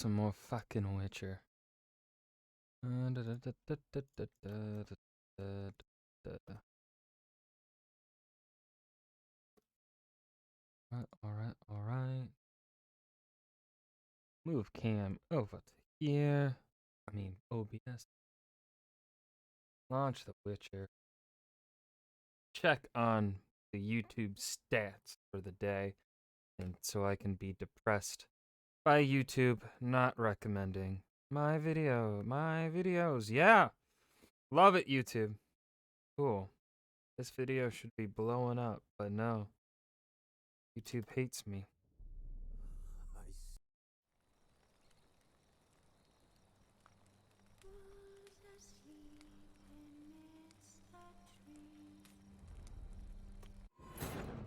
Some more fucking Witcher. Alright. Move cam over to here. I mean, OBS. Launch the Witcher. Check on the YouTube stats for the day. And so I can be depressed by YouTube not recommending my videos. Yeah. Love it, YouTube. Cool. This video should be blowing up, but no. YouTube hates me.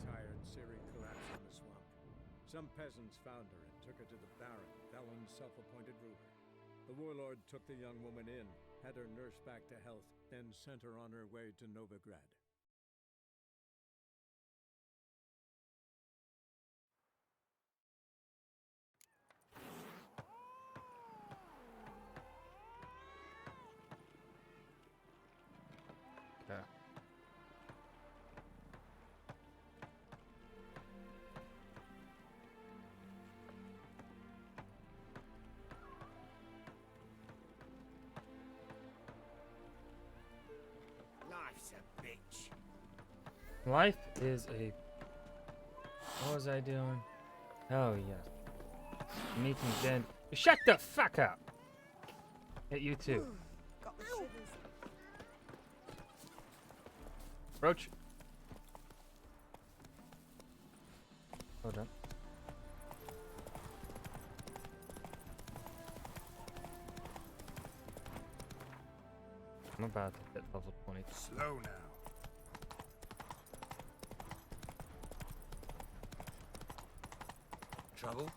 Tired, Ciri collapsed in the swamp. Some peasants found her and took her to the Baron, Valen's self-appointed ruler. The warlord took the young woman in, had her nursed back to health, then sent her on her way to Novigrad. Okay. Life's a bitch. Life is a... What was I doing? Oh, yes. Meeting then. Shut the fuck up! Hit you too. Got the shivers. Roach. Hold up. I'm about to hit level 20. Slow now. Trouble?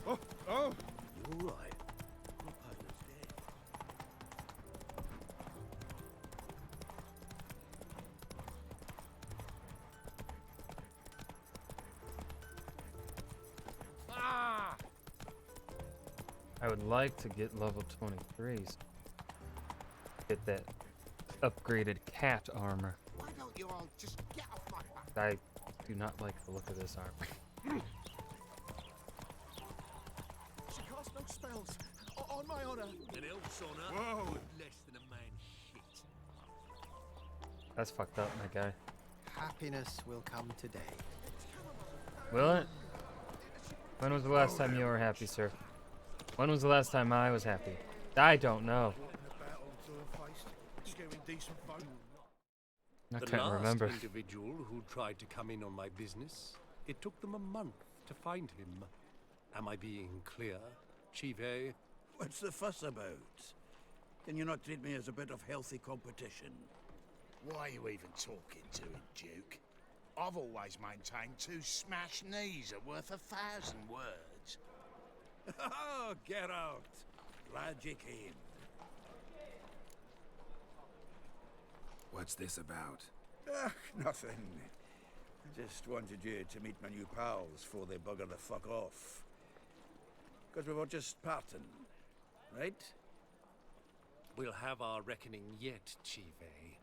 Oh! You all right? Your partner's dead. Ah! I would like to get level 23s. Get that upgraded cat armor. Why don't you all just get off my back? I do not like the look of this armor. She casts no spells. On my honor. An elf's honor? Whoa. Less than a man's shit. That's fucked up, my guy. Happiness will come today. Will it? When was the last time you were happy, sir? When was the last time I was happy? I don't know. I The can't last remember. individual who tried to come in on my business, it took them a month to find him. Am I being clear, Chive? What's the fuss about? Can you not treat me as a bit of healthy competition? Why are you even talking to him, Duke? I've always maintained 2 smashed knees are worth 1,000 words. Oh, get out! Glad you came. What's this about? Nothing. Just wanted you to meet my new pals before they bugger the fuck off. Because we were just parting, right? We'll have our reckoning yet, Chive.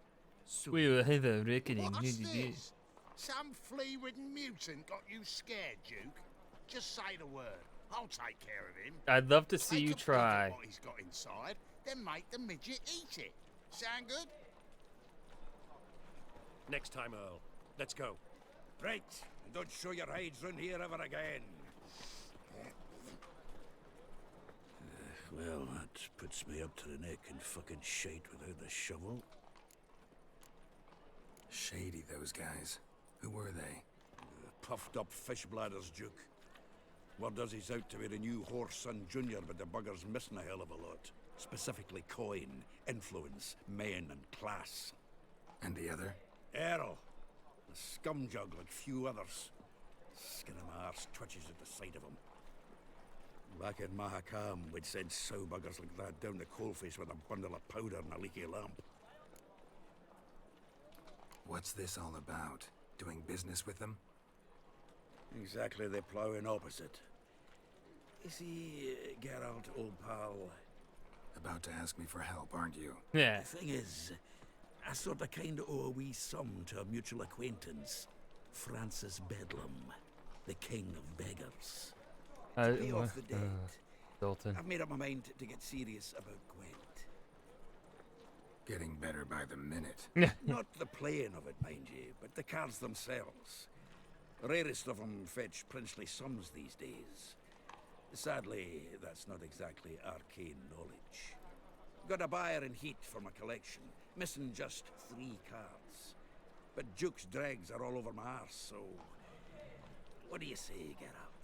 Soon. We will have a reckoning. What's this? Some flea-ridden mutant got you scared, Duke? Just say the word. I'll take care of him. I'd love to see Take you a peek at try. what he's got inside, then make the midget eat it. Sound good? Next time, Earl. Let's go. Right, and don't show your hides round here ever again. Well, that puts me up to the neck in fucking shite without the shovel. Shady, those guys. Who were they? Puffed up fish bladders, Duke. Word does he's out to be the new Horse Son Jr., but the bugger's missing a hell of a lot. Specifically coin, influence, men, and class. And the other? Errol. A scumjug like few others. Skin of my arse twitches at the sight of him. Back in Mahakam, we'd send sow buggers like that down the coalface with a bundle of powder and a leaky lamp. What's this all about? Doing business with them? Exactly the ploughing opposite. You see, Geralt, old pal, About to ask me for help, aren't you? Yeah. the thing is, I sort of kind of owe a wee sum to a mutual acquaintance, Francis Bedlam, the king of beggars. To pay off the debt, Zoltan. I've made up my mind to get serious about Gwent. Getting better by the minute. Not the playing of it, mind you, but the cards themselves. The rarest of them fetch princely sums these days. Sadly, that's not exactly arcane knowledge. Got a buyer in heat for my collection, missing just 3 cards. But Duke's dregs are all over my arse, so... What do you say, Geralt?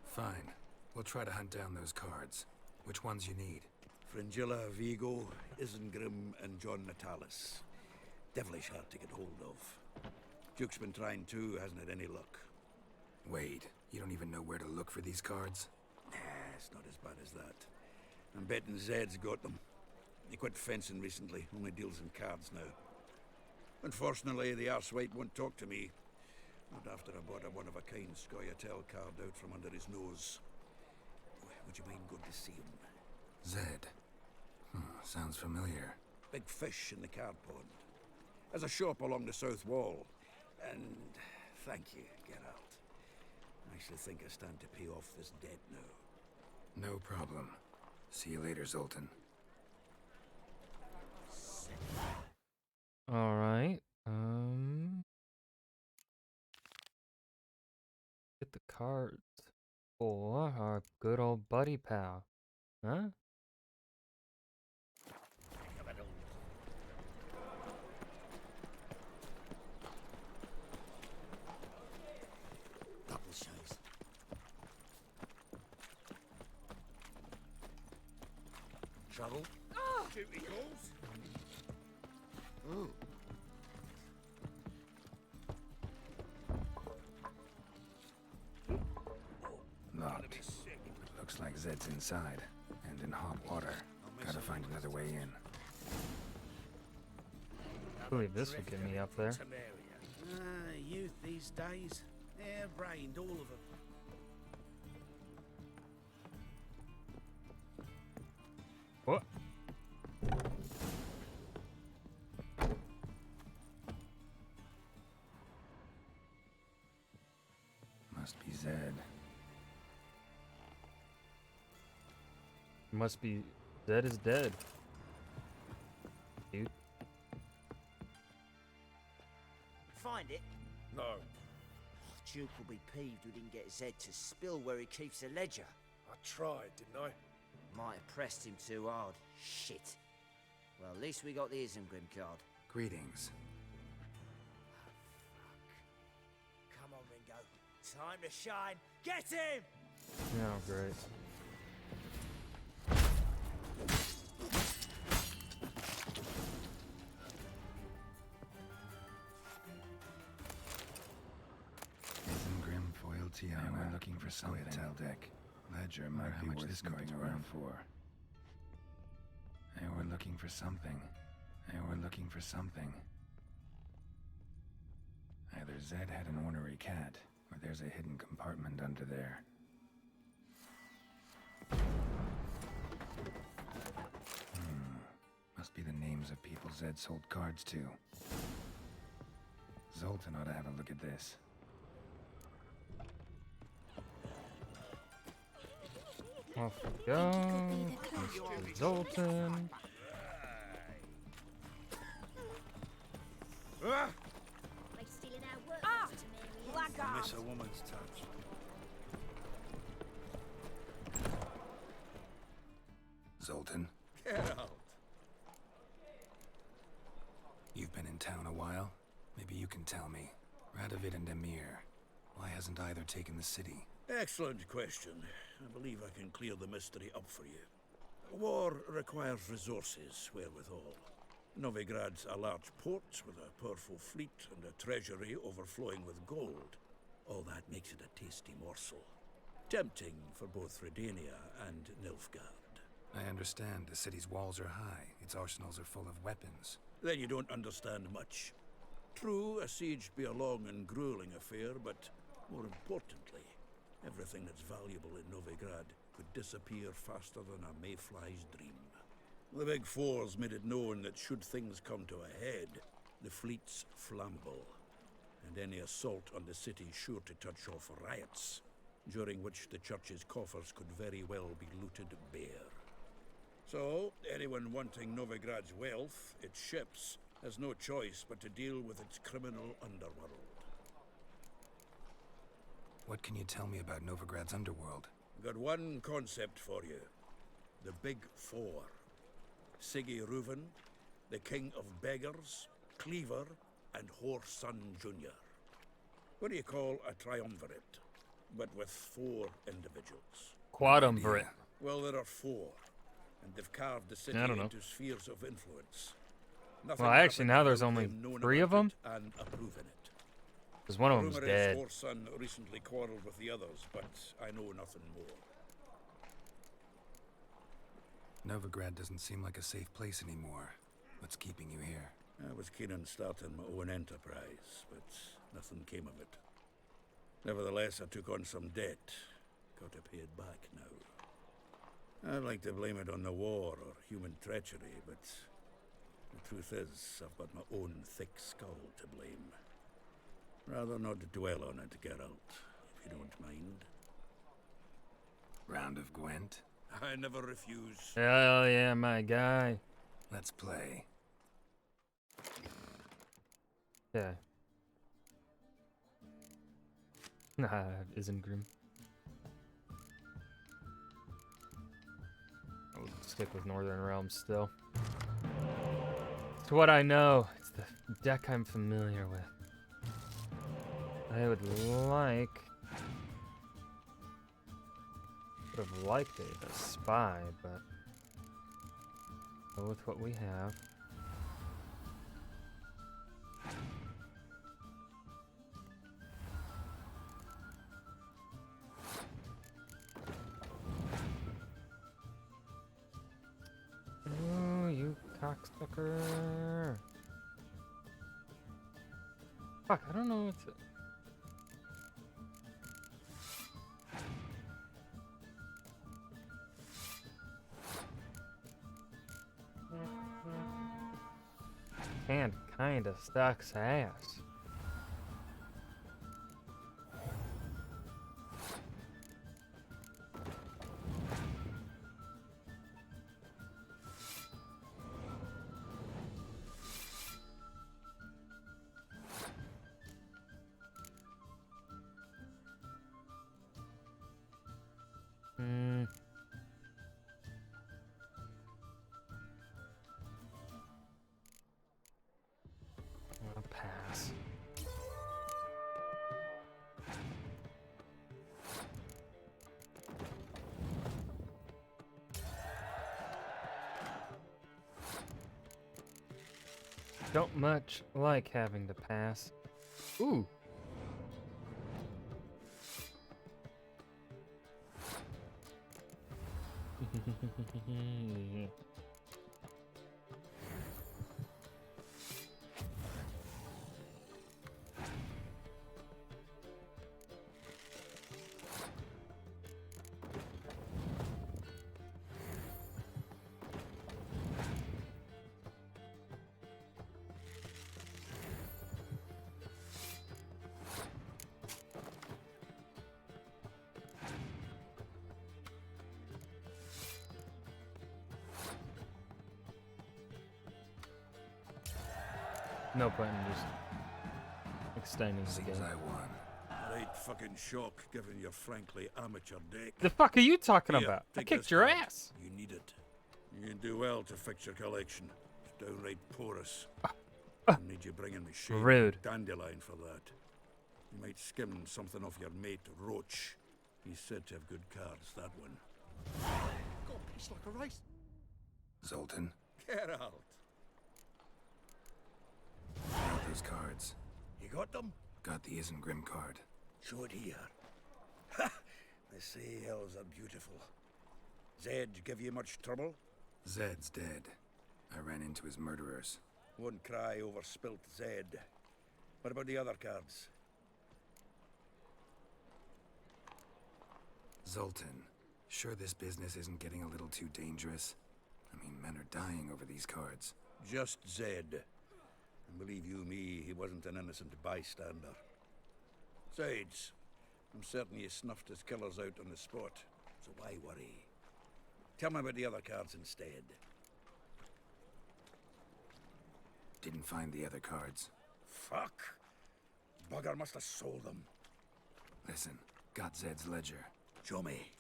Fine. We'll try to hunt down those cards. Which ones you need? Fringilla, Vigo, Isengrim, and John Natalis. Devilish hard to get hold of. Duke's been trying too, hasn't had any luck. Wait, you don't even know where to look for these cards? Nah, it's not as bad as that. I'm betting Zed's got them. He quit fencing recently, only deals in cards now. Unfortunately, the arsewite won't talk to me. Not after I bought a one-of-a-kind Scoia'tael card out from under his nose. Would you mind going to see him? Zed. Sounds familiar. Big fish in the card pond. There's a shop along the south wall. And thank you, Geralt. I actually think I stand to pay off this debt now. No problem. See you later, Zoltan. All right. Get the cards for our good old buddy pal. Huh? Double shows. Trouble? Duty calls? Ooh. Locked. Looks like Zed's inside. And in hot water. Gotta find another way in. I believe this will get me up there. Youth these days. Hair-brained, all of them. What? Must be Zed. Must be Zed is dead. Dude. Find it? No. Duke will be peeved we didn't get Zed to spill where he keeps the ledger. I tried, didn't I? Might have pressed him too hard. Shit. Well, at least we got the Isengrim card. Greetings. Come on, Ringo. Time to shine. Get him! Oh, great. Isengrim foil tiara. And we're looking for something. Deck. Ledger might be worth going around for. And we're looking for something. And we're looking for something. Either Zed had an ornery cat, or there's a hidden compartment under there. Must be the names of people Zed sold cards to. Zoltan ought to have a look at this. Off we go. Mr. Zoltan. By stealing our work, Mr. Marion. Miss a woman's touch. Zoltan, Get out. you've been in town a while. Maybe you can tell me. Radovid and Emir. Why hasn't either taken the city? Excellent question. I believe I can clear the mystery up for you. War requires resources, wherewithal. Novigrad's a large port with a powerful fleet and a treasury overflowing with gold. All that makes it a tasty morsel. Tempting for both Redania and Nilfgaard. I understand the city's walls are high. Its arsenals are full of weapons. Then you don't understand much. True, a siege be a long and grueling affair, but more importantly, everything that's valuable in Novigrad could disappear faster than a mayfly's dream. The Big Four's made it known that should things come to a head, the fleet's flammable, and any assault on the city's sure to touch off riots, during which the church's coffers could very well be looted bare. So, anyone wanting Novigrad's wealth, its ships, has no choice but to deal with its criminal underworld. What can you tell me about Novigrad's underworld? Got one concept for you. The Big Four. Siggy Reuven, the King of Beggars, Cleaver, and Whoreson Jr. What do you call a triumvirate, but with 4 individuals? Quadumvirate. Well, there are 4, and they've carved the city I don't know. into spheres of influence. Nothing Well, actually, happens now there's without only them knowing 3 of about them. it and approving it. Because one of them's Rumor dead. is Whoreson recently quarreled with the others, but I know nothing more. Novigrad doesn't seem like a safe place anymore. What's keeping you here? I was keen on starting my own enterprise, but nothing came of it. Nevertheless, I took on some debt. Got to pay it back now. I'd like to blame it on the war or human treachery, but the truth is, I've got my own thick skull to blame. Rather not dwell on it, Geralt, if you don't mind. Round of Gwent? I never refuse. Hell yeah, my guy. Let's play. Yeah. Nah, Isengrim. I would stick with Northern Realms still. It's what I know. It's the deck I'm familiar with. I would like... would have liked a spy, but... go with what we have. Oh, you cocksucker. Fuck, I don't know what to... Hand kinda sucks ass. I'll pass. Don't much like having to pass. Ooh. No point in just extending the Seems game. I won. Right fucking shock, given your frankly amateur deck. The fuck are you talking Here, about? I take kicked this your card. ass. You need it. You can do well to fix your collection. It's downright porous. I need you bringing me shade Rude. and dandelion for that. You might skim something off your mate Roach. He's said to have good cards, that one. God, piece like a rice. Geralt! Zoltan, got those cards. You got them? Got the Isengrim card. Show it here. Ha! They say elves are beautiful. Zed give you much trouble? Zed's dead. I ran into his murderers. Won't cry over spilt Zed. What about the other cards? Zoltan, sure this business isn't getting a little too dangerous? I mean, men are dying over these cards. Just Zed. And believe you me, he wasn't an innocent bystander. Besides, I'm certain he snuffed his killers out on the spot, so why worry? Tell me about the other cards instead. Didn't find the other cards. Fuck! Bugger must have sold them. Listen, got Zed's ledger. Show me.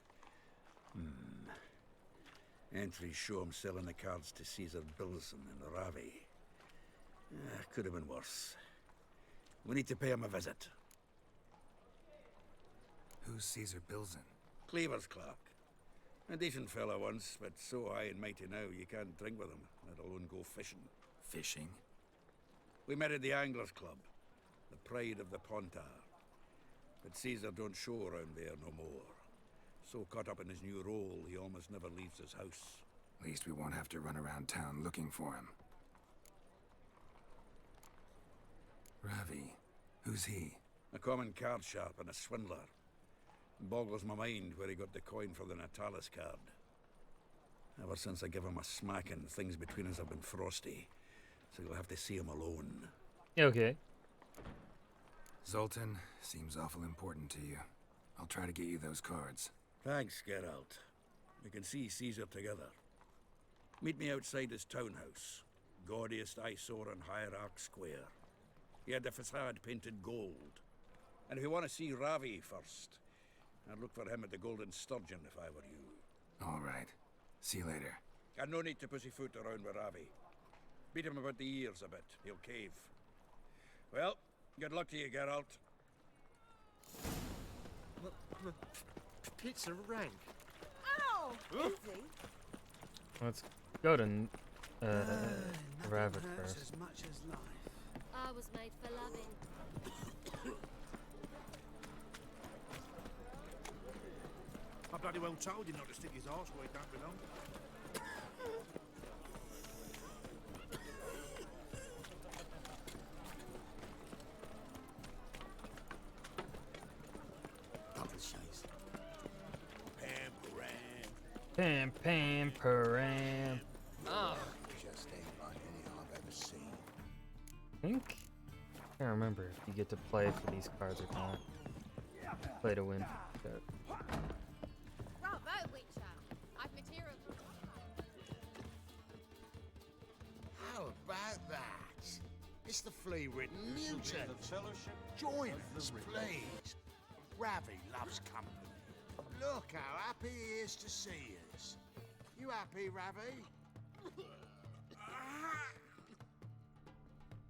Entries show him selling the cards to Caesar Bilson and Ravi. Could have been worse. We need to pay him a visit. Who's Caesar Bilson? Cleaver's clerk. A decent fellow once, but so high and mighty now you can't drink with him, let alone go fishing. Fishing? We met at the Anglers Club, the pride of the Pontar. But Caesar don't show around there no more. So caught up in his new role, he almost never leaves his house. At least we won't have to run around town looking for him. Ravi, who's he? A common card sharp and a swindler. Boggles my mind where he got the coin for the Natalis card. Ever since I gave him a smacking, things between us have been frosty. So you'll have to see him alone. Okay. Zoltan, seems awful important to you. I'll try to get you those cards. Thanks, Geralt. We can see Caesar together. Meet me outside his townhouse. Gaudiest eyesore on Hierarch Square. He had the facade painted gold. And if you want to see Ravi first, I'd look for him at the Golden Sturgeon if I were you. All right. See you later. And no need to pussyfoot around with Ravi. Beat him about the ears a bit. He'll cave. Well, good luck to you, Geralt. Pizza rank. Oh! Easy. Let's go to Rabbit first. As much as life. I was made for loving. I bloody well told you not to stick his arse where it don't belong. Double chase. Pam, pam, param. Oh. Just ain't like any I've ever seen. I think. I can't remember if you get to play for these cards or not. Play to win. But Bravo, Witcher. I've material. How about that? It's the flea-ridden mutant. Join us, please. Ravi loves company. Look how happy he is to see us. You happy, Ravi?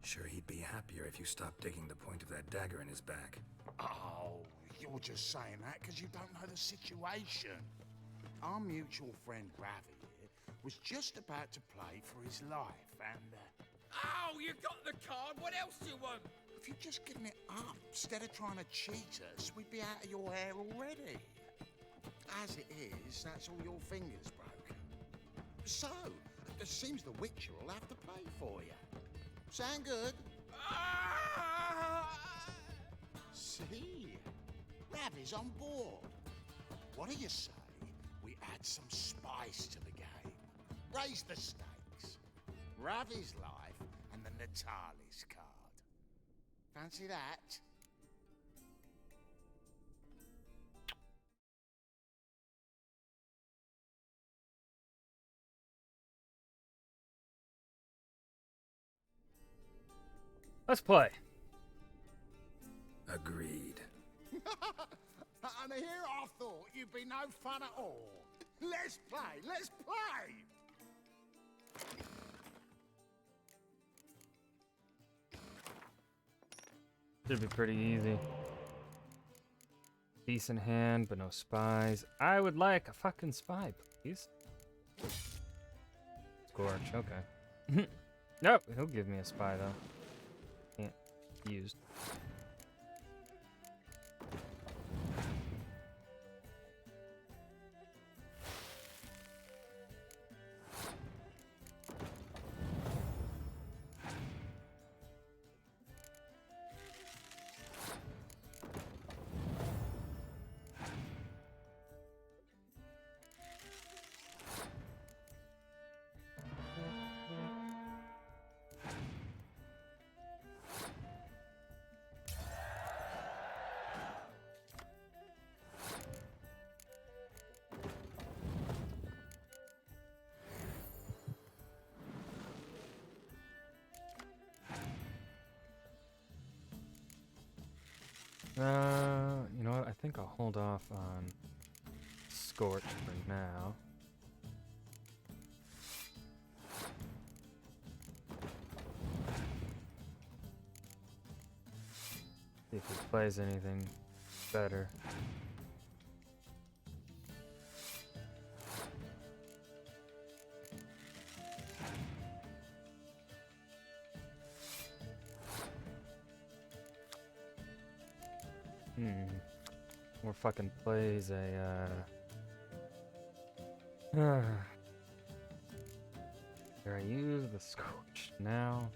Sure he'd be happier if you stopped digging the point of that dagger in his back. Oh, you're just saying that because you don't know the situation. Our mutual friend Ravi here was just about to play for his life and... Oh, you got the card. What else do you want? If you'd just given it up instead of trying to cheat us, we'd be out of your hair already. As it is, that's all your fingers broken. So, it seems the Witcher will have to pay for you. Sound good? See? Ravi's on board. What do you say we add some spice to the game? Raise the stakes. Ravi's life and the Natalis card. Fancy that? let's play. Agreed. And here I thought you'd be no fun at all. Let's play, let's play! Should be pretty easy. Decent hand, but no spies. I would like a fucking spy, please. Scorch, okay. Nope, he'll give me a spy though. Can't use. You know what? I think I'll hold off on Scorch for now. See if he plays anything better. Or fucking plays a, Did I use the Scorch now?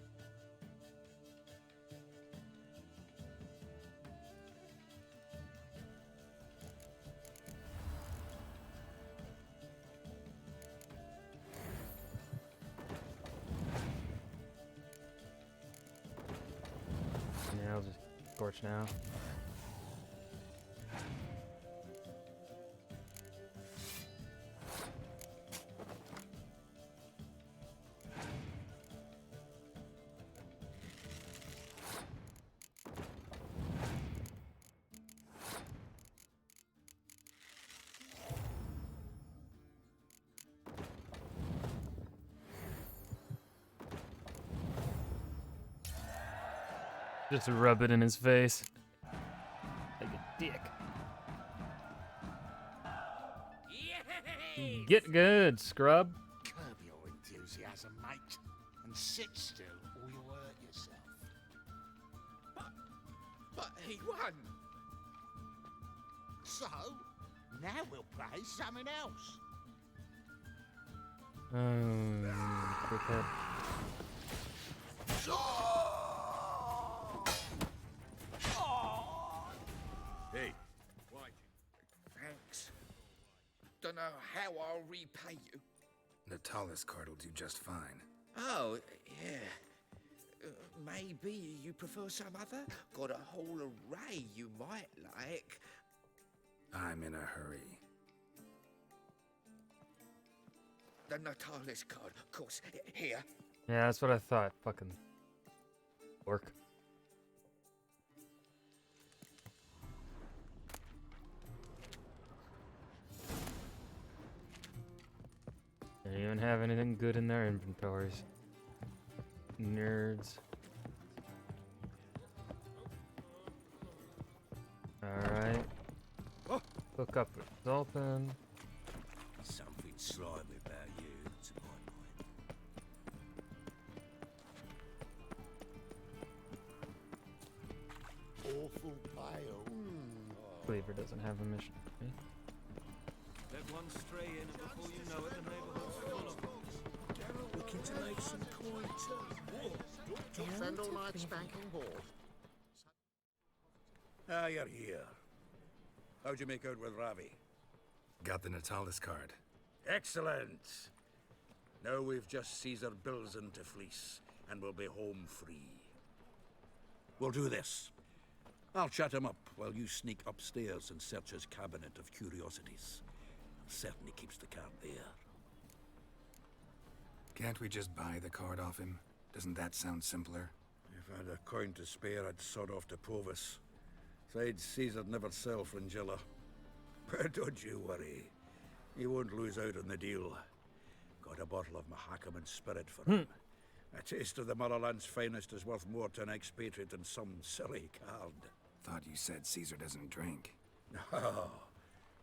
Yeah, I'll just Scorch now. Just rub it in his face. Like a dick. Get good, scrub. Curb your enthusiasm, mate, and sit still or you'll hurt yourself. But he won. So, now we'll play something else. Prepare. Hey, Thanks. Don't know how I'll repay you. Natalis card will do just fine. Oh, yeah. Maybe you prefer some other? Got a whole array you might like. I'm in a hurry. The Natalis card, of course. Here. Yeah, that's what I thought. Fucking work. They don't even have anything good in their inventories. Nerds. Alright. Hook up with Zolpan. something slimy about you, to my mind. Awful pale. Cleaver doesn't have a mission for me. Let one stray in, and before you know it, the neighborhood's full of them. Looking to make some coin too. Send all night spanking board. Ah, you're here. How'd you make out with Ravi? Got the Natalis card. Excellent! Now we've just Caesar Bilzen to fleece, and we'll be home free. We'll do this. I'll chat him up while you sneak upstairs and search his cabinet of curiosities. Certainly keeps the card there. Can't we just buy the card off him? Doesn't that sound simpler? If I had a coin to spare, I'd sod off to Provis. Besides, Caesar'd never sell Fringilla. But don't you worry. He won't lose out on the deal. Got a bottle of Mahakaman spirit for him. A taste of the motherland's finest is worth more to an expatriate than some silly card. Thought you said Caesar doesn't drink. No.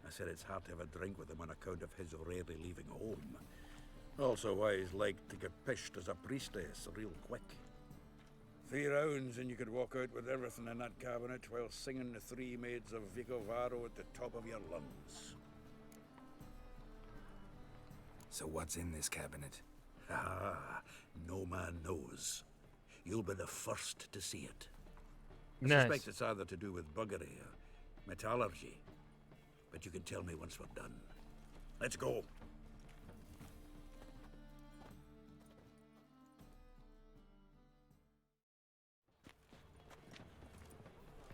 I said it's hard to have a drink with him on account of his rarely leaving home. Also why he's like to get pished as a priestess real quick. 3 rounds and you could walk out with everything in that cabinet while singing the 3 maids of Vicovaro at the top of your lungs. So what's in this cabinet? Ah, no man knows. You'll be the first to see it. I Nice. suspect it's either to do with buggery or metallurgy. But you can tell me once we're done. Let's go.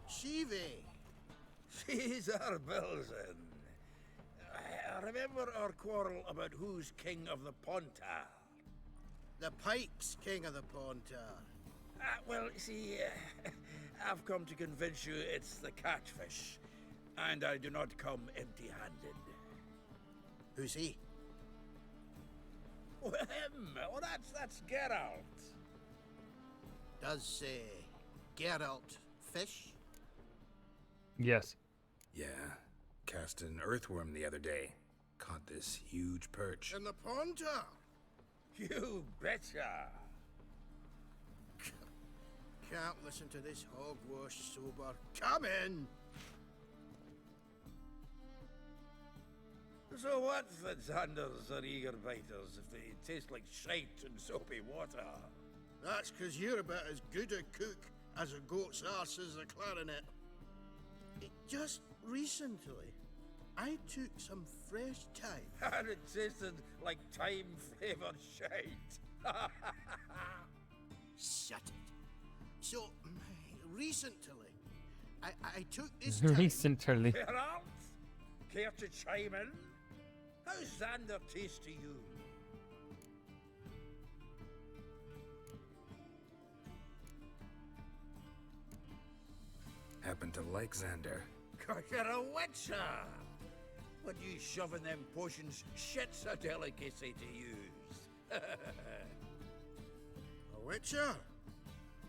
Shivi. Caesar Bilzen. I remember our quarrel about who's king of the Pontar. The Pike's king of the Pontar. Well, see, I've come to convince you it's the catfish, and I do not come empty-handed. Who's he? Oh, him! Oh, that's Geralt. Does, Geralt fish? Yes. Yeah, cast an earthworm the other day. Caught this huge perch. In the pond, You betcha! Can't listen to this hogwash sober. Come in! So what's the Xanders or eager biters if they taste like shite and soapy water? That's 'cause you're about as good a cook as a goat's arse is a clarinet. Just recently, I took some fresh thyme. And it tasted like thyme-flavoured shite. Shut it. So, recently, I took this thyme. Recently. Geralt? Care to chime in? How's Xander taste to you? Happen to like Xander. 'Cause you're a witcher! When you shoving them potions, shit's a delicacy to use. A witcher?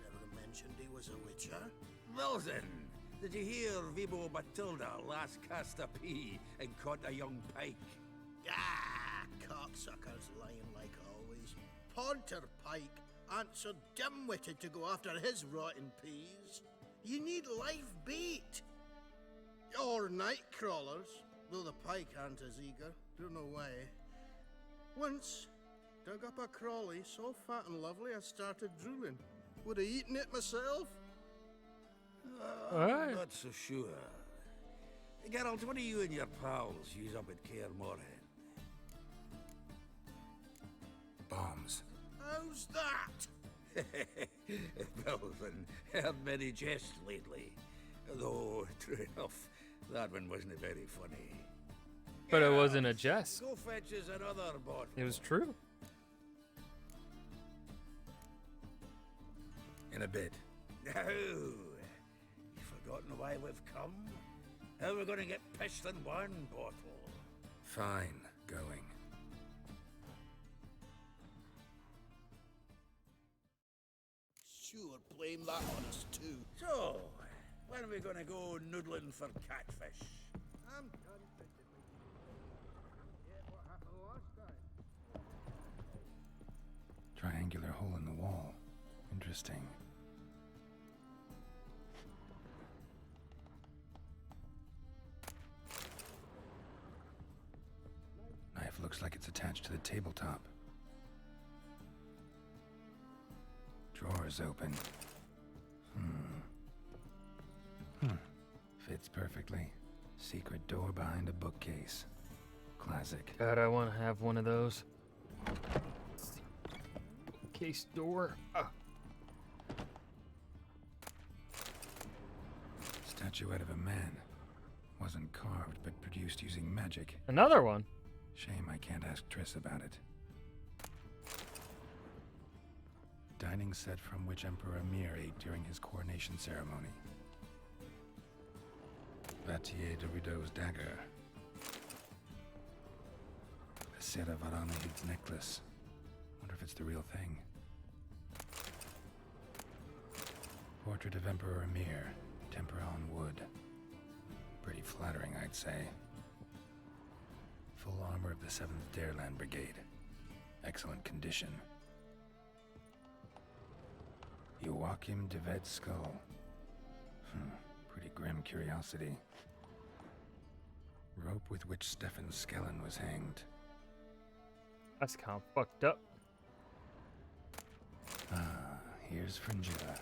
Never mentioned he was a witcher. Well then, did you hear Vibo Matilda last cast a pea and caught a young pike? Ah, cocksuckers lying like always. Ponter Pike ain't so dim-witted to go after his rotten peas. You need live bait. Or night crawlers, though the pike aren't as eager. Don't know why. Once, dug up a crawly so fat and lovely I started drooling. Would have eaten it myself. Alright. Not so sure. Geralt, what do you and your pals use up at Kaer Morhen? Bombs. How's that? Well then, heard many jests lately. Though, true enough, that one wasn't very funny. But it wasn't a jest. Go fetch us another bottle. It was true. In a bit. No. You've forgotten why we've come? How are we going to get pissed in one bottle? Fine, going. Sure, blame that on us too. So, when are we going to go noodling for catfish? I'm done thinking. Yeah, what happened last time? Triangular hole in the wall. Interesting. Knife looks like it's attached to the tabletop. Drawers open. Fits perfectly. Secret door behind a bookcase. Classic. God, I want to have one of those. Case door. Statuette of a man. Wasn't carved, but produced using magic. Another one. Shame I can't ask Triss about it. Dining set from which Emperor Emir ate during his coronation ceremony. Vatier de Rideau's dagger. Sarah Varanahid's necklace. Wonder if it's the real thing. Portrait of Emperor Emir. Tempera on wood. Pretty flattering, I'd say. Full armor of the 7th Dareland Brigade. Excellent condition. Joachim de Ved's skull. Pretty grim curiosity. Rope with which Stefan Skellen was hanged. That's kind of fucked up. Ah, here's Fringilla.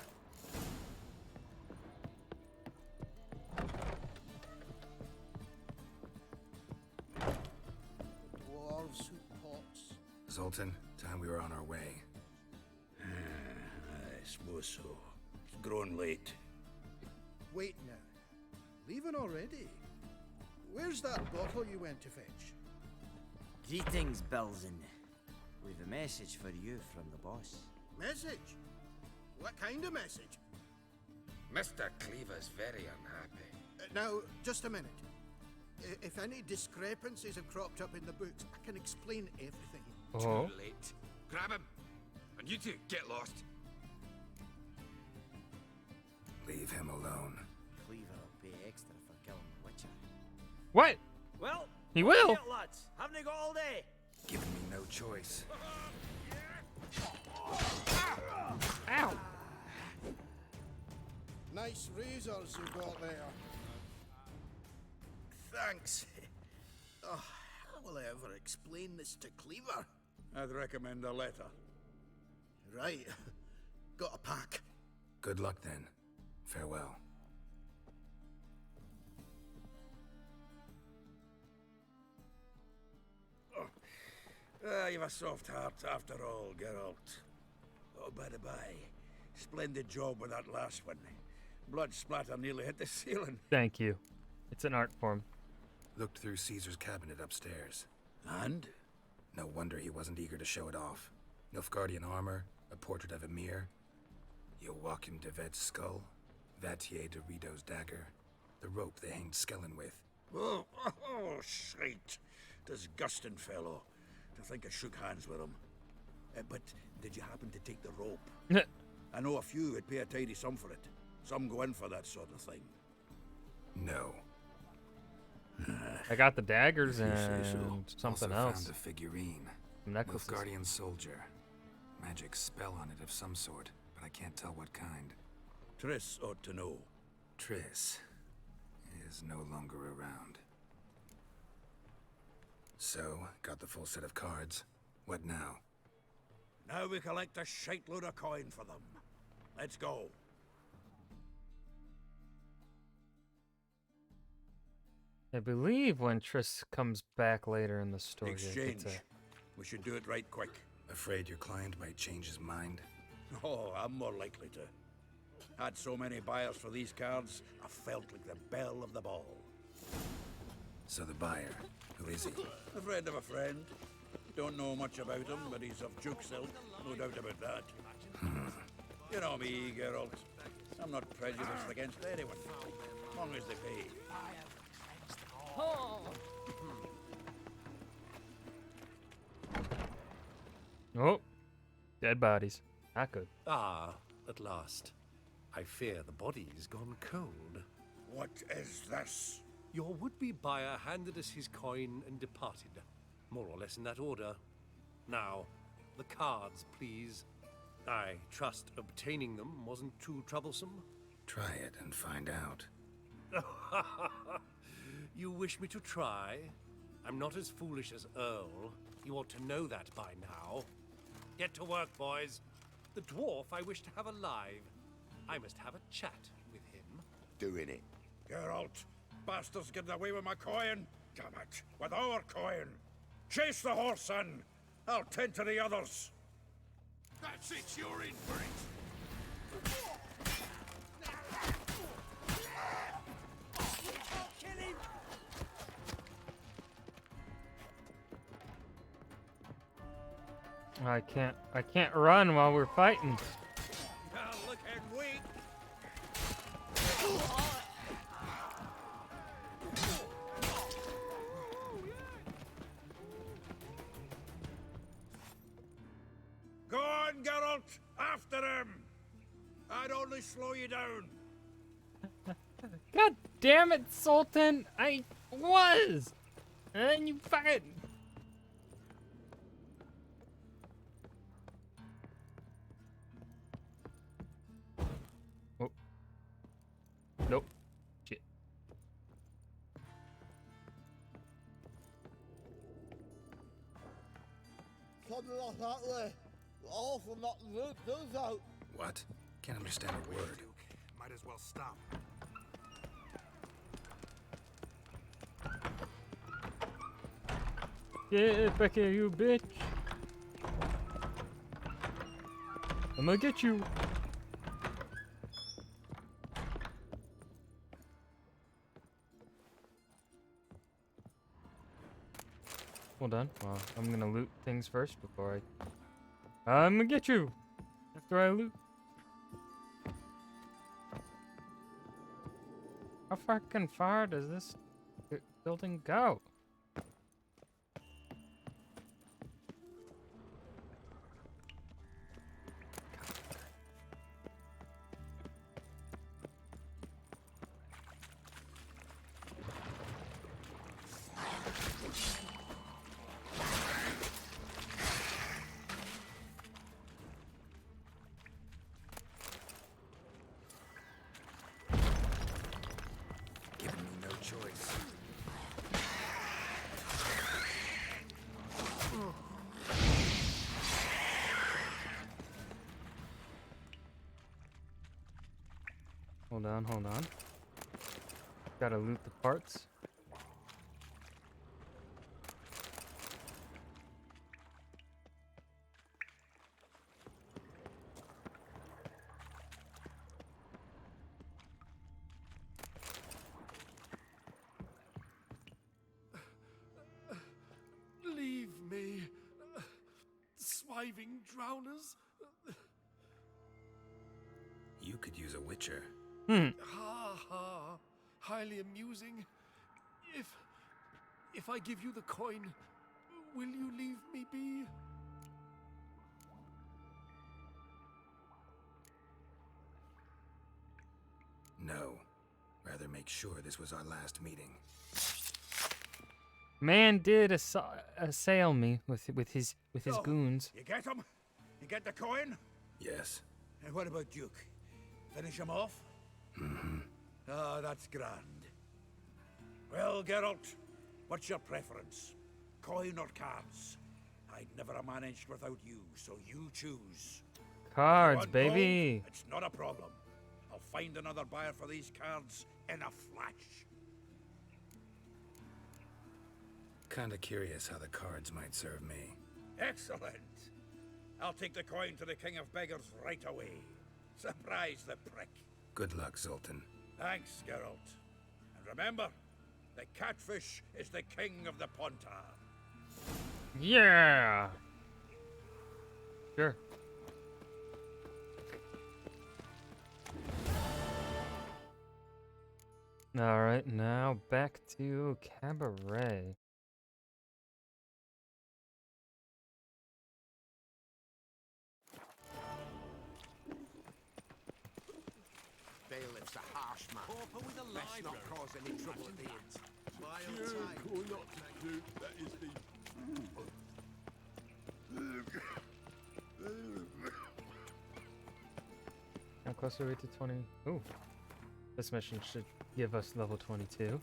Dwarves who pots. Zoltan, time we were on our way. I suppose so. It's grown late. Wait now. Leaving already? Where's that bottle you went to fetch? Greetings, Belzen. We've a message for you from the boss. Message? What kind of message? Mr. Cleaver's very unhappy. Now, just a minute. If any discrepancies have cropped up in the books, I can explain everything. Oh. Too late. Grab him. And you two, get lost. Leave him alone. Cleaver will pay extra for killing the Witcher. What? Well, He will. get lads. Haven't you got all day? Giving me no choice. Ow. Nice razors you got there. Thanks. Oh, how will I ever explain this to Cleaver? I'd recommend a letter. Right. Got a pack. Good luck then. Farewell. You've a soft heart after all, Geralt. Oh, by the by, splendid job with that last one. Blood splatter nearly hit the ceiling. Thank you. It's an art form. Looked through Caesar's cabinet upstairs. And? No wonder he wasn't eager to show it off. Nilfgaardian armor, a portrait of Emir, Joachim de Vet's skull, Vatier de Rideau's dagger, the rope they hanged Skellen with. Oh, shite. Disgusting fellow. To think I shook hands with him. But did you happen to take the rope? I know a few would pay a tidy sum for it. Some go in for that sort of thing. No. I got the daggers If you say so. and something Also else. found a figurine. Necklaces. Nilfgaardian soldier. Magic spell on it of some sort, but I can't tell what kind. Triss ought to know. Triss is no longer around. So, got the full set of cards. What now? Now we collect a shite load of coin for them. Let's go. I believe when Triss comes back later in the story, I get Exchange. to- We should do it right quick. Afraid your client might change his mind? Oh, I'm more likely to. Had so many buyers for these cards, I felt like the belle of the ball. So the buyer, who is he? A friend of a friend. Don't know much about him, but he's of Duke's ilk, no doubt about that. You know me, Geralt. I'm not prejudiced against anyone, as long as they pay. Oh, dead bodies. Not good. Ah, at last. I fear the body's gone cold. What is this? Your would-be buyer handed us his coin and departed. More or less in that order. Now, the cards, please. I trust obtaining them wasn't too troublesome. Try it and find out. You wish me to try? I'm not as foolish as Earl. You ought to know that by now. Get to work, boys. The dwarf I wish to have alive. I must have a chat with him. Doing it. Geralt, bastards getting away with my coin. Damn it, with our coin. Chase the horse, son. I'll tend to the others. That's it, you're in for it. I can't run while we're fighting. Looking weak. Go on, Geralt! After him! I'd only slow you down. God damn it, Sultan! I was! And then you fucking... Oh. Nope. Shit. Something like that way. All from not root those out. What? Can't understand a word. Might as well stop. Get back here, you bitch! I'm gonna get you! Hold on. Well, I'm gonna loot things first before I'm gonna get you! After I loot. How fucking far does this building go? Giving me no choice. Hold on, hold on. Gotta loot the parts. Leave me, swiving drowners. You could use a witcher. Ha ha, highly amusing. If I give you the coin, will you leave me be? No. Rather make sure this was our last meeting. Man did assail me with his So, goons. You get him? You get the coin? Yes. And what about Duke? Finish him off? Mm-hmm. Ah, that's grand. Well, Geralt, what's your preference? Coin or cards? I'd never have managed without you, so you choose. Cards, Want baby. gold? It's not a problem. I'll find another buyer for these cards in a flash. Kinda curious how the cards might serve me. Excellent. I'll take the coin to the King of Beggars right away. Surprise the prick. Good luck, Zoltan. Thanks, Geralt. And remember, the catfish is the king of the Pontar. Yeah. Sure. All right, now back to Cabaret. Bailiff's a harsh man. Let's not cause any trouble at the inn. How close are we to 20? Ooh. This mission should give us level 22.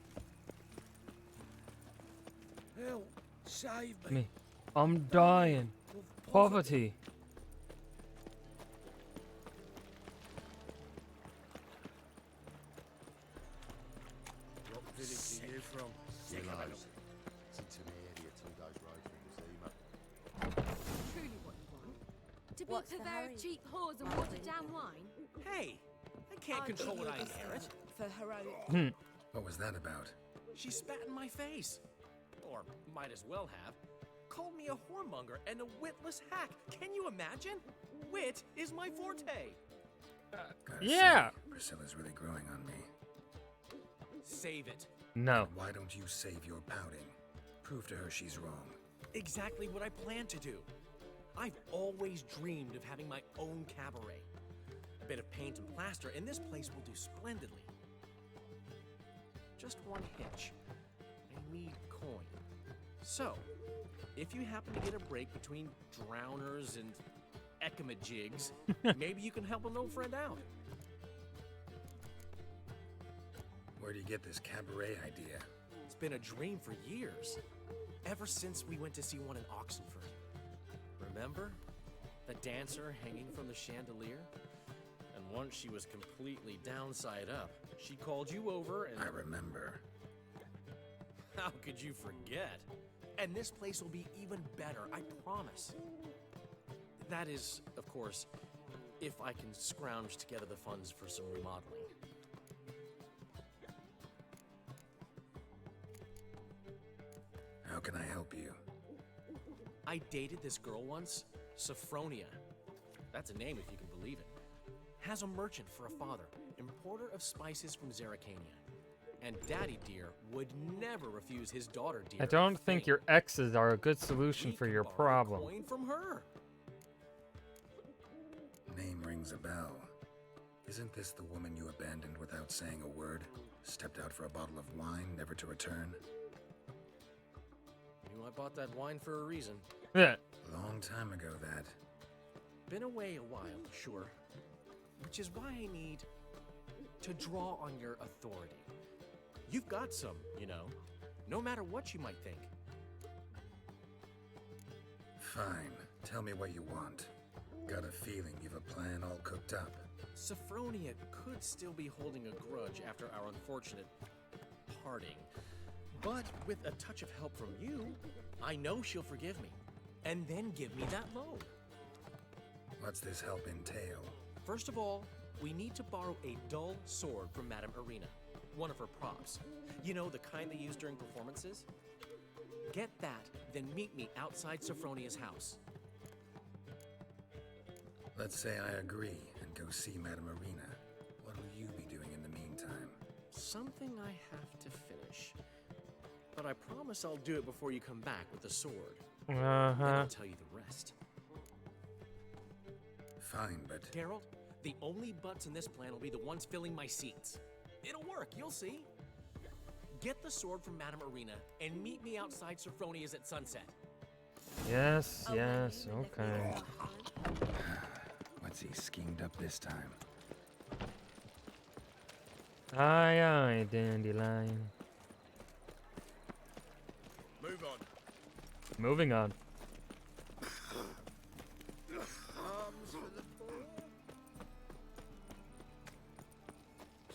Help! Save Me. I'm dying. Poverty. What village are you from? Willows. It's into the area 2 days road from Zima. Truly what you want? To be What's the purveyor hurry? of cheap whores and watered down wine? Hey, I can't control what I inherit. For heroic. What was that about? She spat in my face. Or might as well have. Called me a whoremonger and a witless hack. Can you imagine? Wit is my forte. Gotta Yeah. say, Priscilla's really growing on me. Save it. No. Why don't you save your pouting? Prove to her she's wrong. Exactly what I plan to do. I've always dreamed of having my own cabaret. A bit of paint and plaster, and this place will do splendidly. Just one hitch. I need coin. So, if you happen to get a break between drowners and ekamajigs, maybe you can help an old friend out. Where do you get this cabaret idea? It's been a dream for years. Ever since we went to see one in Oxenford. Remember? The dancer hanging from the chandelier? And once she was completely downside up, she called you over and... I remember. How could you forget? And this place will be even better, I promise. That is, of course, if I can scrounge together the funds for some remodeling. How can I help you? I dated this girl once, Sophronia. That's a name if you can believe it. Has a merchant for a father, importer of spices from Zerrikania. And Daddy Dear would never refuse his daughter Dear. I don't think your exes are a good solution for your problem. Coin from her. Name rings a bell. Isn't this the woman you abandoned without saying a word? Stepped out for a bottle of wine, never to return? Knew I bought that wine for a reason. Yeah. Long time ago, that. Been away a while, sure. Which is why I need to draw on your authority. You've got some, you know, no matter what you might think. Fine. Tell me what you want. Got a feeling you've a plan all cooked up. Sophronia could still be holding a grudge after our unfortunate parting. But with a touch of help from you, I know she'll forgive me. And then give me that loan. What's this help entail? First of all, we need to borrow a dull sword from Madame Irina. One of her props. You know, the kind they use during performances? Get that, then meet me outside Sophronia's house. Let's say I agree and go see Madame Irina. What will you be doing in the meantime? Something I have to finish. But I promise I'll do it before you come back with the sword. Then I'll tell you the rest. Fine, but... Geralt, the only butts in this plan will be the ones filling my seats. It'll work, you'll see. Get the sword from Madame Irina and meet me outside Sophronia's at sunset. Yes, yes, okay. What's he schemed up this time? Aye, aye, Dandelion. Move on. Moving on.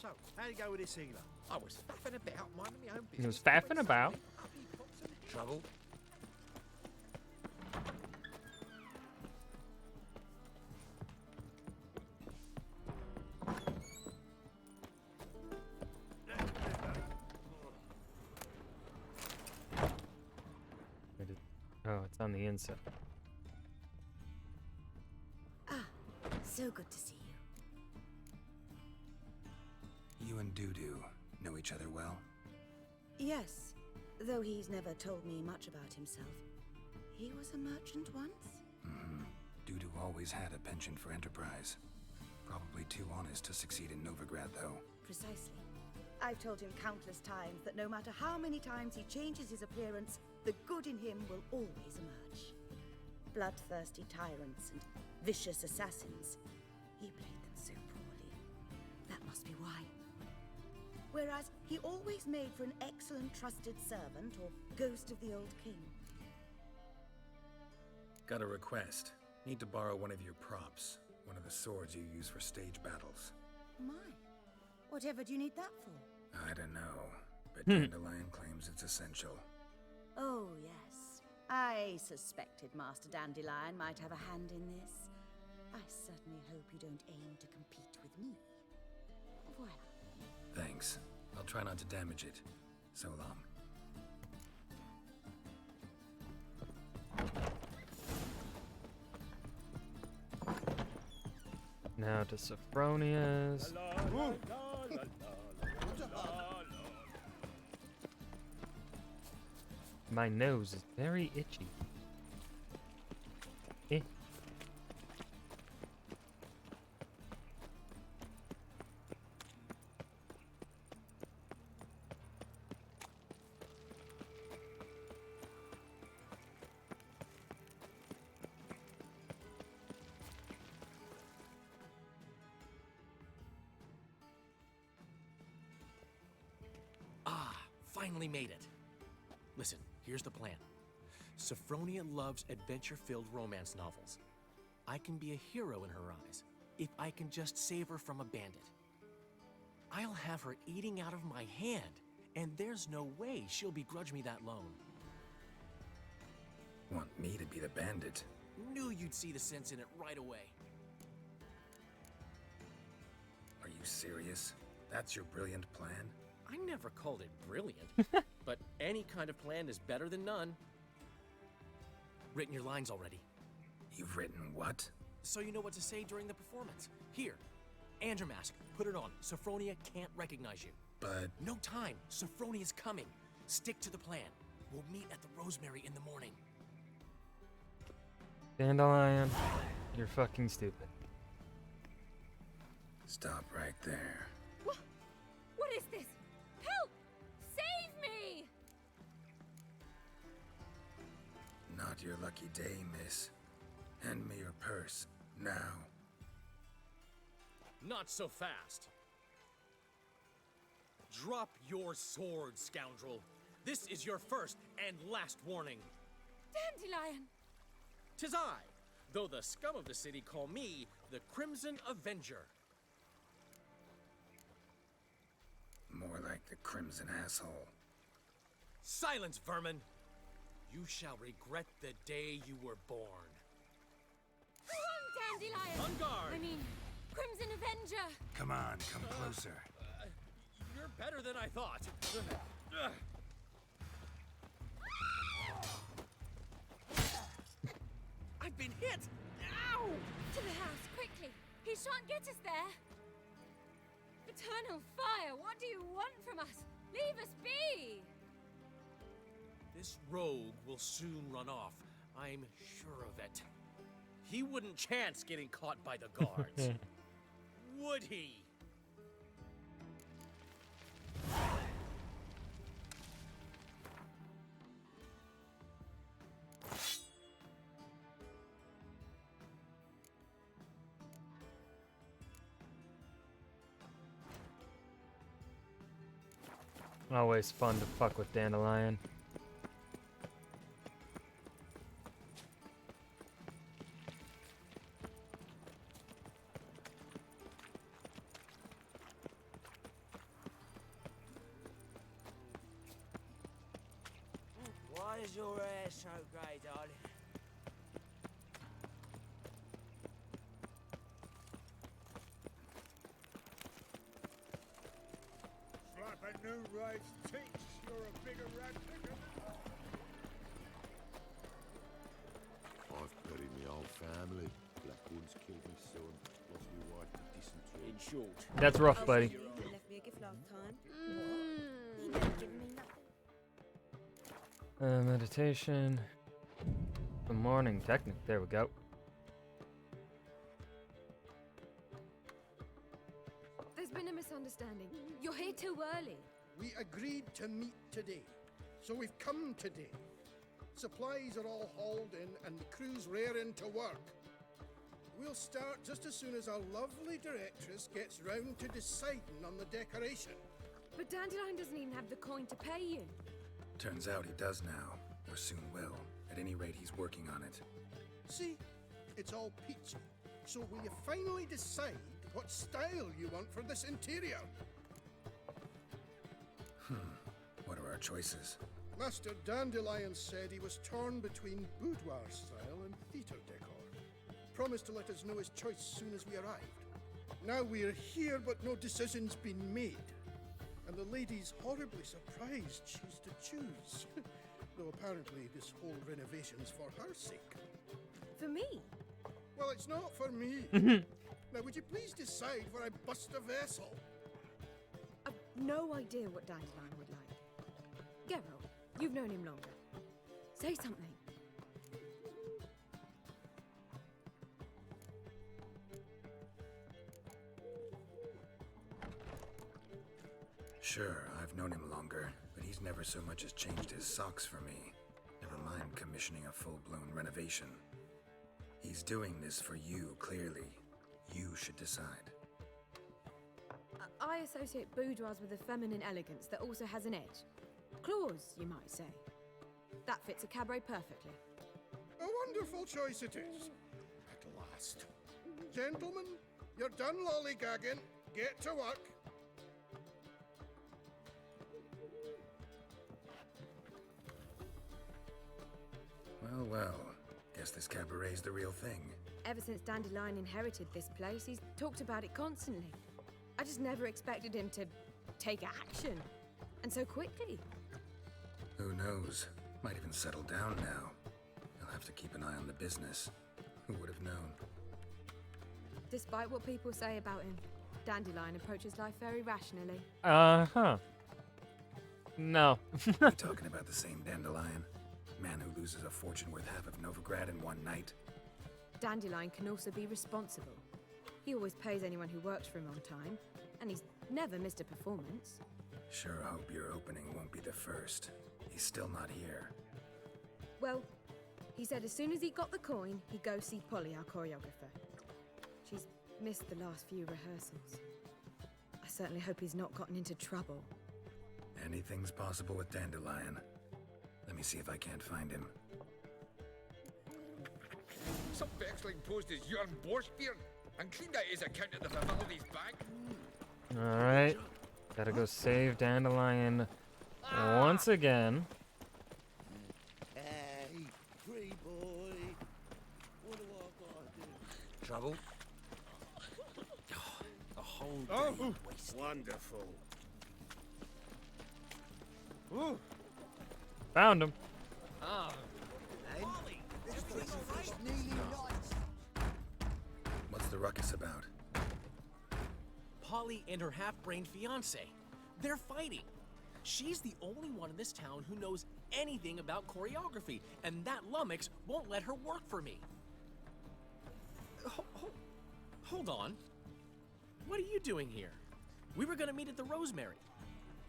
So, how'd it go with this healer? I was faffing about, minding my own business. He was faffing about. Trouble? Oh, it's on the inside. Ah, so good to see you. You and Dudu know each other well? Yes, though he's never told me much about himself. He was a merchant once? Mm-hmm. Dudu always had a penchant for enterprise. Probably too honest to succeed in Novigrad, though. Precisely. I've told him countless times that no matter how many times he changes his appearance, the good in him will always emerge. Bloodthirsty tyrants and vicious assassins. He played them so poorly. That must be why. Whereas he always made for an excellent trusted servant or ghost of the old king. Got a request. Need to borrow one of your props. One of the swords you use for stage battles. My. Whatever do you need that for? I don't know, but Dandelion claims it's essential. Oh, yes. I suspected Master Dandelion might have a hand in this. I certainly hope you don't aim to compete with me. Voila. Thanks. I'll try not to damage it. So long. Now to Sophronia's. My nose is very itchy. Eh. Finally made it. Listen, here's the plan. Sophronia loves adventure-filled romance novels. I can be a hero in her eyes if I can just save her from a bandit. I'll have her eating out of my hand, and there's no way she'll begrudge me that loan. Want me to be the bandit? Knew you'd see the sense in it right away. Are you serious? That's your brilliant plan? I never called it brilliant, but any kind of plan is better than none. Written your lines already. You've written what? So you know what to say during the performance. Here, and your mask. Put it on. Sophronia can't recognize you. but... No time. Sophronia is coming. Stick to the plan. We'll meet at the Rosemary in the morning. Dandelion, you're fucking stupid. Stop right there. What is this? Help! Save me! Not your lucky day, miss. Hand me your purse, now. Not so fast. Drop your sword, scoundrel. This is your first and last warning. Dandelion! 'Tis I, though the scum of the city call me the Crimson Avenger. More like the Crimson Asshole. Silence, vermin! You shall regret the day you were born. Run, Dandelion! On guard! I mean, Crimson Avenger! Come on, come closer. You're better than I thought. I've been hit! Ow! To the house, quickly! He shan't get us there! Eternal fire, what do you want from us? Leave us be! This rogue will soon run off. I'm sure of it. He wouldn't chance getting caught by the guards. Would he? Always fun to fuck with Dandelion. Why is your hair so grey, darling? Slap a new rice teach. You're a bigger rat picker. I've buried my whole family. Blackwood's killed my son, lost my wife to dysentery. In short. That's rough, buddy. He left me a gift last time. He never given me nothing. Meditation. The morning technique. There we go. There's been a misunderstanding. You're here too early. We agreed to meet today, so we've come today. Supplies are all hauled in and the crew's raring to work. We'll start just as soon as our lovely directress gets round to deciding on the decoration. But Dandelion doesn't even have the coin to pay you. Turns out he does now, or soon will. At any rate, he's working on it. See, it's all peachy. So will you finally decide what style you want for this interior? What are our choices? Master Dandelion said he was torn between boudoir style and theatre decor. Promised to let us know his choice soon as we arrived. Now we're here, but no decision's been made. And the lady's horribly surprised she's to choose. Though apparently this whole renovation's for her sake. For me? Well, it's not for me. Now, would you please decide where I bust a vessel? I've no idea what Dandelion would like. Geralt, you've known him longer. Say something. Sure, I've known him longer, but he's never so much as changed his socks for me. Never mind commissioning a full-blown renovation. He's doing this for you, clearly. You should decide. I associate boudoirs with a feminine elegance that also has an edge. Claws, you might say. That fits a cabaret perfectly. A wonderful choice it is. At last. Gentlemen, you're done lollygagging. Get to work. Well, well. Guess this cabaret's the real thing. Ever since Dandelion inherited this place, he's talked about it constantly. I just never expected him to take action. And so quickly. Who knows? Might even settle down now. He'll have to keep an eye on the business. Who would have known? Despite what people say about him, Dandelion approaches life very rationally. Uh-huh. No. We're talking about the same Dandelion? Man who loses a fortune worth half of Novigrad in one night? Dandelion can also be responsible. He always pays anyone who works for him on time, and he's never missed a performance. Sure hope your opening won't be the first. He's still not here. Well, he said as soon as he got the coin, he'd go see Polly, our choreographer. She's missed the last few rehearsals. I certainly hope he's not gotten into trouble. Anything's possible with Dandelion. Let me see if I can't find him. Some vexling post is Jörn Borchbeard and cleaned out his account at the Vivaldi's bank. Alright. Gotta go save Dandelion once again. Hey, free boy. What do I gotta do? Trouble? A whole day wasted. Wonderful. Ooh. Found him. Ah. What's the ruckus about? Polly and her half-brained fiancé. They're fighting. She's the only one in this town who knows anything about choreography, and that lummox won't let her work for me. Hold on. What are you doing here? We were gonna meet at the Rosemary.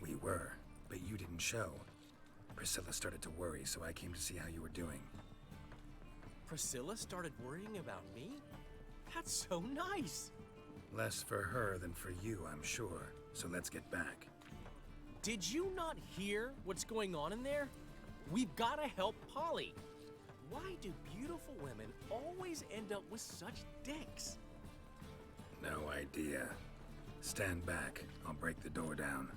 We were, but you didn't show. Priscilla started to worry, so I came to see how you were doing. Priscilla started worrying about me? That's so nice. Less for her than for you, I'm sure. So let's get back. Did you not hear what's going on in there? We've got to help Polly. Why do beautiful women always end up with such dicks? No idea. Stand back. I'll break the door down.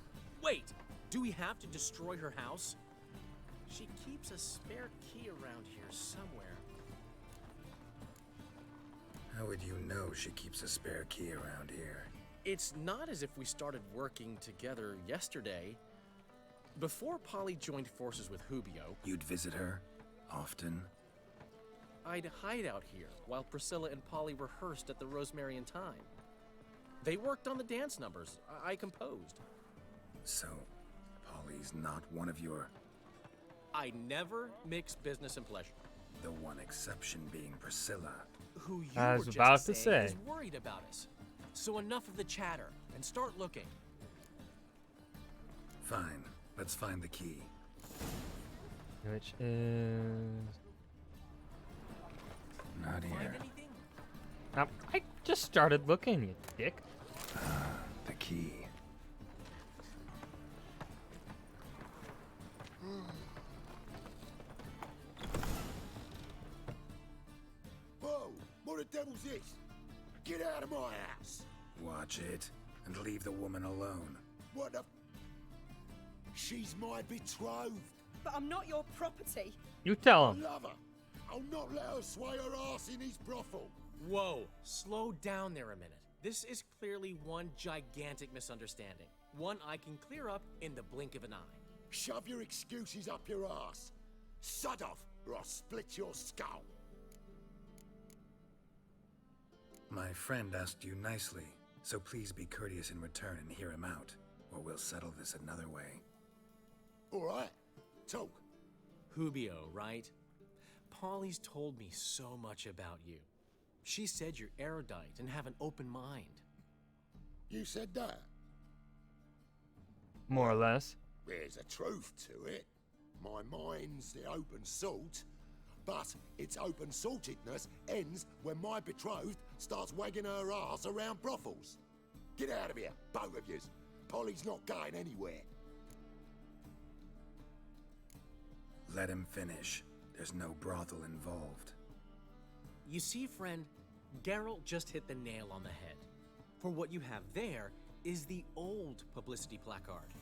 Wait, do we have to destroy her house? She keeps a spare key around here somewhere. How would you know she keeps a spare key around here? It's not as if we started working together yesterday. Before Polly joined forces with Hubio, You'd visit her? Often? I'd hide out here while Priscilla and Polly rehearsed at the Rosemary in Time. They worked on the dance numbers I composed. So, Polly's not one of your... I never mix business and pleasure. The one exception being Priscilla. Who you I were was just about to saying say. is worried about us. So enough of the chatter and start looking. Fine. Let's find the key. Which is... Not Find here. anything? I just started looking, you dick. The key. Whoa! What the devil's this? Get out of my house! Watch it, and leave the woman alone. What the... She's my betrothed. But I'm not your property. You tell I him. love her. I'll not let her sway her ass in his brothel. Whoa, slow down there a minute. This is clearly one gigantic misunderstanding. One I can clear up in the blink of an eye. Shove your excuses up your ass. Sod off, or I'll split your skull. My friend asked you nicely, so please be courteous in return and hear him out, or we'll settle this another way. All right, talk. Hubio, right? Polly's told me so much about you. She said you're erudite and have an open mind. You said that? More or less. There's a truth to it. My mind's the open salt, but its open saltedness ends when my betrothed starts wagging her ass around brothels. Get out of here, both of yous. Polly's not going anywhere. Let him finish. There's no brothel involved. You see, friend, Geralt just hit the nail on the head. For what you have there is the old publicity placard.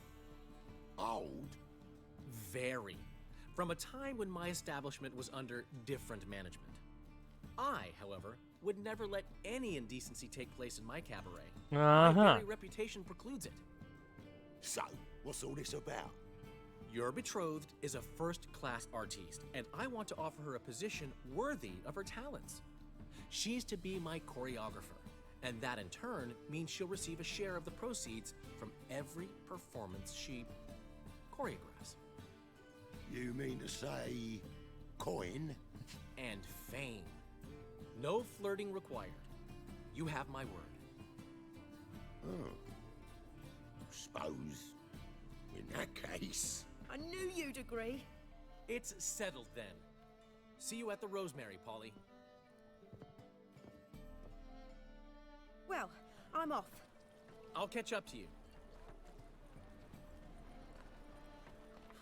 Old? Very. From a time when my establishment was under different management. I, however, would never let any indecency take place in my cabaret. My very reputation precludes it. So, what's all this about? Your betrothed is a first-class artiste, and I want to offer her a position worthy of her talents. She's to be my choreographer, And that in turn means she'll receive a share of the proceeds from every performance she choreographs. You mean to say coin? And fame. No flirting required. You have my word. Oh. Suppose, in that case... I knew you'd agree. It's settled then. See you at the Rosemary, Polly. Well, I'm off. I'll catch up to you.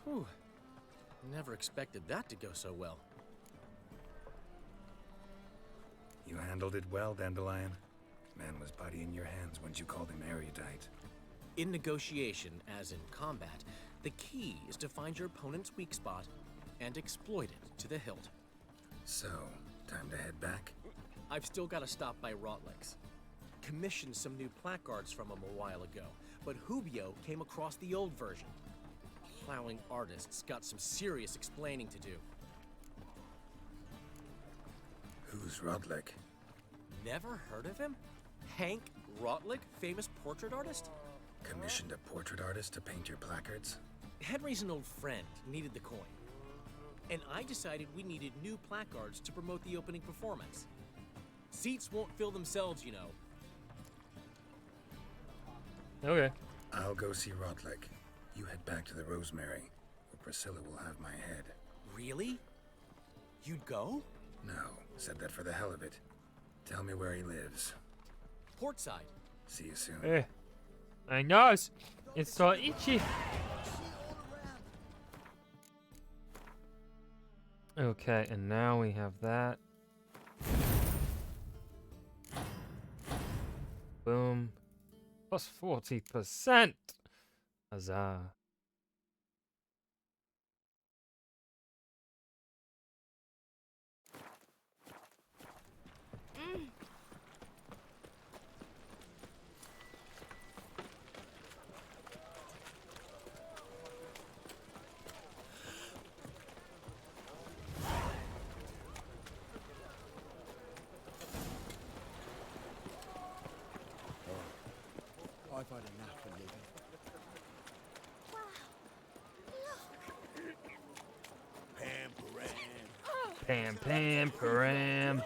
Whew. Never expected that to go so well. You handled it well, Dandelion. Man was body in your hands once you called him erudite. In negotiation, as in combat, the key is to find your opponent's weak spot and exploit it to the hilt. So, time to head back? I've still got to stop by Rotlick's. Commissioned some new placards from him a while ago, but Hubio came across the old version. Plowing artists got some serious explaining to do. Who's Rotlick? Never heard of him? Hank Rotlick, famous portrait artist? Commissioned a portrait artist to paint your placards? Henry's an old friend, needed the coin. And I decided we needed new placards to promote the opening performance. Seats won't fill themselves, you know. Okay. I'll go see Rotlick. You head back to the Rosemary, where Priscilla will have my head. Really? You'd go? No, said that for the hell of it. Tell me where he lives. Portside. See you soon. Hey. My nose. It's so itchy. Okay, and now we have that. Boom. Plus 40%. Huzzah. I've had enough of living. Pam, pam, param.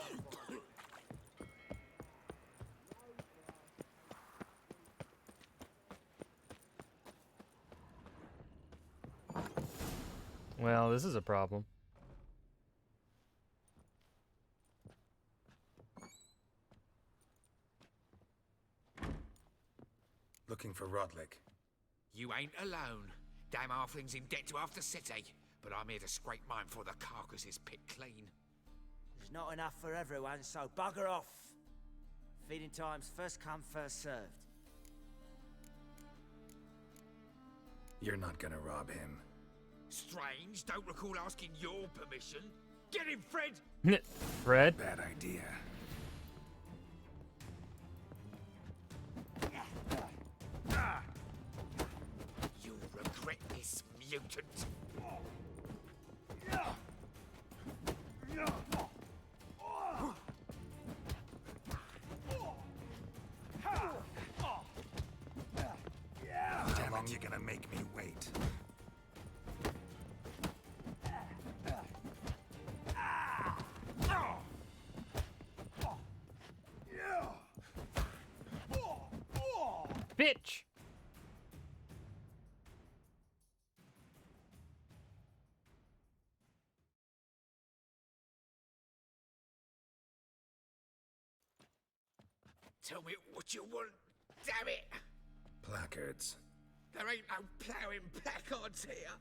Well, this is a problem. Looking for Rotlick. You ain't alone. Damn halfling's in debt to half the city. But I'm here to scrape mine before the carcass is picked clean. There's not enough for everyone, so bugger off. Feeding time's first come, first served. You're not gonna rob him. Strange, don't recall asking your permission. Get him, Fred! Fred? Bad idea. You'll regret this, mutant. How long you gonna make me wait? Bitch! Tell me what you want, damn it! Placards. There ain't no ploughing placards here.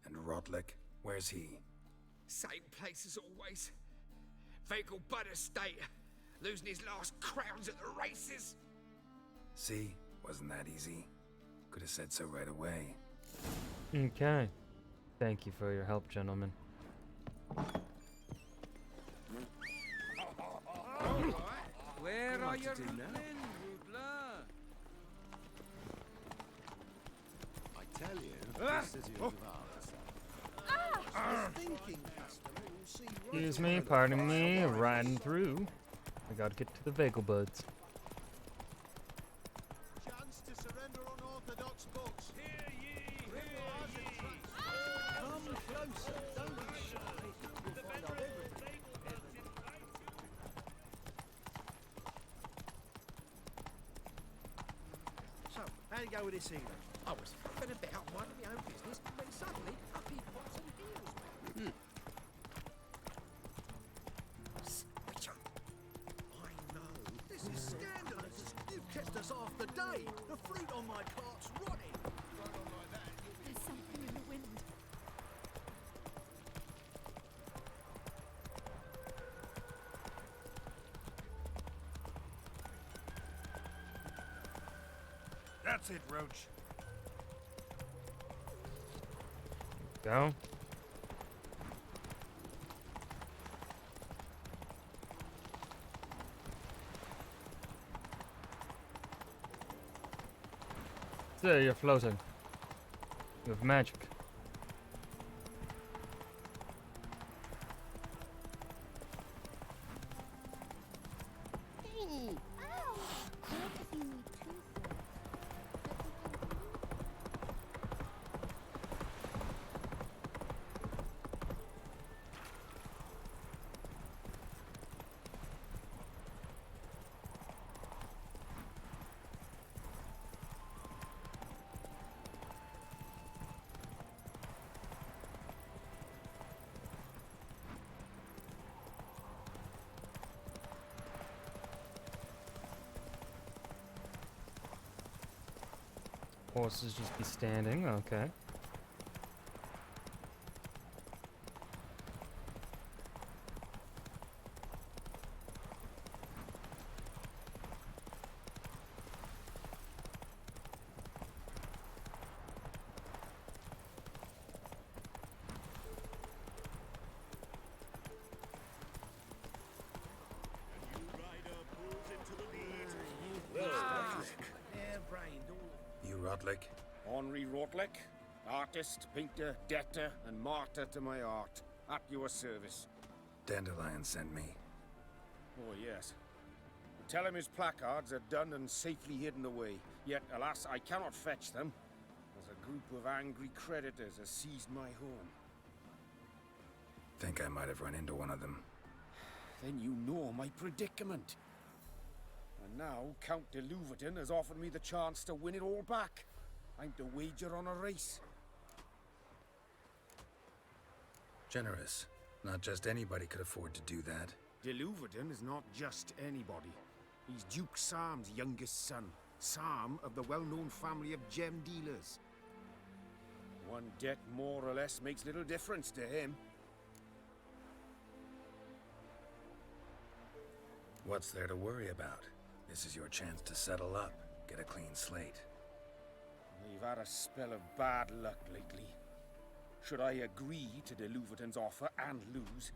And Rotlick? Where's he? Same place as always. Vehicle Bud Estate. Losing his last crowns at the races. See? Wasn't that easy? Could have said so right away. Okay. Thank you for your help, gentlemen. Where are you running, Rudler? I tell you, this is your Thinking customer will see right Excuse away me, pardon me, riding through. I gotta get to the Vegelbuds. you go with this healer? I was fucking about minding my own business when suddenly up he pops and heals me. Witcher! I know. This is scandalous. You've kept us half the day. The fruit on my cart's rotting. Going on like that, There's something in the wind. That's it, Roach. Go. There, you're floating. You have magic. Horses just be standing, okay. You Rodlick? Henri Rotlick, artist, painter, debtor, and martyr to my art. At your service. Dandelion sent me. Oh, yes. Tell him his placards are done and safely hidden away. Yet, alas, I cannot fetch them, as a group of angry creditors has seized my home. Think I might have run into one of them. Then you know my predicament. And now, Count de Louverton has offered me the chance to win it all back. I'm to wager on a race. Generous. Not just anybody could afford to do that. De Louverton is not just anybody. He's Duke Sam's youngest son. Sam of the well-known family of gem dealers. One debt more or less makes little difference to him. What's there to worry about? This is your chance to settle up, get a clean slate. We've had a spell of bad luck lately. Should I agree to de Louverton's offer and lose,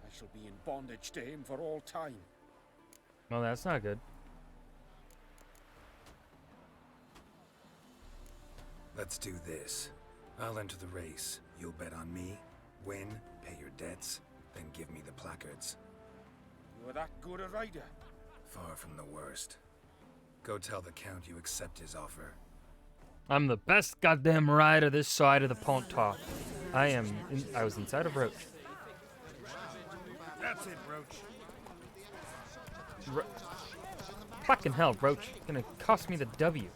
I shall be in bondage to him for all time. Well, that's not good. Let's do this. I'll enter the race. You'll bet on me, win, pay your debts, then give me the placards. You're that good a rider? Far from the worst. Go tell the Count you accept his offer. I'm the best goddamn rider this side of the Pontar. I was inside of Roach. That's it, Roach. Fucking hell, Roach. Gonna cost me the W.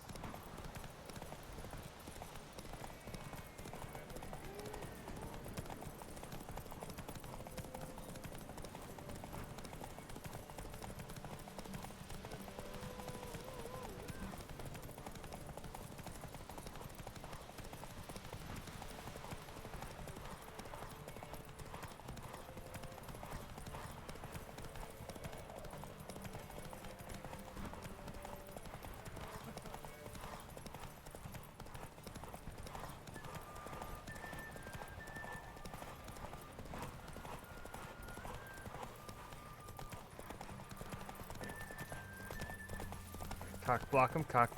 Cock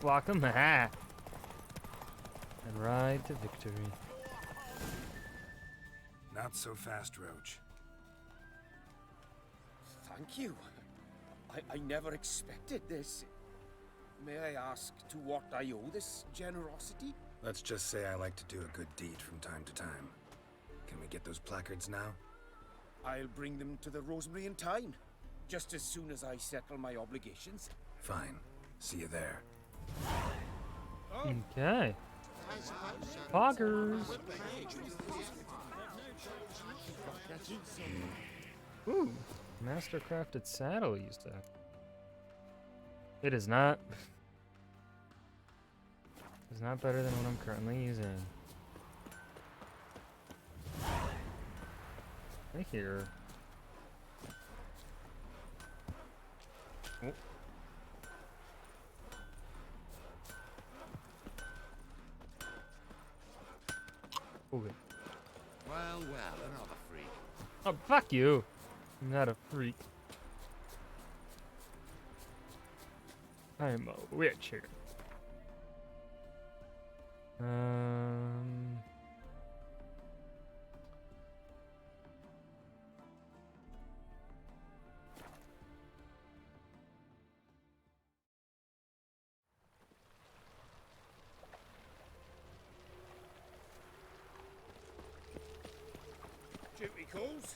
block him, ha! And ride to victory. Not so fast, Roach. Thank you. I never expected this. May I ask to what I owe this generosity? Let's just say I like to do a good deed from time to time. Can we get those placards now? I'll bring them to the Rosemary in time, just as soon as I settle my obligations. Fine. See you there. Okay. Poggers. Ooh, mastercrafted saddle you said. It is not. It's not better than what I'm currently using. I hear. Oh. Okay. Well, another freak. Oh, fuck you. I'm not a freak. I'm a witcher. Duty calls.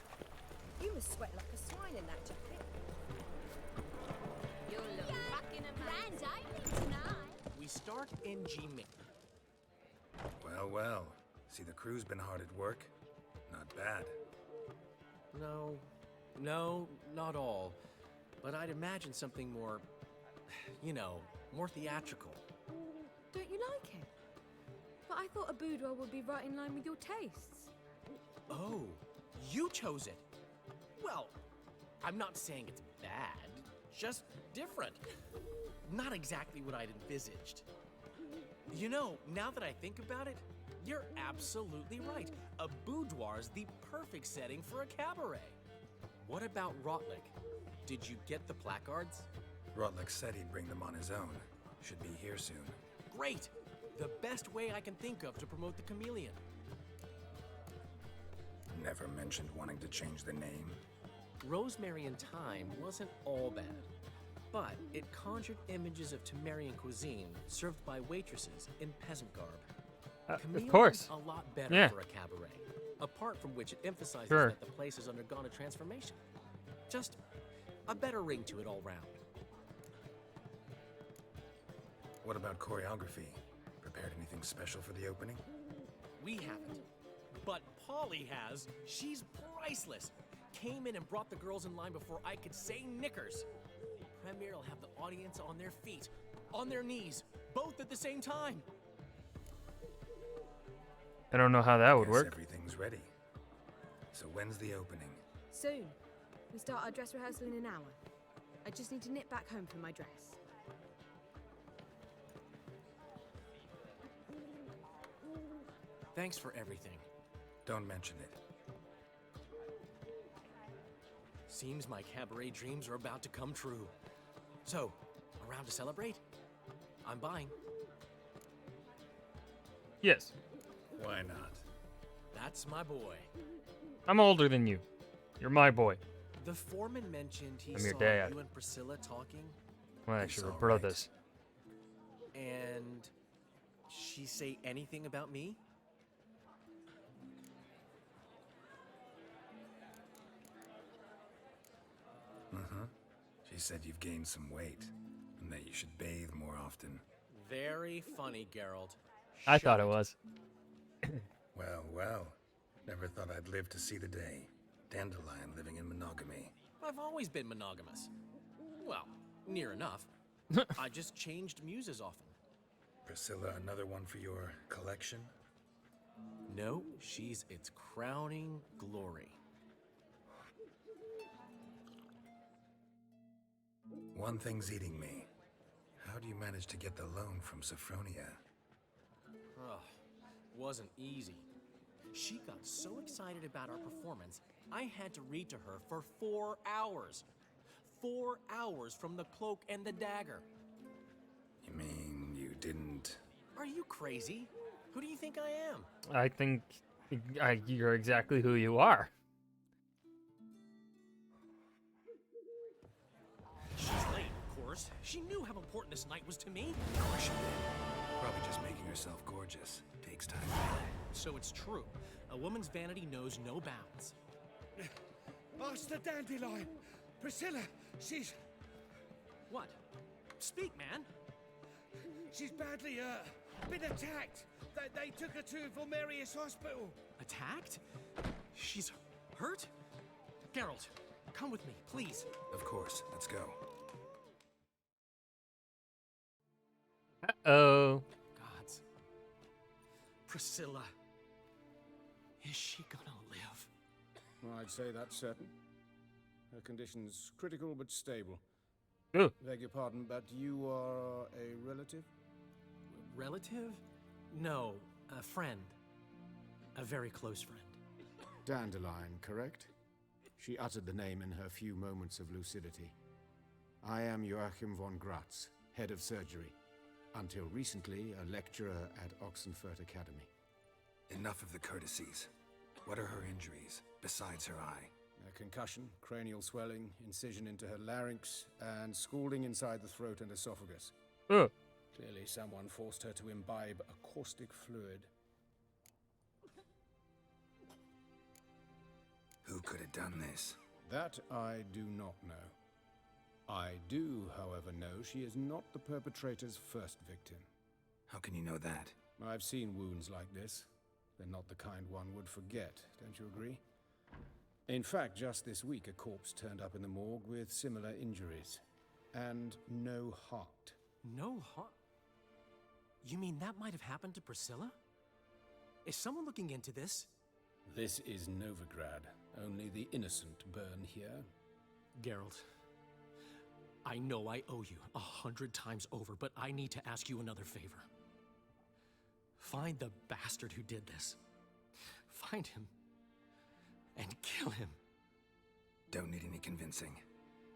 You must sweat like a swine in that jacket. You look fucking amazing. Grand opening tonight. We start in G Min. Well. See, the crew's been hard at work. Not bad. No, not all. But I'd imagine something more, more theatrical. Don't you like it? But I thought a boudoir would be right in line with your tastes. Oh, you chose it. Well, I'm not saying it's bad, just different. Not exactly what I'd envisaged. Now that I think about it, you're absolutely right. A boudoir's the perfect setting for a cabaret. What about Rotlick? Did you get the placards? Rotlick said he'd bring them on his own. Should be here soon. Great! The best way I can think of to promote the Chameleon. Never mentioned wanting to change the name. Rosemary and Thyme wasn't all bad, but it conjured images of Temerian cuisine served by waitresses in peasant garb. Of course. A lot better for a cabaret, apart from which it emphasizes that the place has undergone a transformation. Just a better ring to it all round. What about choreography? Prepared anything special for the opening? We haven't, but Polly has. She's priceless. Came in and brought the girls in line before I could say knickers. Premier will have the audience on their feet, on their knees, both at the same time. I don't know how that would work. Everything's ready. So when's the opening? Soon. We start our dress rehearsal in an hour. I just need to nip back home for my dress. Thanks for everything. Don't mention it. Seems my cabaret dreams are about to come true. So, around to celebrate? I'm buying. Yes. Why not? That's my boy. I'm older than you. You're my boy. The foreman mentioned he I'm your saw dad. you and Priscilla talking. Well, actually, we're brothers. And she say anything about me? She said you've gained some weight, and that you should bathe more often. Very funny, Geralt. I thought it was. Well. Never thought I'd live to see the day. Dandelion living in monogamy. I've always been monogamous. Well, near enough. I just changed muses often. Priscilla, another one for your collection? No, she's its crowning glory. One thing's eating me. How do you manage to get the loan from Sophronia? Ugh, wasn't easy. She got so excited about our performance, I had to read to her for 4 hours. 4 hours from the Cloak and the Dagger. You mean you didn't... Are you crazy? Who do you think I am? I think you're exactly who you are. She's late, of course. She knew how important this night was to me. Of course she did. Probably just making herself gorgeous. Takes time. So it's true. A woman's vanity knows no bounds. Ask the Dandelion. Priscilla, she's... What? Speak, man. She's badly hurt. Been attacked! They took her to Volmerius Hospital! Attacked? She's hurt? Geralt, come with me, please. Of course, let's go. Uh-oh. Gods. Priscilla. Is she gonna live? I'd say that's certain. Her condition's critical but stable. Ooh. Beg your pardon, but you are a relative? Relative? No, a friend. A very close friend. Dandelion, correct? She uttered the name in her few moments of lucidity. I am Joachim von Gratz, head of surgery. Until recently, a lecturer at Oxenfurt Academy. Enough of the courtesies. What are her injuries, besides her eye? A concussion, cranial swelling, incision into her larynx, and scalding inside the throat and esophagus. Clearly someone forced her to imbibe a caustic fluid. Who could have done this? That I do not know. I do, however, know she is not the perpetrator's first victim. How can you know that? I've seen wounds like this. They're not the kind one would forget, don't you agree? In fact, just this week, a corpse turned up in the morgue with similar injuries. And no heart. No heart? You mean that might have happened to Priscilla? Is someone looking into this? This is Novigrad. Only the innocent burn here. Geralt, I know I owe you 100 times over, but I need to ask you another favor. Find the bastard who did this. Find him. And kill him. Don't need any convincing.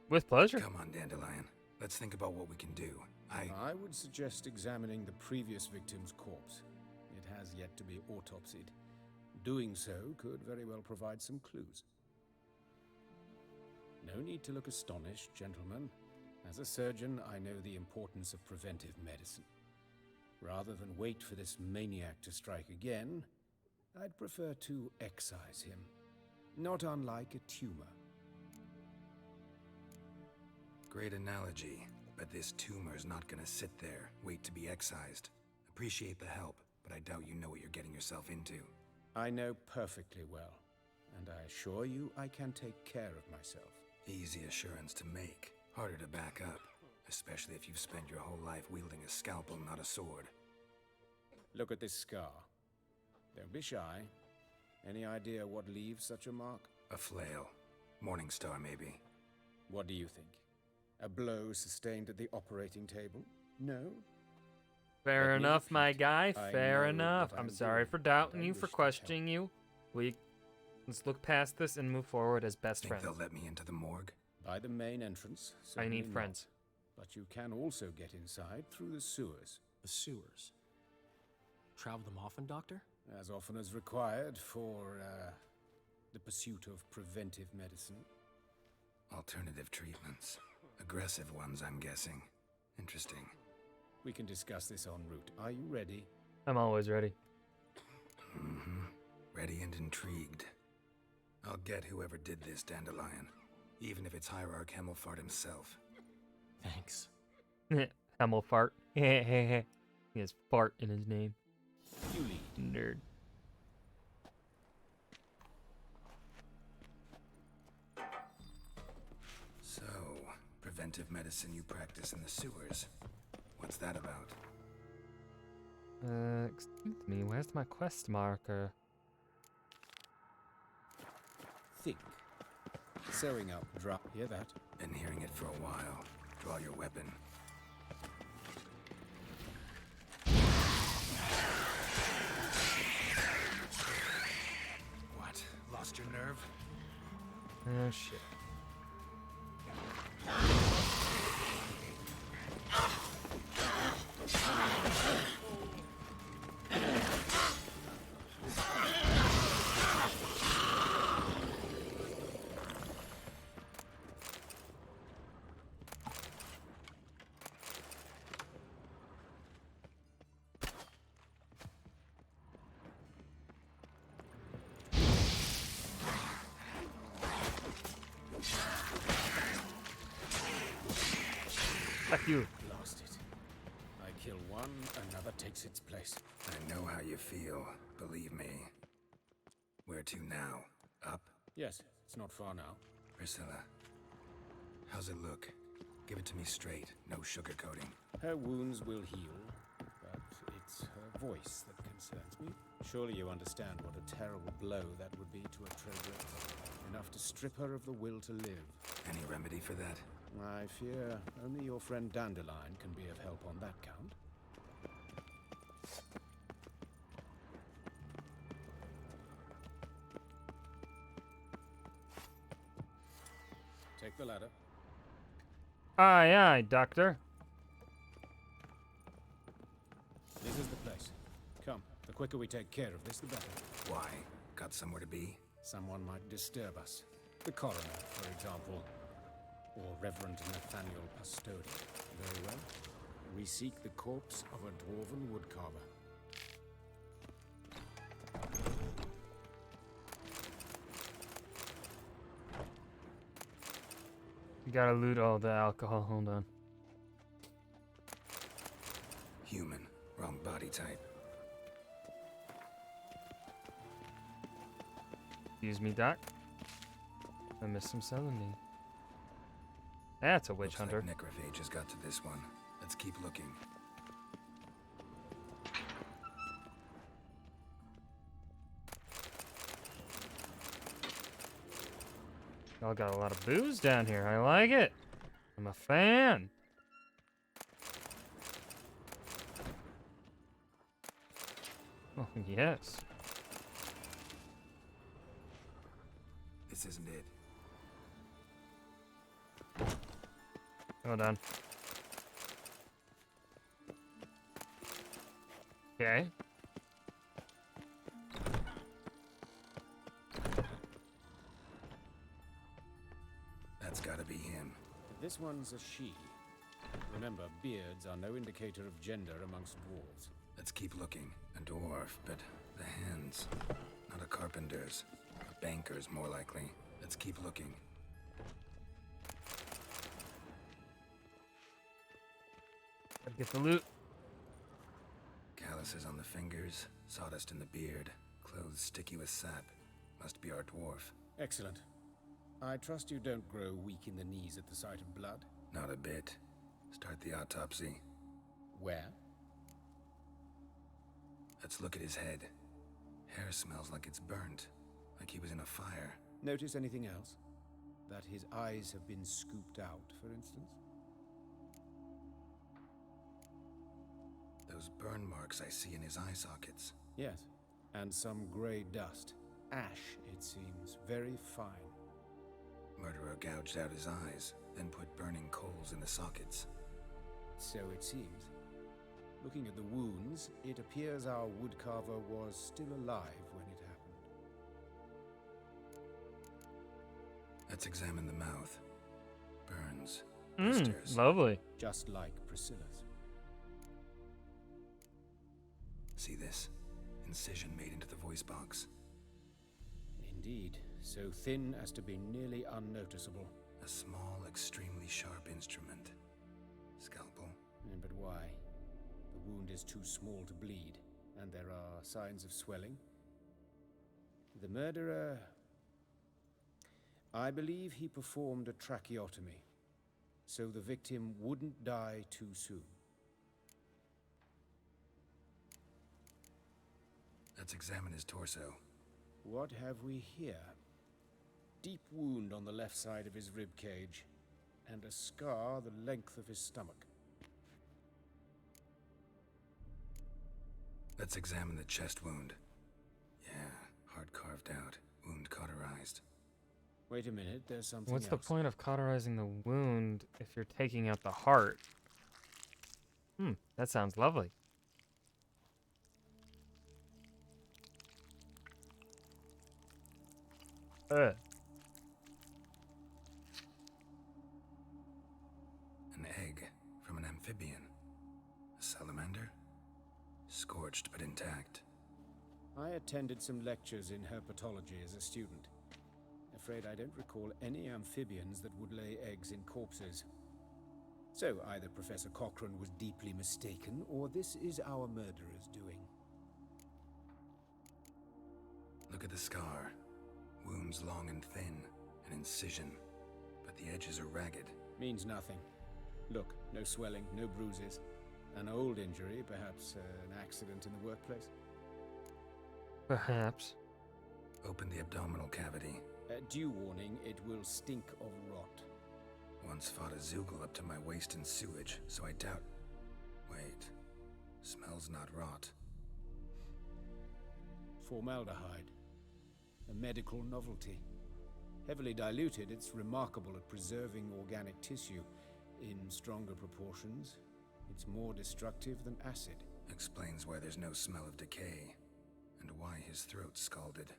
With pleasure. Come on, Dandelion. Let's think about what we can do. I would suggest examining the previous victim's corpse. It has yet to be autopsied. Doing so could very well provide some clues. No need to look astonished, gentlemen. As a surgeon, I know the importance of preventive medicine. Rather than wait for this maniac to strike again, I'd prefer to excise him. Not unlike a tumor. Great analogy, but this tumor's not gonna sit there, wait to be excised. Appreciate the help, but I doubt you know what you're getting yourself into. I know perfectly well, and I assure you I can take care of myself. Easy assurance to make, harder to back up, especially if you've spent your whole life wielding a scalpel, not a sword. Look at this scar. Don't be shy. Any idea what leaves such a mark? A flail. Morningstar, maybe. What do you think? A blow sustained at the operating table? No? Fair enough, my guy. Fair enough. I'm sorry for doubting you, for questioning you. Let's look past this and move forward as best friends. They'll let me into the morgue? By the main entrance. I need friends. But you can also get inside through the sewers. The sewers? Travel them often, Doctor? As often as required for, the pursuit of preventive medicine. Alternative treatments. Aggressive ones, I'm guessing. Interesting. We can discuss this en route. Are you ready? I'm always ready. Mm-hmm. Ready and intrigued. I'll get whoever did this, Dandelion. Even if it's Hierarch Hemmelfart himself. Thanks. Hemmelfart. He has fart in his name. You lead. Nerd. So, preventive medicine you practice in the sewers. What's that about? Excuse me, where's my quest marker? Think. Sewing up, drop. Hear that? Been hearing it for a while. Draw your weapon. What? Lost your nerve? Oh, shit. Fuck you. Lost it. I kill one, another What takes its place? I know how you feel, believe me. Where to now? Up? Yes, it's not far now. Priscilla, how's it look? Give it to me straight, no sugarcoating. Her wounds will heal, but it's her voice that concerns me. Surely you understand what a terrible blow that would be to a Traitor. Enough to strip her of the will to live. Any remedy for that? I fear only your friend Dandelion can be of help on that count. Take the ladder. Aye, aye, Doctor. This is the place. Come, the quicker we take care of this, the better. Why? Got somewhere to be? Someone might disturb us. The coroner, for example. Or Reverend Nathaniel Pastodi. Very well. We seek the corpse of a dwarven woodcarver. You gotta loot all the alcohol. Hold on. Human. Wrong body type. Excuse me, Doc. I missed some celandine. That's a witch hunter. Like necrophage has got to this one. Let's keep looking. Y'all got a lot of booze down here. I like it. I'm a fan. Oh, yes. This isn't it. Hold on. Okay. That's gotta be him. This one's a she. Remember, beards are no indicator of gender amongst dwarves. Let's keep looking. A dwarf, but the hands. Not a carpenter's. A banker's more likely. Let's keep looking. Gotta get the loot. Calluses on the fingers, sawdust in the beard, clothes sticky with sap. Must be our dwarf. Excellent. I trust you don't grow weak in the knees at the sight of blood? Not a bit. Start the autopsy. Where? Let's look at his head. Hair smells like it's burnt, like he was in a fire. Notice anything else? That his eyes have been scooped out, for instance? Those burn marks I see in his eye sockets. Yes, and some grey dust. Ash, it seems. Very fine. Murderer gouged out his eyes, then put burning coals in the sockets. So it seems. Looking at the wounds, it appears our woodcarver was still alive when it happened. Let's examine the mouth. Burns. Mmm, Blisters. lovely. Just like Priscilla's. See this? Incision made into the voice box. Indeed, so thin as to be nearly unnoticeable. A small, extremely sharp instrument. Scalpel. But why? The wound is too small to bleed, and there are signs of swelling. The murderer... I believe he performed a tracheotomy, so the victim wouldn't die too soon. Let's examine his torso. What have we here? Deep wound on the left side of his rib cage, and a scar the length of his stomach. Let's examine the chest wound. Yeah, hard carved out. Wound cauterized. Wait a minute, there's something What's else. the point of cauterizing the wound if you're taking out the heart? That sounds lovely. An egg from an amphibian. A salamander? Scorched but intact. I attended some lectures in herpetology as a student. Afraid I don't recall any amphibians that would lay eggs in corpses. So either Professor Cochrane was deeply mistaken, or this is our murderer's doing. Look at the scar. Wounds long and thin, an incision, but the edges are ragged. Means nothing. Look, no swelling, no bruises. An old injury, perhaps an accident in the workplace. Perhaps. Open the abdominal cavity. Due warning, it will stink of rot. Once fought a Zoogle up to my waist in sewage, so I doubt... Wait. Smells not rot. Formaldehyde. A medical novelty. Heavily diluted, it's remarkable at preserving organic tissue. In stronger proportions, it's more destructive than acid. Explains why there's no smell of decay, and why his throat's scalded.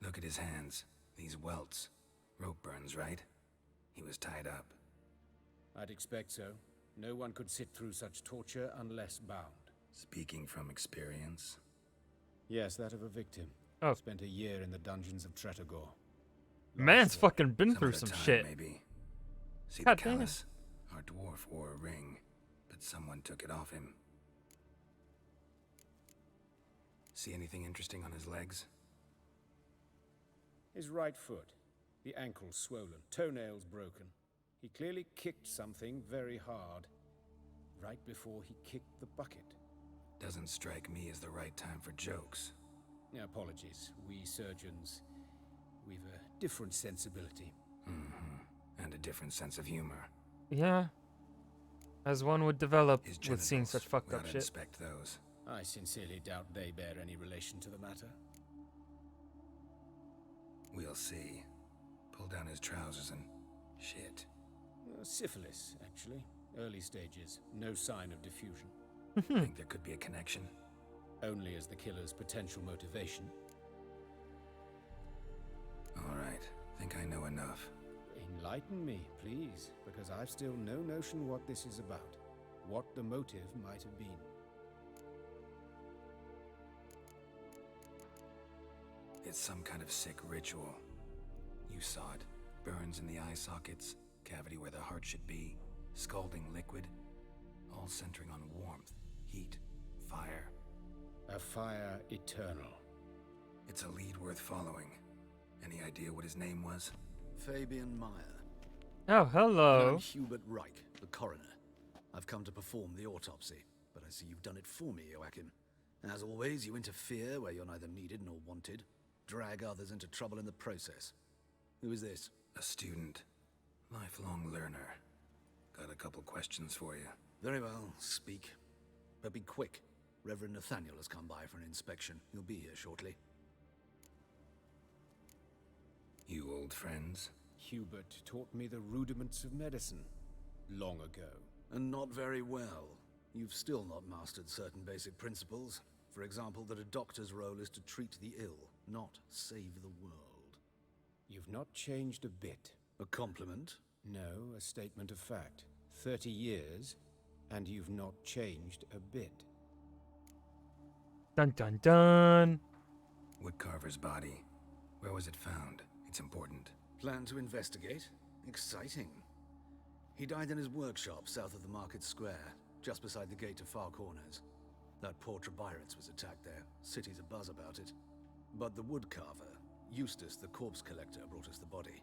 Look at his hands. These welts. Rope burns, right? He was tied up. I'd expect so. No one could sit through such torture unless bound. Speaking from experience? Yes, that of a victim. Oh. Spent a year in the dungeons of Tretogor. Man's fucking been through some time, shit. Maybe. See God the damn. callus? Our dwarf wore a ring, but someone took it off him. See anything interesting on his legs? His right foot. The ankle swollen, toenails broken. He clearly kicked something very hard. Right before he kicked the bucket. Doesn't strike me as the right time for jokes. Apologies. We surgeons, we've a different sensibility. Mm-hmm. And a different sense of humor. Yeah. As one would develop His with seeing genitals, such fucked we up oughta shit. inspect those. I sincerely doubt they bear any relation to the matter. We'll see. Pull down his trousers and... shit. Syphilis, actually. Early stages. No sign of diffusion. Think there could be a connection? Only as the killer's potential motivation. All right. Think I know enough. Enlighten me, please, because I've still no notion what this is about. What the motive might have been. It's some kind of sick ritual. You saw it. Burns in the eye sockets, cavity where the heart should be, scalding liquid, all centering on warmth, heat, fire. A fire eternal. It's a lead worth following. Any idea what his name was? Fabian Meyer. Oh, hello. I'm Hubert Reich, the coroner. I've come to perform the autopsy, but I see you've done it for me, Joachim. As always, you interfere where you're neither needed nor wanted. Drag others into trouble in the process. Who is this? A student. Lifelong learner. Got a couple questions for you. Very well, speak. But be quick. Reverend Nathaniel has come by for an inspection. He'll be here shortly. You old friends? Hubert taught me the rudiments of medicine. Long ago. And not very well. You've still not mastered certain basic principles. For example, that a doctor's role is to treat the ill, not save the world. You've not changed a bit. A compliment? No, a statement of fact. 30 years, and you've not changed a bit. Dun dun dun. Woodcarver's body. Where was it found? It's important. Plan to investigate? Exciting. He died in his workshop south of the Market Square, just beside the gate to Far Corners. That poor Trebirates was attacked there. City's abuzz about it. But the woodcarver, Eustace the corpse collector, brought us the body.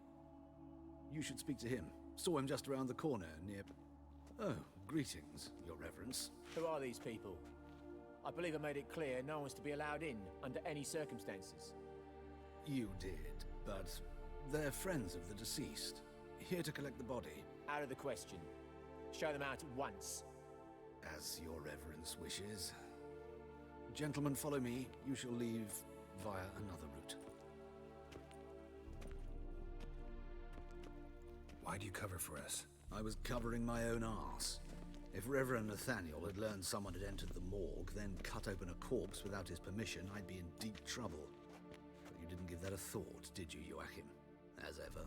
You should speak to him. Saw him just around the corner near... Oh, greetings, your reverence. Who are these people? I believe I made it clear no one's to be allowed in under any circumstances. You did, but they're friends of the deceased. Here to collect the body. Out of the question. Show them out at once. As your reverence wishes. Gentlemen, follow me. You shall leave via another route. Why do you cover for us? I was covering my own arse. If Reverend Nathaniel had learned someone had entered the morgue, then cut open a corpse without his permission, I'd be in deep trouble. But you didn't give that a thought, did you, Joachim? As ever.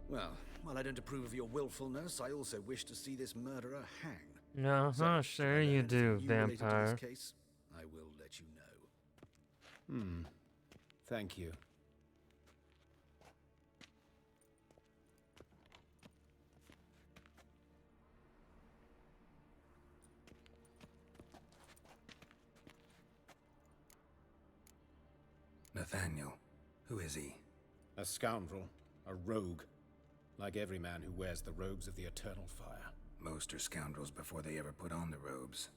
Well, while I don't approve of your willfulness, I also wish to see this murderer hang. Uh-huh, sure you do, related to vampire. this case, I will let you know. Thank you. Nathaniel. Who is he? A scoundrel. A rogue. Like every man who wears the robes of the Eternal Fire. Most are scoundrels before they ever put on the robes.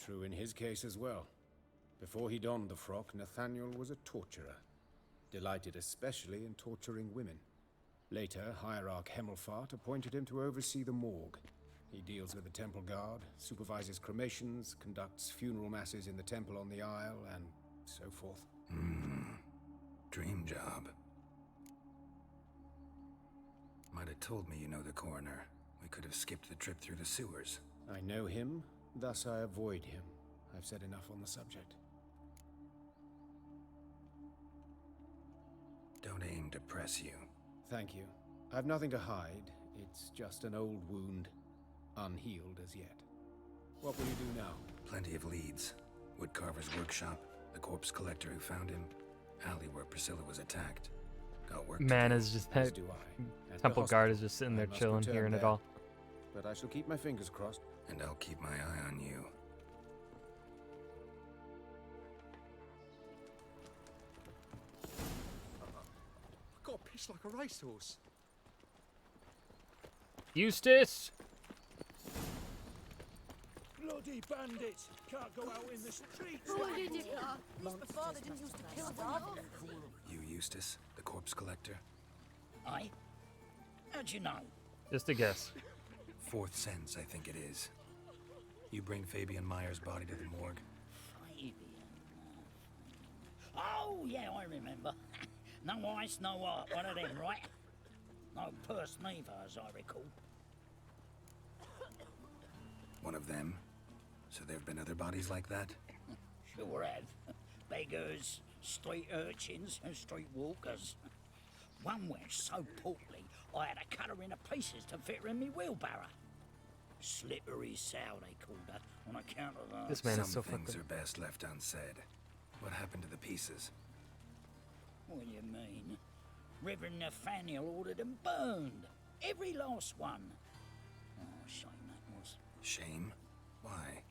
True in his case as well. Before he donned the frock, Nathaniel was a torturer. Delighted especially in torturing women. Later, Hierarch Hemelfart appointed him to oversee the morgue. He deals with the temple guard, supervises cremations, conducts funeral masses in the temple on the Isle, and so forth. Dream job. Might have told me you know the coroner. We could have skipped the trip through the sewers. I know him, thus I avoid him. I've said enough on the subject. Don't aim to press you. Thank you. I've nothing to hide. It's just an old wound, unhealed as yet. What will you do now? Plenty of leads. Woodcarver's workshop, the corpse collector who found him, alley where Priscilla was attacked. Got work Man to do. is just that temple guard is just sitting there chilling, hearing it all. But I shall keep my fingers crossed. And I'll keep my eye on you. I got pissed like a racehorse. Eustace! Bloody bandits! Can't go out in the streets! Mr. Father didn't used to kill us. You, Eustace, the corpse collector? Aye? How'd you know? Just a guess. Fourth sense, I think it is. You bring Fabian Meyer's body to the morgue. Fabian. Oh, yeah, I remember. No ice, no art, one of them, right? No purse neither, as I recall. One of them? So there have been other bodies like that? Sure have. Beggars, street urchins, and street walkers. One went so portly, I had to cut her into pieces to fit her in me wheelbarrow. Slippery sow, they called her, on account of This man is so Some things fucking... are best left unsaid. What happened to the pieces? What do you mean? Reverend Nathaniel ordered them burned. Every last one. Oh, shame that was. Shame? Why?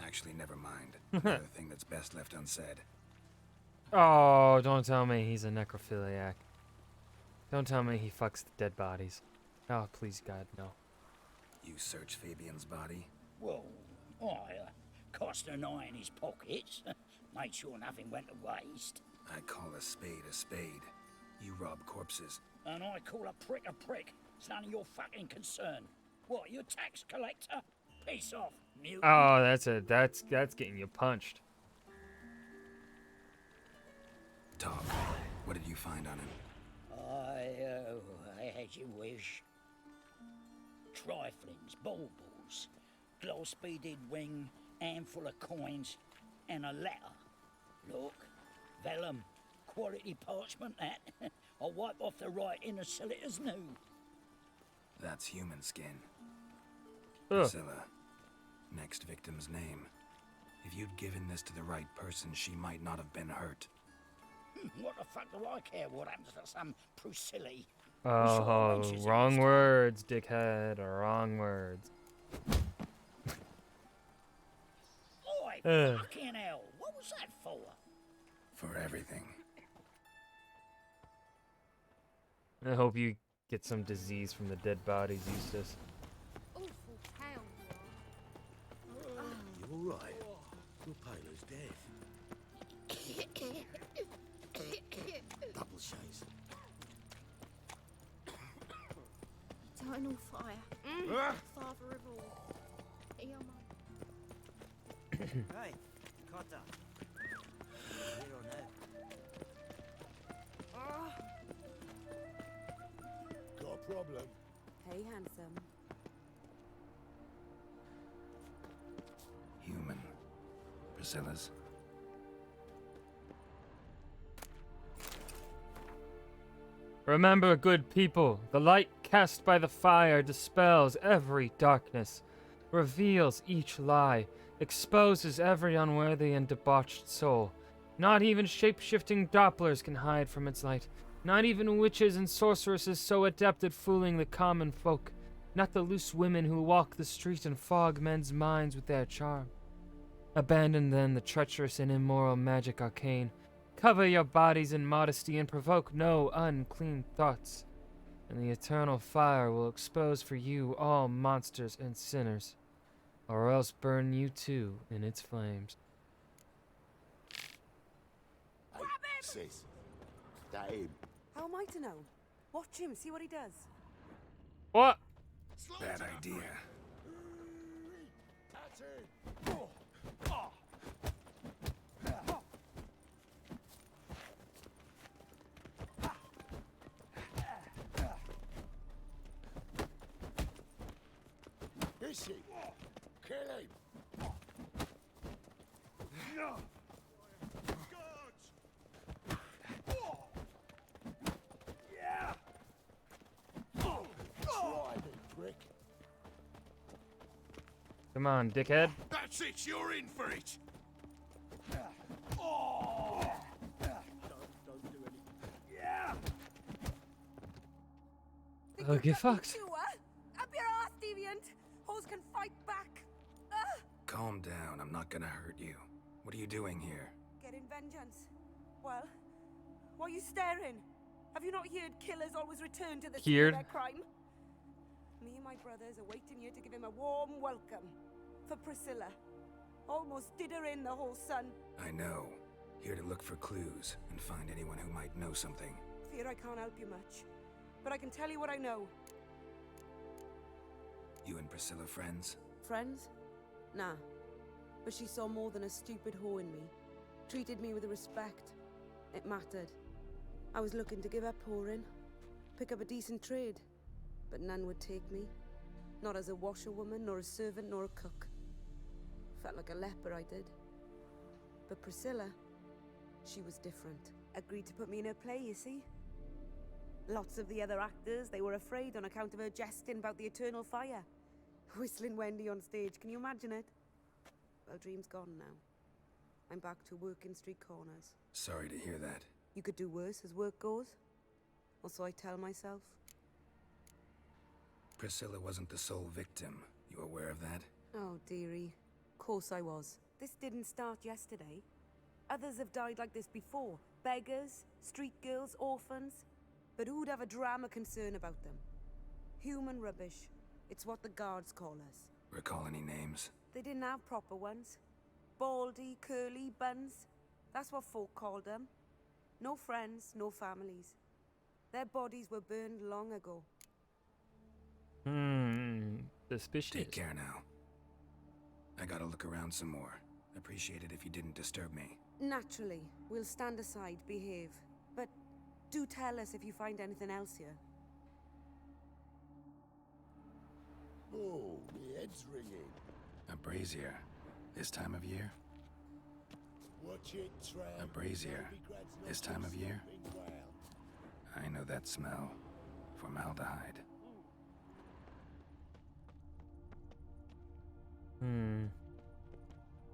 Actually, never mind. Another thing that's best left unsaid. Oh, don't tell me he's a necrophiliac. Don't tell me he fucks the dead bodies. Oh, please, God, no. You search Fabian's body? Well, I cast an eye in his pockets. Made sure nothing went to waste. I call a spade a spade. You rob corpses. And I call a prick a prick. It's none of your fucking concern. What, you a tax collector? Piss off, mutant. Oh, that's getting you punched. Talk. What did you find on him? I as you wish. Triflings, baubles, gloss-beaded ring, handful of coins, and a letter. Look, vellum, quality parchment that. I'll wipe off the writing as silly as new. That's human skin. Ugh. Priscilla. Next victim's name. If you'd given this to the right person, she might not have been hurt. What the fuck do I care what happens to some Priscilla? Oh, wrong words, dickhead. Wrong words. Oi, fucking hell. What was that for? For everything. I hope you get some disease from the dead bodies, Eustace. Awful pale you are. You all right? Your pale as death. Double shades. Eternal fire. Father of all. Here, Hey, Cotta. Here or no? Got a problem? Hey, handsome. Human. Priscilla's. Remember, good people, the light cast by the fire dispels every darkness, reveals each lie, exposes every unworthy and debauched soul. Not even shape-shifting Dopplers can hide from its light. Not even witches and sorceresses so adept at fooling the common folk. Not the loose women who walk the street and fog men's minds with their charm. Abandon then the treacherous and immoral magic arcane. Cover your bodies in modesty and provoke no unclean thoughts, and the eternal fire will expose for you all monsters and sinners, or else burn you too in its flames. Hey, sis. That him? How am I to know? Watch him, see what he does. What? Bad idea. That's it. Is he? Kill him. Try me, prick. Come on, dickhead. That's it, you're in for it. Okay, fucked. You, Up your ass, deviant! Hoes can fight back! Calm down, I'm not gonna hurt you. What are you doing here? Getting vengeance. Well, why are you staring? Have you not heard killers always return to the scene of Heard. their crime? Me and my brothers are waiting here to give him a warm welcome. For Priscilla. Almost did her in, the whole son. I know. Here to look for clues and find anyone who might know something. Fear I can't help you much. But I can tell you what I know. You and Priscilla friends? Friends? Nah. But she saw more than a stupid whore in me. Treated me with respect. It mattered. I was looking to give up whoring. Pick up a decent trade. But none would take me. Not as a washerwoman, nor a servant, nor a cook. Felt like a leper, I did. But Priscilla, she was different. Agreed to put me in her play, you see? Lots of the other actors, they were afraid on account of her jesting about the eternal fire. Whistling Wendy on stage, can you imagine it? Well, dream's gone now. I'm back to working street corners. Sorry to hear that. You could do worse as work goes. Or so I tell myself. Priscilla wasn't the sole victim. You aware of that? Oh, dearie. Course I was. This didn't start yesterday. Others have died like this before. Beggars, street girls, orphans. But who'd have a drama concern about them? Human rubbish. It's what the guards call us. Recall any names? They didn't have proper ones. Baldy, curly, buns. That's what folk called them. No friends, no families. Their bodies were burned long ago. Suspicious. Take care now. I gotta look around some more. Appreciate it if you didn't disturb me. Naturally, we'll stand aside, behave. But do tell us if you find anything else here. Oh, my head's ringing. A brazier. This time of year? Watch it, Tramp. A brazier. This time of year? I know that smell. Formaldehyde.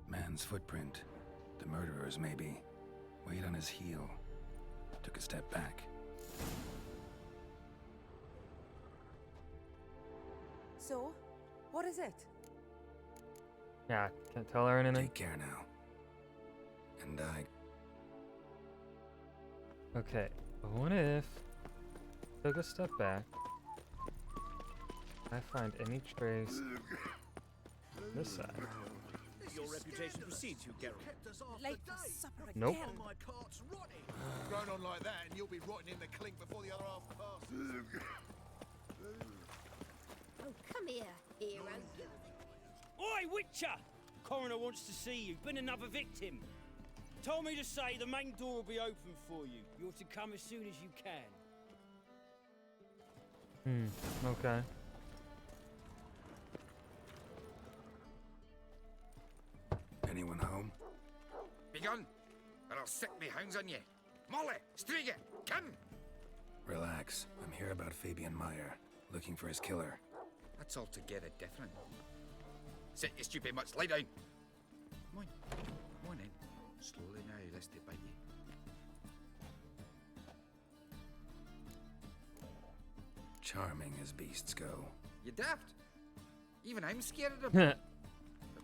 Man's footprint. The murderer's, maybe. Weight on his heel. Took a step back. So, what is it? Yeah, can't tell her anything. Take care now. And Okay, but what if took a step back? I find any trace this side. Your reputation precedes you, Geralt. Late for supper Nope. again. Going on like that, and you'll be rotting in the clink before the other half passes. Oh, come here, hero. Oi, Witcher! Coroner wants to see you. Been another victim. Told me to say the main door will be open for you. You're to come as soon as you can. Okay. anyone home? Begone, or I'll sick me hounds on you. Molly, Striga, come! Relax. I'm here about Fabian Meyer, looking for his killer. That's altogether different. Sit your stupid mutts, lie down. Come on, come on in. Slowly now, lest they bite you. Charming as beasts go. You daft? Even I'm scared of them. A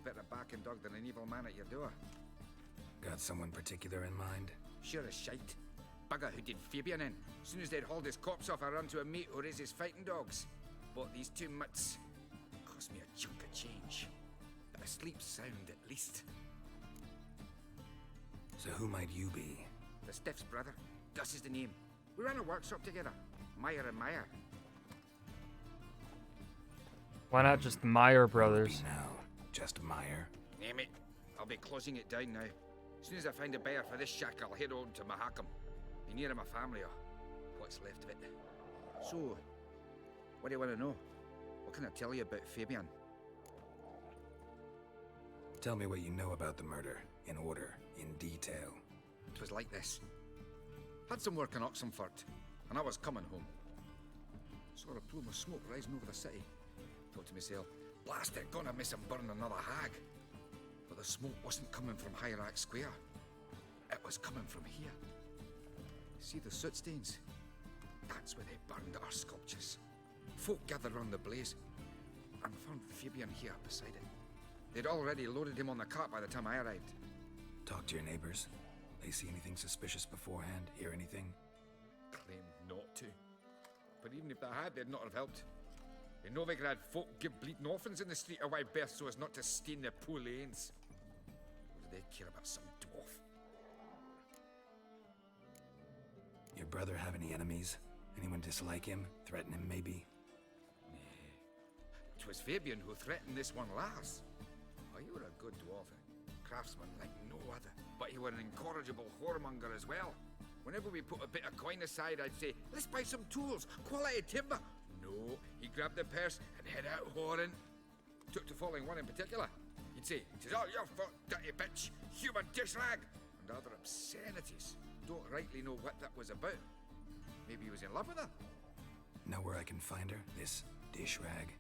better barking dog than an evil man at your door. Got someone particular in mind? Sure as shite. Bugger who did Fabian in. As soon as they'd hauled his corpse off, I ran to a mate who raises fighting dogs. Bought these 2 mutts. Cost me a chunk of change. But I sleep sound at least. So who might you be? The Stiff's brother. Gus is the name. We ran a workshop together. Meyer and Meyer. Why not just Meyer Brothers? Now, just Meyer. Name it. I'll be closing it down now. As soon as I find a buyer for this shack, I'll head on to Mahakam. Be near my family, or what's left of it. So, what do you want to know? What can I tell you about Fabian? Tell me what you know about the murder, in order, in detail. It was like this. Had some work in Oxenfurt, and I was coming home. Saw a plume of smoke rising over the city. Thought to myself, blast it, gonna miss him burn another hag. But the smoke wasn't coming from Hierarch Square. It was coming from here. See the soot stains? That's where they burned our sculptures. Folk gathered round the blaze, and found Fabian here beside it. They'd already loaded him on the cart by the time I arrived. Talk to your neighbors. They see anything suspicious beforehand? Hear anything? Claimed not to. But even if they had, they'd not have helped. In Novigrad, folk give bleeding orphans in the street a wide berth so as not to stain their poor lanes. What do they care about some dwarf? Your brother have any enemies? Anyone dislike him? Threaten him, maybe? Nay. 'Twas Fabian who threatened this one last. Oh, you were a good dwarf, craftsman like no other. But you were an incorrigible whoremonger as well. Whenever we put a bit of coin aside, I'd say, let's buy some tools, quality timber. No, he grabbed the purse and head out whoring. Took to following one in particular. He'd say, "'Tis all your fault, dirty bitch, human dish rag," and other obscenities. Don't rightly know what that was about. Maybe he was in love with her. Know where I can find her? This dish rag?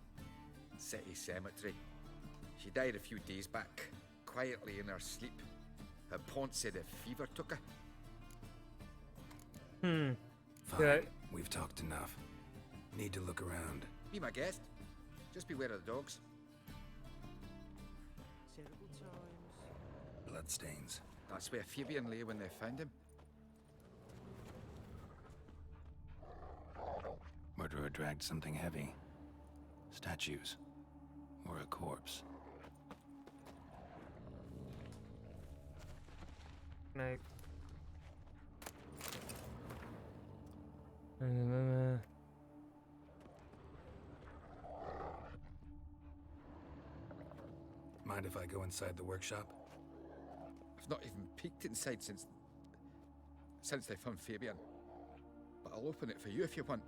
City cemetery. She died a few days back, quietly in her sleep. Her pont said a fever took her. Fine. Okay. We've talked enough. Need to look around. Be my guest. Just beware of the dogs. Terrible times. Bloodstains. That's where Fabian lay when they found him. Murderer dragged something heavy. Statues. Or a corpse. Night. Mind if I go inside the workshop? I've not even peeked inside since they found Fabian. But I'll open it for you if you want.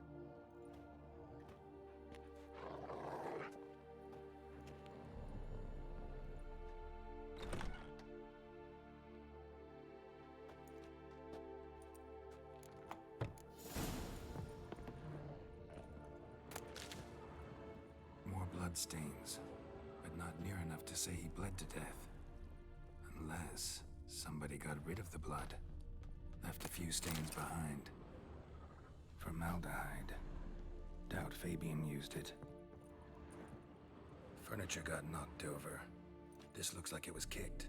More bloodstains, but not near enough to say he bled to death. Unless somebody got rid of the blood. Left a few stains behind. Formaldehyde. Doubt Fabian used it. Furniture got knocked over. This looks like it was kicked.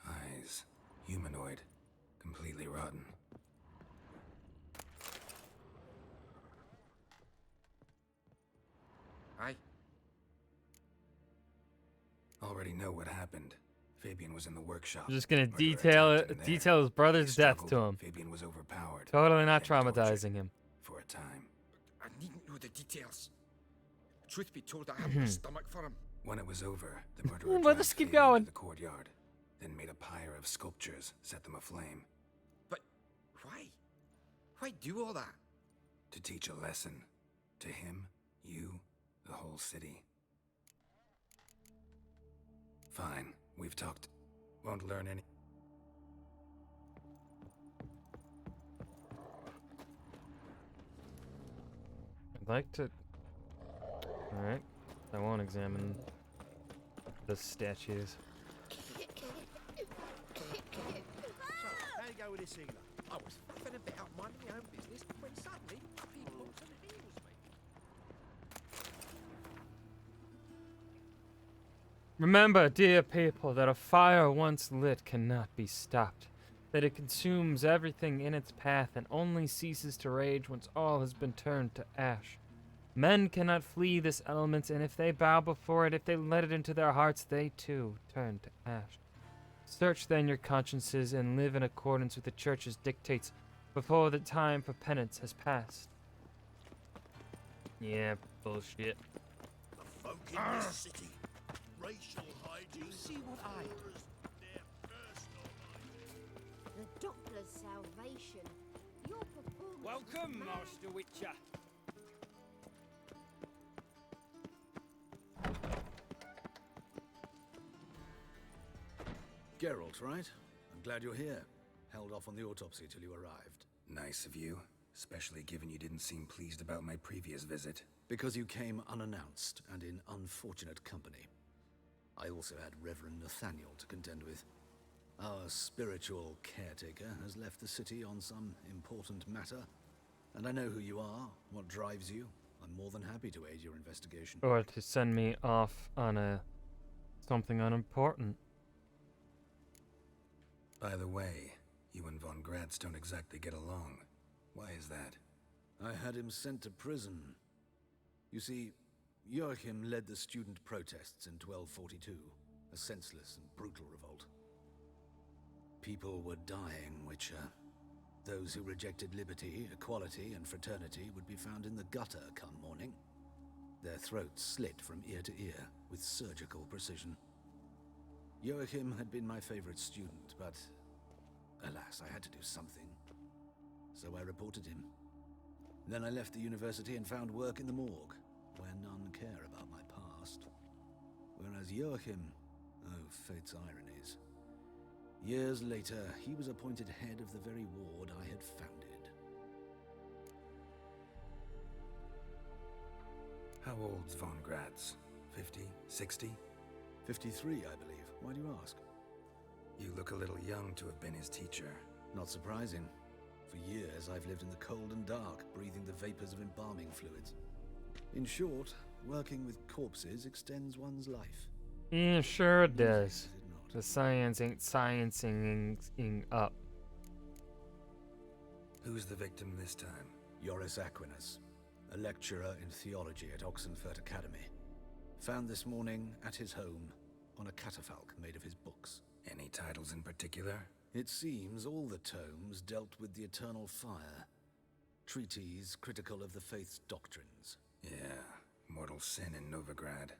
Eyes. Humanoid. Completely rotten. Aye. Already know what happened. Fabian was in the workshop. I'm just gonna Murderer detail attacked him there. detail his brother's He death to struggled. him. Fabian was overpowered. Totally not and tortured traumatizing him. for a time. I needn't know the details. Truth be told, I haven't a stomach for him. When it was over, the murderer Well, dragged let's keep Fabian going. into the courtyard, then made a pyre of sculptures, set them aflame. But why? Why do all that? To teach a lesson. To him, you, the whole city. Fine, we've talked. Won't learn any. I'd like to... Alright. I won't examine the statues. So, how you go with this healer? I was faffing about minding my own business when suddenly up he pops and heals me. Remember, dear people, that a fire once lit cannot be stopped, that it consumes everything in its path and only ceases to rage once all has been turned to ash. Men cannot flee this element, and if they bow before it, if they let it into their hearts, they too turn to ash. Search then your consciences and live in accordance with the Church's dictates before the time for penance has passed. Yeah, bullshit. The folk in this city, racial hygiene. See what I do? The Doctor's salvation. Your performance. Welcome, Master Witcher. Geralt, right? I'm glad you're here. Held off on the autopsy till you arrived. Nice of you, especially given you didn't seem pleased about my previous visit. Because you came unannounced and in unfortunate company. I also had Reverend Nathaniel to contend with. Our spiritual caretaker has left the city on some important matter. And I know who you are, what drives you. I'm more than happy to aid your investigation. Or to send me off on something unimportant. By the way, you and Von Gratz don't exactly get along. Why is that? I had him sent to prison. You see, Joachim led the student protests in 1242, a senseless and brutal revolt. People were dying, Witcher. Those who rejected liberty, equality, and fraternity would be found in the gutter come morning. Their throats slit from ear to ear with surgical precision. Joachim had been my favorite student, but alas, I had to do something. So I reported him. Then I left the university and found work in the morgue, where none care about my past. Whereas Joachim, oh, fate's ironies. Years later, he was appointed head of the very ward I had founded. How old's Von Gratz? 50? 60? 53, I believe. Why do you ask? You look a little young to have been his teacher. Not surprising. For years, I've lived in the cold and dark, breathing the vapors of embalming fluids. In short, working with corpses extends one's life. Yeah, sure it does. The science ain't sciencing up. Who's the victim this time? Joris Aquinas, a lecturer in theology at Oxenfurt Academy. Found this morning at his home on a catafalque made of his books. Any titles in particular? It seems all the tomes dealt with the eternal fire. Treatises critical of the faith's doctrines. Yeah, mortal sin in Novigrad.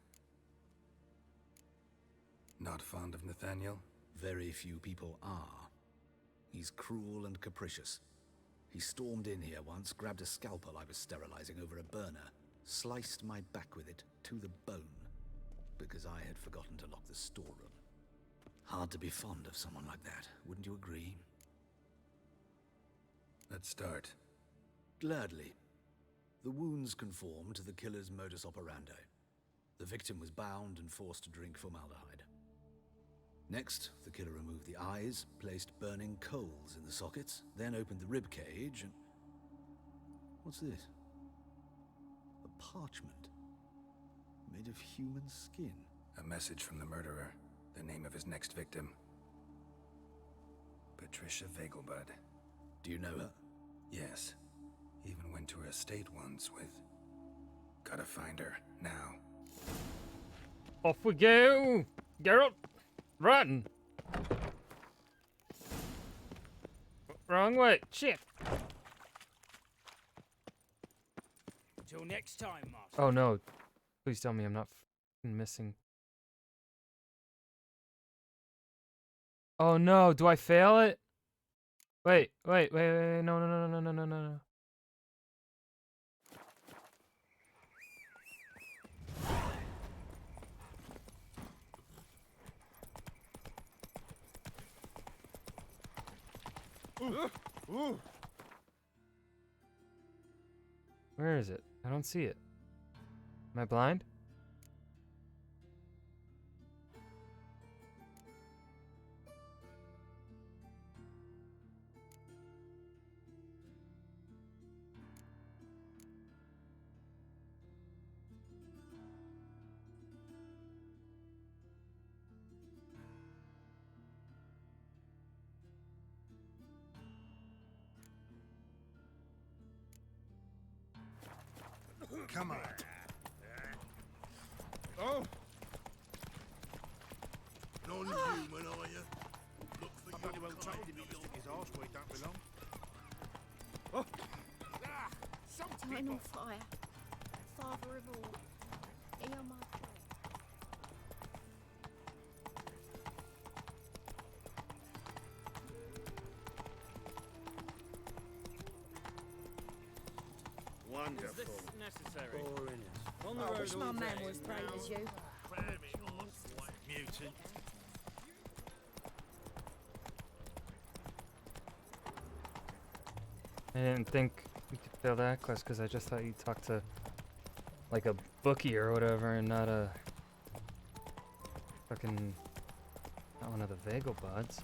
Not fond of Nathaniel? Very few people are. He's cruel and capricious. He stormed in here once, grabbed a scalpel I was sterilizing over a burner, sliced my back with it to the bone, because I had forgotten to lock the storeroom. Hard to be fond of someone like that, wouldn't you agree? Let's start. Gladly. The wounds conform to the killer's modus operandi. The victim was bound and forced to drink formaldehyde. Next, the killer removed the eyes, placed burning coals in the sockets, then opened the rib cage and... What's this? A parchment. Made of human skin. A message from the murderer. The name of his next victim. Patricia Vegelbud. Do you know her? Yes. Even went to her estate once with... Gotta find her, now. Off we go! Geralt! Run! Wrong way. Shit! Till next time, Master. Oh no. Please tell me I'm not missing. Oh no, do I fail it? Wait, no. Where is it? I don't see it. Am I blind? Come on. Oh! Non-human, are you? Look for your Bloody well told him not to stick his arse where he don't belong. Oh! Mine on fire. Father of all. Hear my prayer. Is this necessary? On the I road wish my all man day. was brave as you. Mutant. I didn't think you could fail that quest because I just thought you talked to like a bookie or whatever and not a fucking not one of the Vagel buds.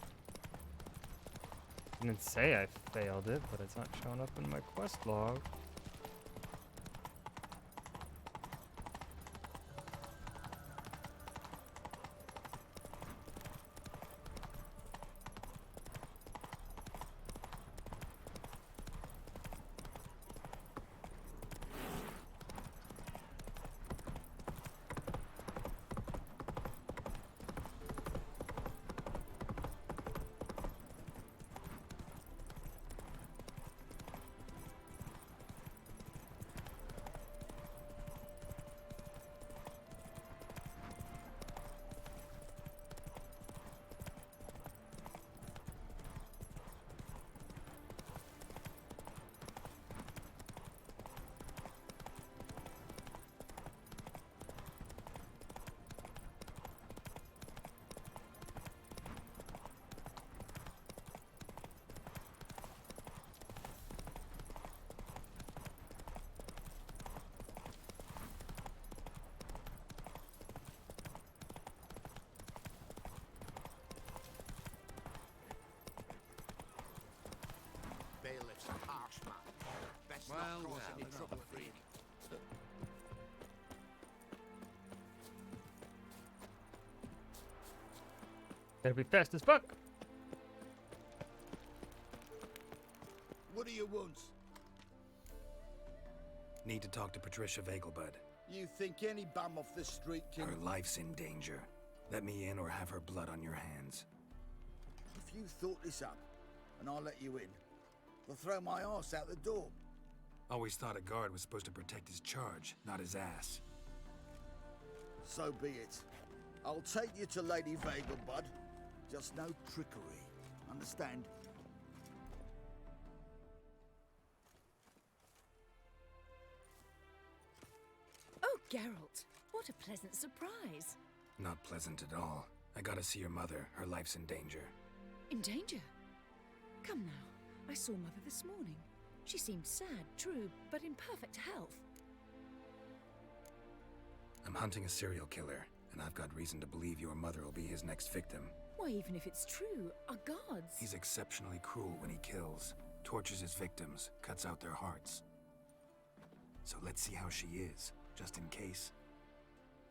Didn't say I failed it, but it's not showing up in my quest log. Bailiff's a harsh man. Best not cause any trouble for him. Better be fast as fuck. What do you want? Need to talk to Patricia Vagelbud. You think any bum off the street can... Her life's in danger. Let me in or have her blood on your hands. If you thought this up, and I'll let you in, I'll throw my ass out the door. Always thought a guard was supposed to protect his charge, not his ass. So be it. I'll take you to Lady Vagelbud. Just no trickery. Understand? Oh, Geralt, what a pleasant surprise. Not pleasant at all. I gotta see your mother. Her life's in danger. In danger? Come now, I saw Mother this morning. She seemed sad, true, but in perfect health. I'm hunting a serial killer, and I've got reason to believe your mother will be his next victim. Why, even if it's true, our gods... He's exceptionally cruel when he kills, tortures his victims, cuts out their hearts. So let's see how she is, just in case.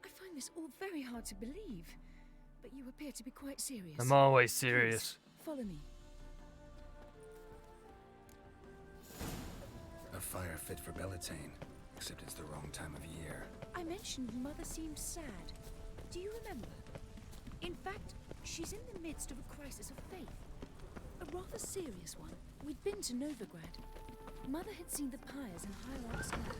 I find this all very hard to believe, but you appear to be quite serious. I'm always serious. Please, follow me. A fire fit for Bellatane, except it's the wrong time of year. I mentioned Mother seemed sad. Do you remember? In fact, she's in the midst of a crisis of faith. A rather serious one. We'd been to Novigrad. Mother had seen the pyres in Hierarch Square,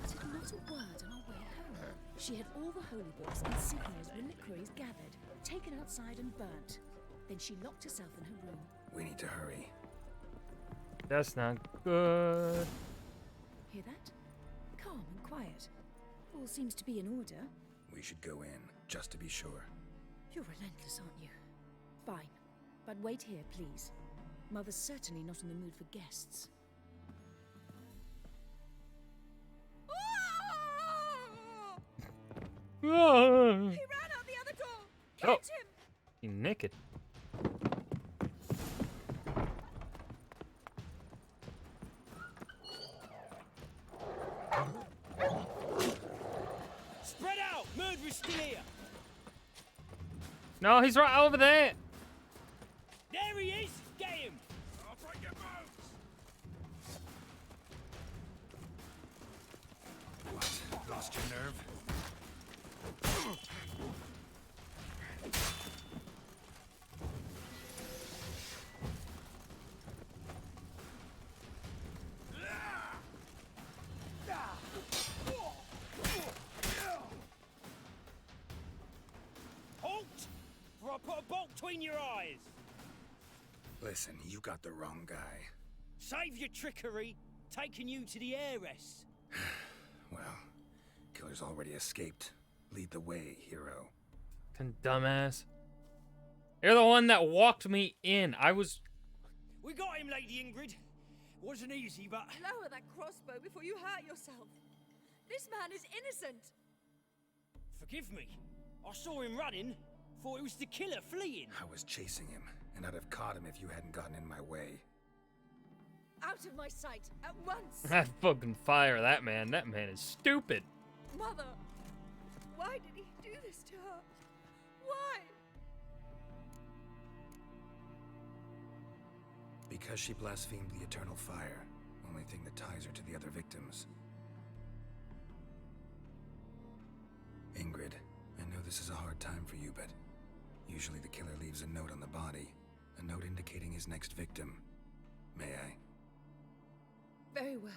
but had not a word on our way home. She had all the holy books, insignias, reliquaries gathered, taken outside and burnt. Then she locked herself in her room. We need to hurry. That's not good. Hear that? Calm and quiet. All seems to be in order. We should go in, just to be sure. You're relentless, aren't you? Fine. But wait here, please. Mother's certainly not in the mood for guests. He ran out the other door! Catch him! He's naked. Spread out! Murderer's still here! No, he's right over there. There he is! Get him! I'll break your bones! between your eyes. Listen, you got the wrong guy. Save your trickery, taking you to the heiress. Well, killer's already escaped. Lead the way, hero. Dumbass. You're the one that walked me in. We got him, Lady Ingrid. Wasn't easy, but... Lower that crossbow before you hurt yourself. This man is innocent. Forgive me. I saw him running. Thought it was the killer fleeing. I was chasing him, and I'd have caught him if you hadn't gotten in my way. Out of my sight, at once. I fucking fire that man. That man is stupid. Mother, why did he do this to her? Why? Because she blasphemed the eternal fire. Only thing that ties her to the other victims. Ingrid, I know this is a hard time for you, but usually the killer leaves a note on the body. A note indicating his next victim. May I? Very well.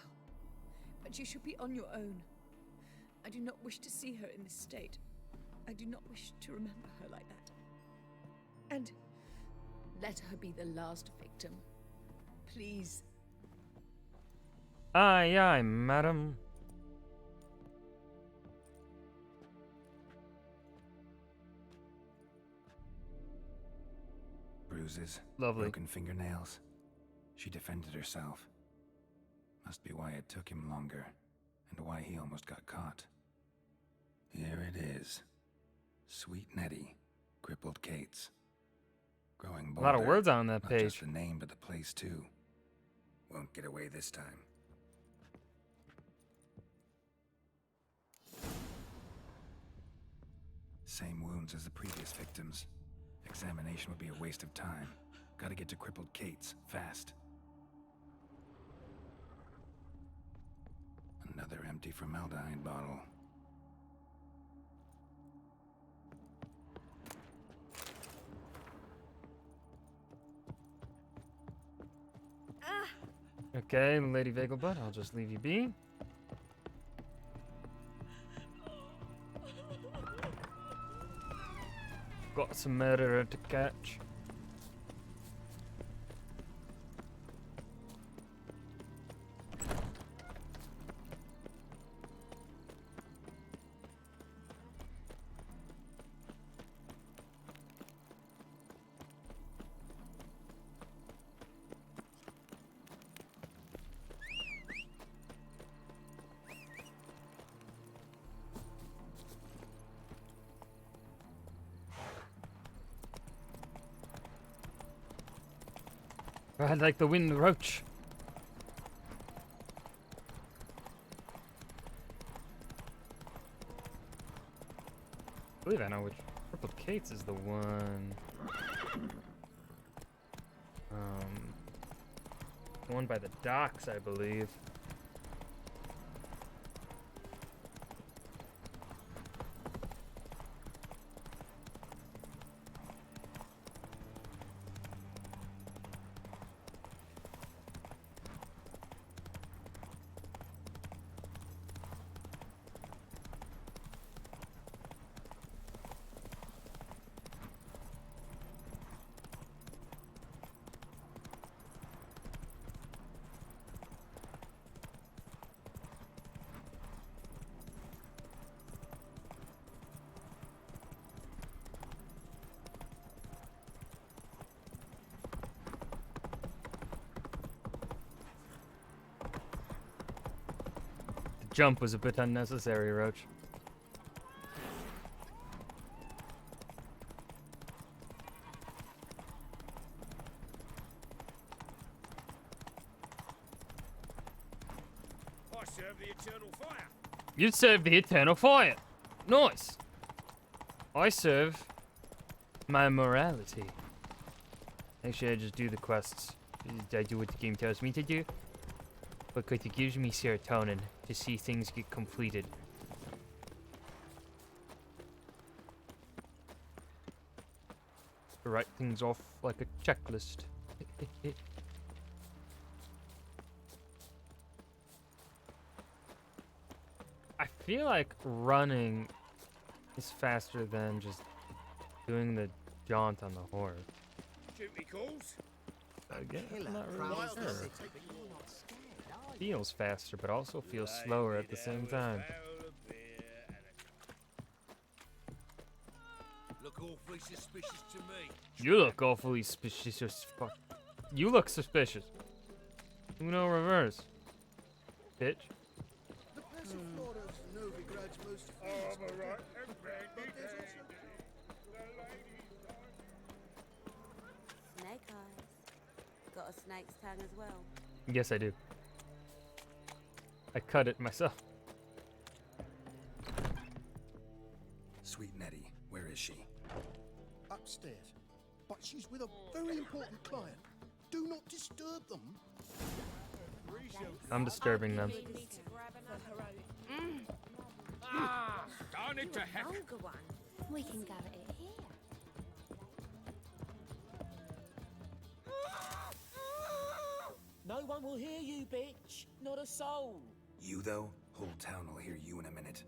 But you should be on your own. I do not wish to see her in this state. I do not wish to remember her like that. And let her be the last victim. Please. Aye, aye, madam. Bruises. Lovely. Broken fingernails. She defended herself. Must be why it took him longer, and why he almost got caught. Here it is. Sweet Nettie, crippled Kate's. Growing bolder. A lot of words on that Not page. just the name, but the place too. Won't get away this time. Same wounds as the previous victims. Examination would be a waste of time. Gotta get to crippled Kate's, fast. Another empty formaldehyde bottle. Okay, Lady Vegelbud, I'll just leave you be. Got some murderer to catch. I like the wind roach. I believe I know which. Crippled Kate's is the one. The one by the docks, I believe. Jump was a bit unnecessary, Roach. I serve the eternal fire. You serve the eternal fire. Nice. I serve my morality. Actually, I just do the quests. I do what the game tells me to do. Because it gives me serotonin to see things get completed. To write things off like a checklist. I feel like running is faster than just doing the jaunt on the horse. Duty calls. I guess Killer I'm not really prowls the sure. city, but you're not scared, are you? Feels faster, but also feels slower at the same time. Look awfully suspicious to me. You look awfully suspicious. Fuck. You look suspicious. Uno reverse. Bitch. The passive flora of Novigrad's most famous. But there's also Snake eyes. Got a snake's tongue as well. Yes, I do. I cut it myself. Sweet Nettie, where is she? upstairs. But she's with a very important client. Do not disturb them. I'm disturbing them. Darn it to heck! We can gather it here. No one will hear you, bitch. Not a soul. You, though? Whole town will hear you in a minute.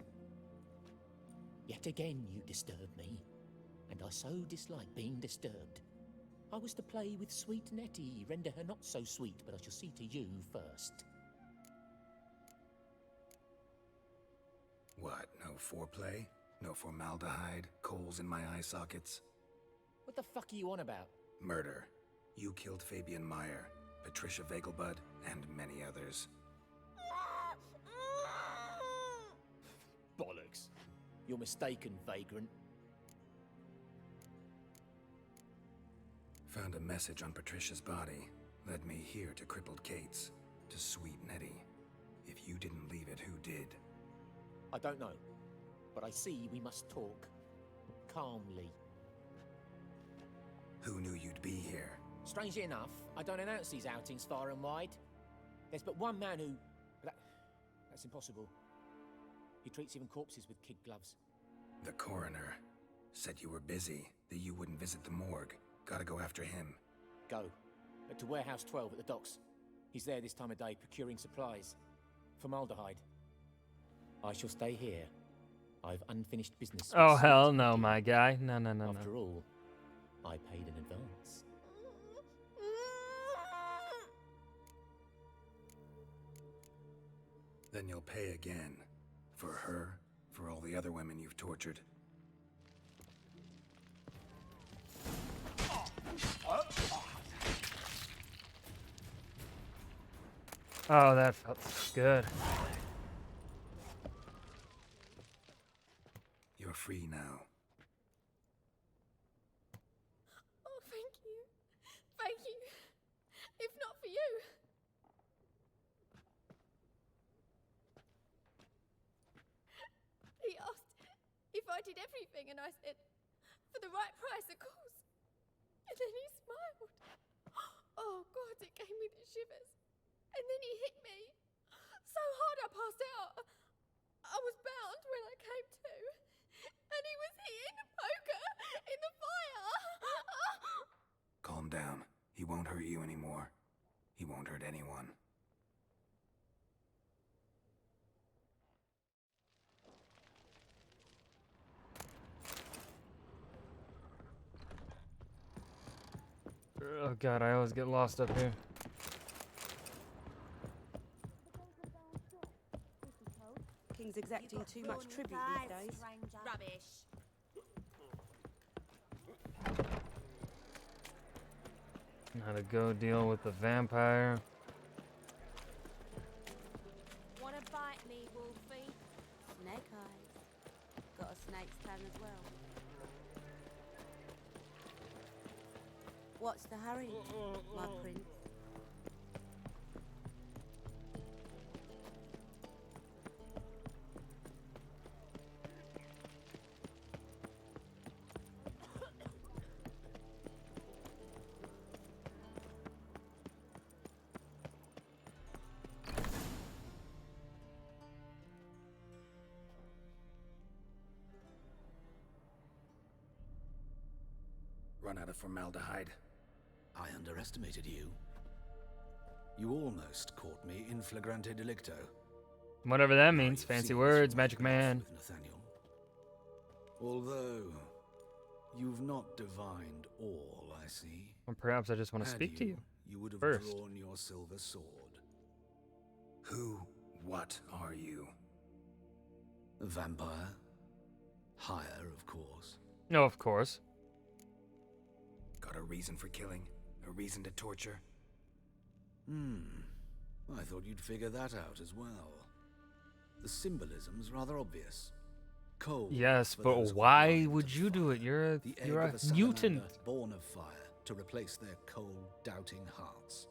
Yet again you disturb me, and I so dislike being disturbed. I was to play with sweet Nettie, render her not so sweet, but I shall see to you first. What, no foreplay? No formaldehyde? Coals in my eye sockets? What the fuck are you on about? Murder. You killed Fabian Meyer, Patricia Vegelbud, and many others. Bollocks. You're mistaken, vagrant. Found a message on Patricia's body. Led me here to crippled Kate's. To sweet Nettie. If you didn't leave it, who did? I don't know, but I see we must talk. Calmly. Who knew you'd be here? Strangely enough, I don't announce these outings far and wide. There's but one man who... That's impossible. He treats even corpses with kid gloves. The coroner. Said you were busy, that you wouldn't visit the morgue. Gotta go after him. Go. To Warehouse 12 at the docks. He's there this time of day, procuring supplies. Formaldehyde. I shall stay here. I've unfinished business. Oh, hell no, my guy. No, no, no, no. After all, I paid in advance. Then you'll pay again. For her, for all the other women you've tortured. Oh, that felt good. You're free now. Oh, thank you. Thank you. If not for you. He asked if I did everything, and I said, for the right price, of course. And then he smiled. Oh, God, it gave me the shivers. And then he hit me. So hard I passed out. I was bound when I came to. And he was hitting the poker in the fire. Calm down. He won't hurt you anymore. He won't hurt anyone. Oh god, I always get lost up here. King's exacting too much tribute these days. Rubbish. How to go deal with the vampire. Wanna bite me, Wolfie? Snake eyes. Got a snake's tongue as well. What's the hurry, my prince? Run out of formaldehyde. I underestimated you. You almost caught me in flagrante delicto. Whatever that means. Fancy words, magic man. Nathaniel. Although, You've not divined all, I see. Or perhaps I just want to Had speak to you. You would have first. drawn your silver sword. Who, what are you? A vampire? Higher, of course. No, of course. Got a reason for killing? A reason to torture? I thought you'd figure that out as well. The symbolism's rather obvious. Coal. Yes, for but those why blind would to you do it? fire. You're The you're egg a of a mutant. salamander born of fire to replace their coal-doubting hearts.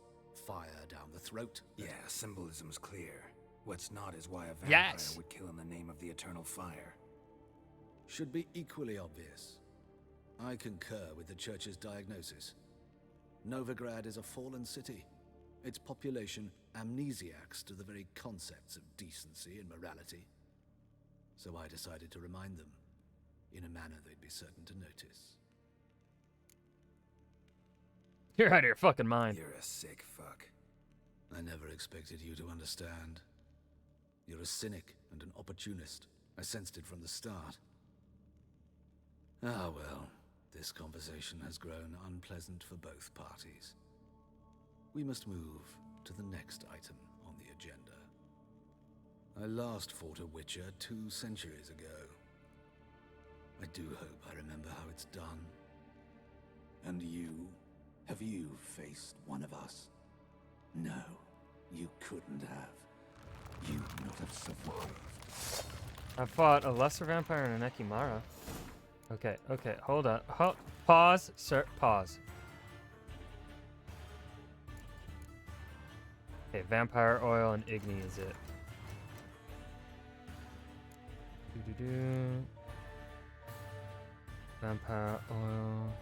Fire down the throat. Yeah, symbolism's clear. What's not is why a vampire Yes. would kill in the name of the eternal fire. Should be equally obvious. I concur with the Church's diagnosis. Novigrad is a fallen city. Its population amnesiacs to the very concepts of decency and morality. So I decided to remind them, in a manner they'd be certain to notice. You're out of your fucking mind. You're a sick fuck. I never expected you to understand. You're a cynic and an opportunist. I sensed it from the start. Ah well, this conversation has grown unpleasant for both parties. We must move to the next item on the agenda. I last fought a Witcher 2 centuries ago. I do hope I remember how it's done. And you? Have you faced one of us? No, you couldn't have. You'd not have survived. I fought a lesser vampire and an Ekimara. Okay, hold on. Pause, sir, pause. Okay, vampire oil and Igni is it. Doo-doo-doo. Vampire oil.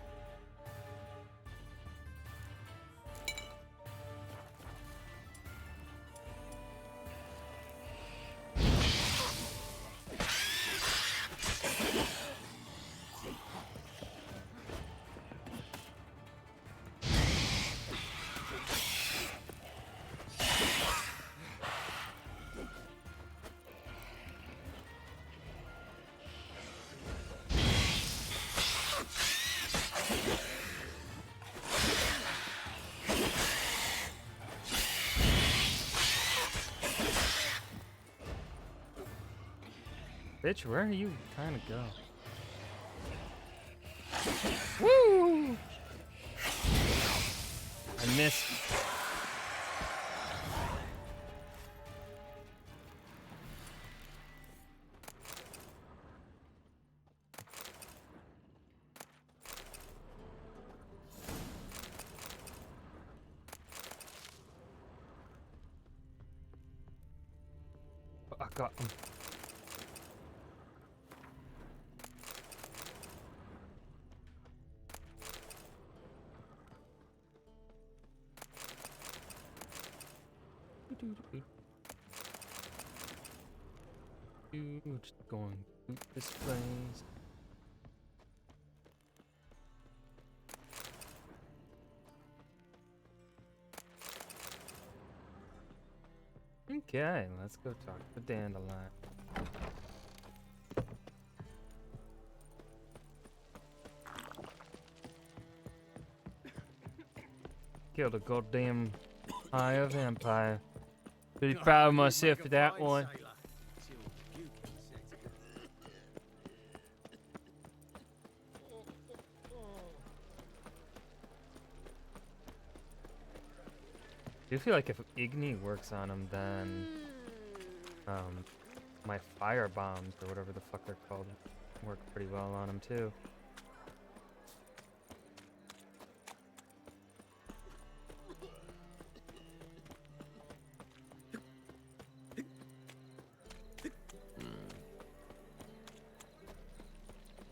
Bitch, where are you trying to go? Woo! I missed. I got him. Just going through this place. Okay, let's go talk to Dandelion. Killed a goddamn higher vampire. Pretty proud of myself for that one. I do feel like if Igni works on him, then my fire bombs or whatever the fuck they're called work pretty well on him too.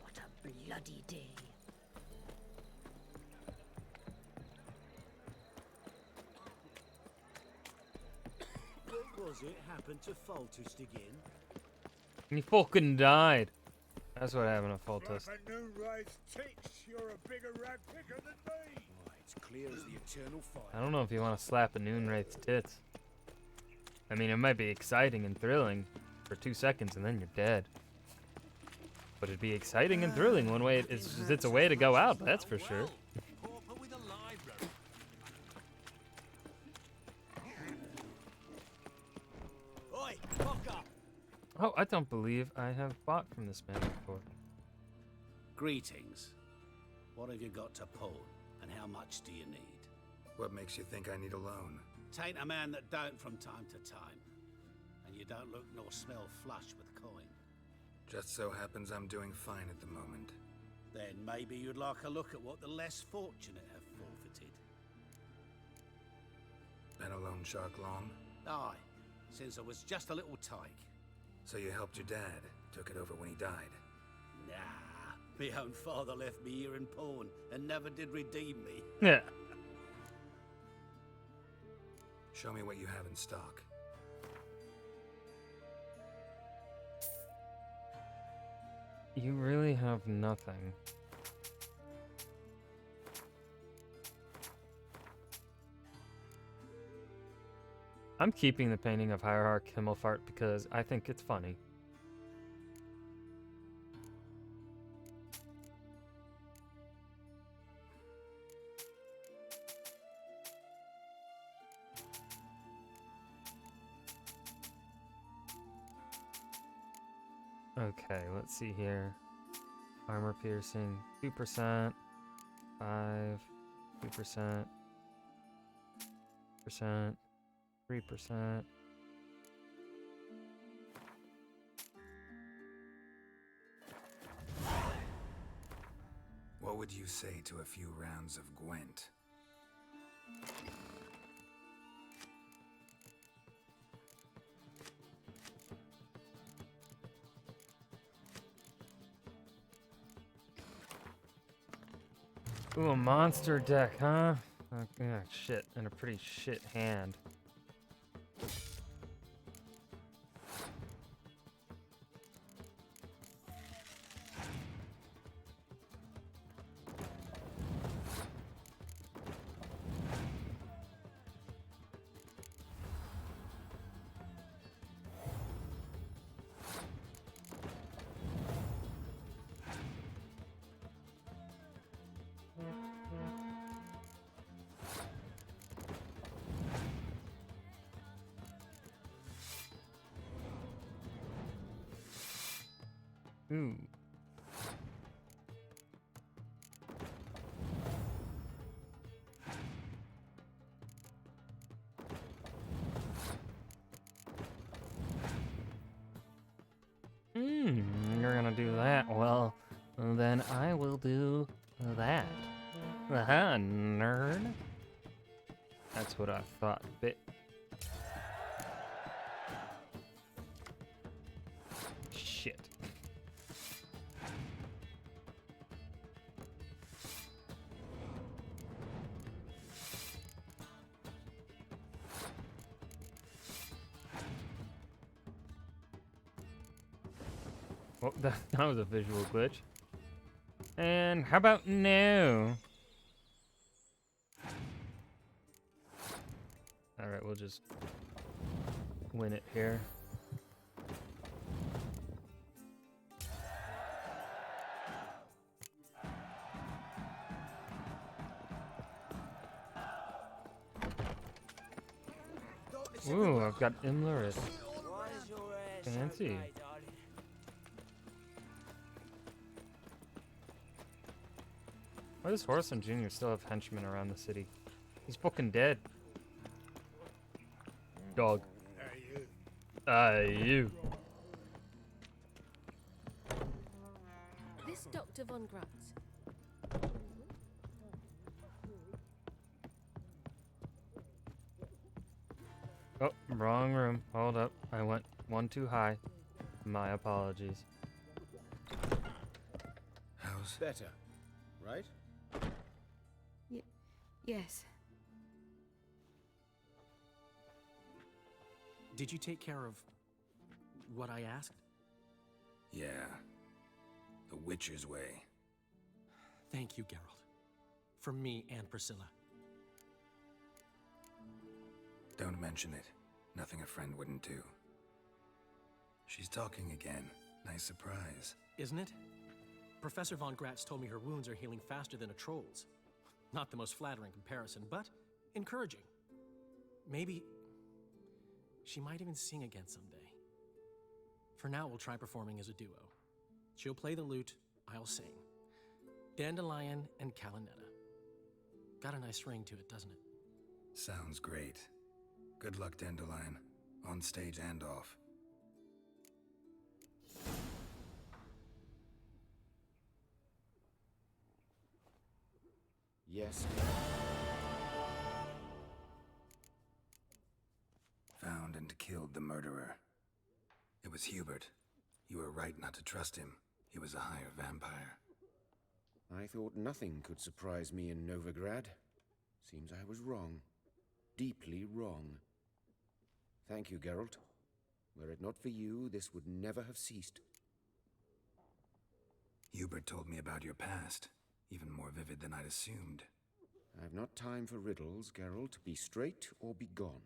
What a bloody day. What was it happened to Foltest again? He fucking died. That's what happened to Foltest. You're a bigger rat picker than me. It's clear as the eternal fire. I don't know if you want to slap a Noonwraith's tits. I mean, it might be exciting and thrilling for 2 seconds and then you're dead. But it'd be exciting and thrilling one way. It's a way to go out, that's for sure. Oi, Pocker! Oh, I don't believe I have bought from this man before. Greetings. What have you got to pawn, and how much do you need? What makes you think I need a loan? Tain't a man that don't from time to time. And you don't look nor smell flush with coin. Just so happens I'm doing fine at the moment. Then maybe you'd like a look at what the less fortunate have forfeited. Been a loan shark long? Aye, since I was just a little tyke. So you helped your dad, took it over when he died? Nah, my own father left me here in pawn and never did redeem me. Yeah. Show me what you have in stock. You really have nothing. I'm keeping the painting of Hierarch Himmelfart because I think it's funny. Okay, let's see here. Armor piercing, 2%, 5, 2%, 3%. What would you say to a few rounds of Gwent? Ooh, a monster deck, huh? Yeah, shit, and a pretty shit hand. Ooh. You're gonna do that. Well, then I will do that. Aha, nerd. That's what I thought, bit. Shit. Oh, that was a visual glitch. And how about no? Alright, we'll just win it here. Ooh, I've got Imlerith. Fancy. Why does Horace Jr. still have henchmen around the city? He's fucking dead. Dog. You. This Dr. Von Gratz. Oh, wrong room. Hold up. I went one too high. My apologies. How's better, right? Yes. Did you take care of what I asked? Yeah. The Witcher's way. Thank you, Geralt. From me and Priscilla. Don't mention it. Nothing a friend wouldn't do. She's talking again. Nice surprise. Isn't it? Professor von Gratz told me her wounds are healing faster than a troll's. Not the most flattering comparison, but encouraging. Maybe she might even sing again someday. For now, we'll try performing as a duo. She'll play the lute, I'll sing. Dandelion and Calinetta. Got a nice ring to it, doesn't it? Sounds great. Good luck, Dandelion. On stage and off. Yes. Found and killed the murderer. It was Hubert. You were right not to trust him. He was a higher vampire. I thought nothing could surprise me in Novigrad. Seems I was wrong. Deeply wrong. Thank you, Geralt. Were it not for you, this would never have ceased. Hubert told me about your past. Even more vivid than I'd assumed. I've not time for riddles, Geralt. Be straight or be gone.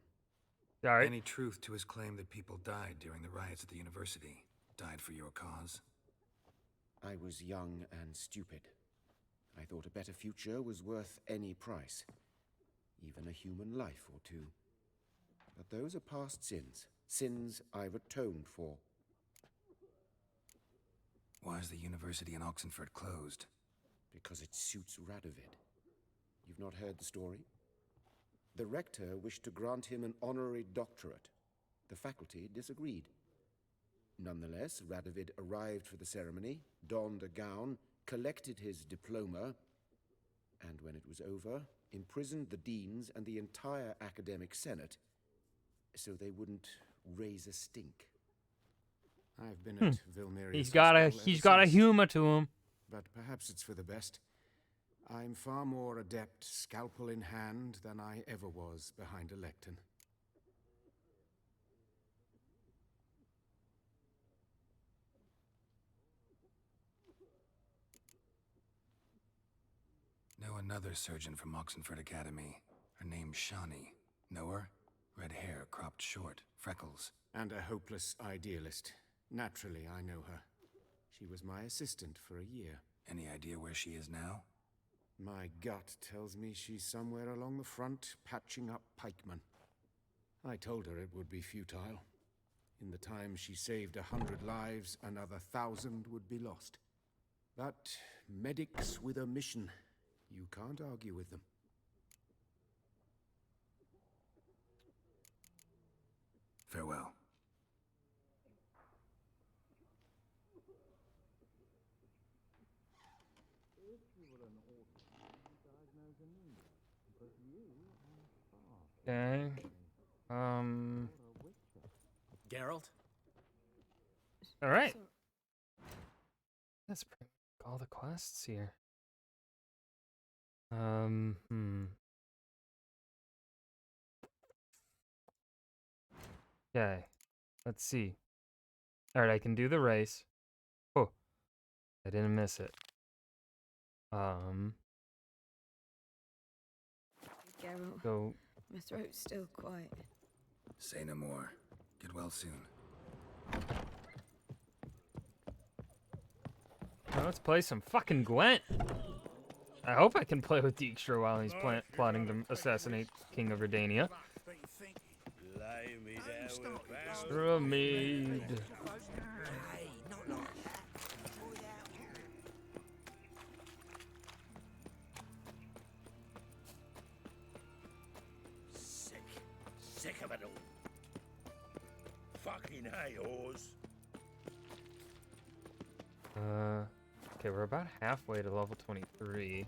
Sorry. Any truth to his claim that people died during the riots at the university? Died for your cause? I was young and stupid. I thought a better future was worth any price. Even a human life or two. But those are past sins. Sins I've atoned for. Why is the university in Oxenford closed? Because it suits Radovid. You've not heard the story? The rector wished to grant him an honorary doctorate. The faculty disagreed. Nonetheless, Radovid arrived for the ceremony, donned a gown, collected his diploma, and when it was over, imprisoned the deans and the entire academic senate so they wouldn't raise a stink. I've been at Vilmerius. He's got a humor to him. But perhaps it's for the best. I'm far more adept, scalpel in hand, than I ever was behind a lectern. Know another surgeon from Oxenford Academy. Her name's Shani. Know her? Red hair, cropped short, freckles. And a hopeless idealist. Naturally, I know her. She was my assistant for a year. Any idea where she is now? My gut tells me she's somewhere along the front, patching up pikemen. I told her it would be futile. In the time she saved 100 lives, another 1,000 would be lost. But medics with a mission, you can't argue with them. Farewell. Okay. Geralt? All right. That's pretty much all the quests here. Okay. Let's see. All right, I can do the race. Oh, I didn't miss it. Geralt, Go. my throat's still quiet. Say no more. Get well soon. Now let's play some fucking Gwent. I hope I can play with Dijkstra while he's plotting to assassinate King of Redania. Ramid. Sick of it all. Fucking hey, Oz. Okay, we're about halfway to level 23.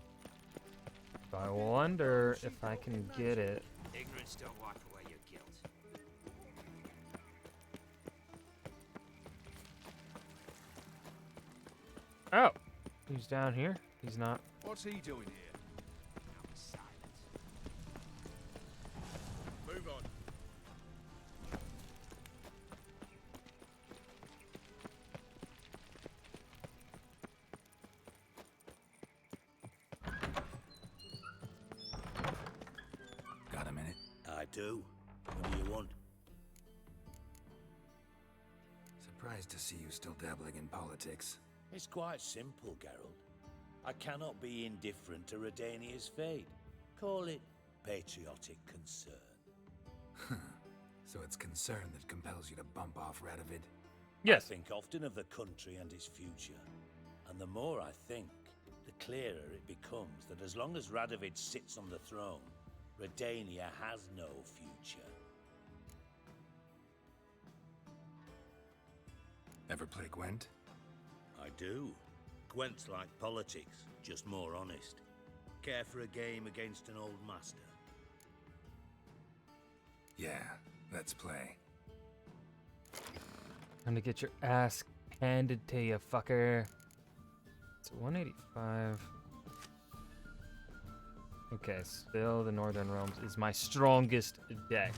So I wonder if I can get it. Ignorance don't wipe away your guilt. Oh, he's down here. He's not. What's he doing here? Move on. Got a minute? I do. What do you want? Surprised to see you still dabbling in politics. It's quite simple, Geralt. I cannot be indifferent to Redania's fate. Call it patriotic concern. So it's concern that compels you to bump off Radovid? Yes. I think often of the country and its future. And the more I think, the clearer it becomes that as long as Radovid sits on the throne, Redania has no future. Ever play Gwent? I do. Gwent's like politics, just more honest. Care for a game against an old master? Yeah, let's play. Time to get your ass handed to you, fucker. It's 185. Okay, still the Northern Realms is my strongest deck.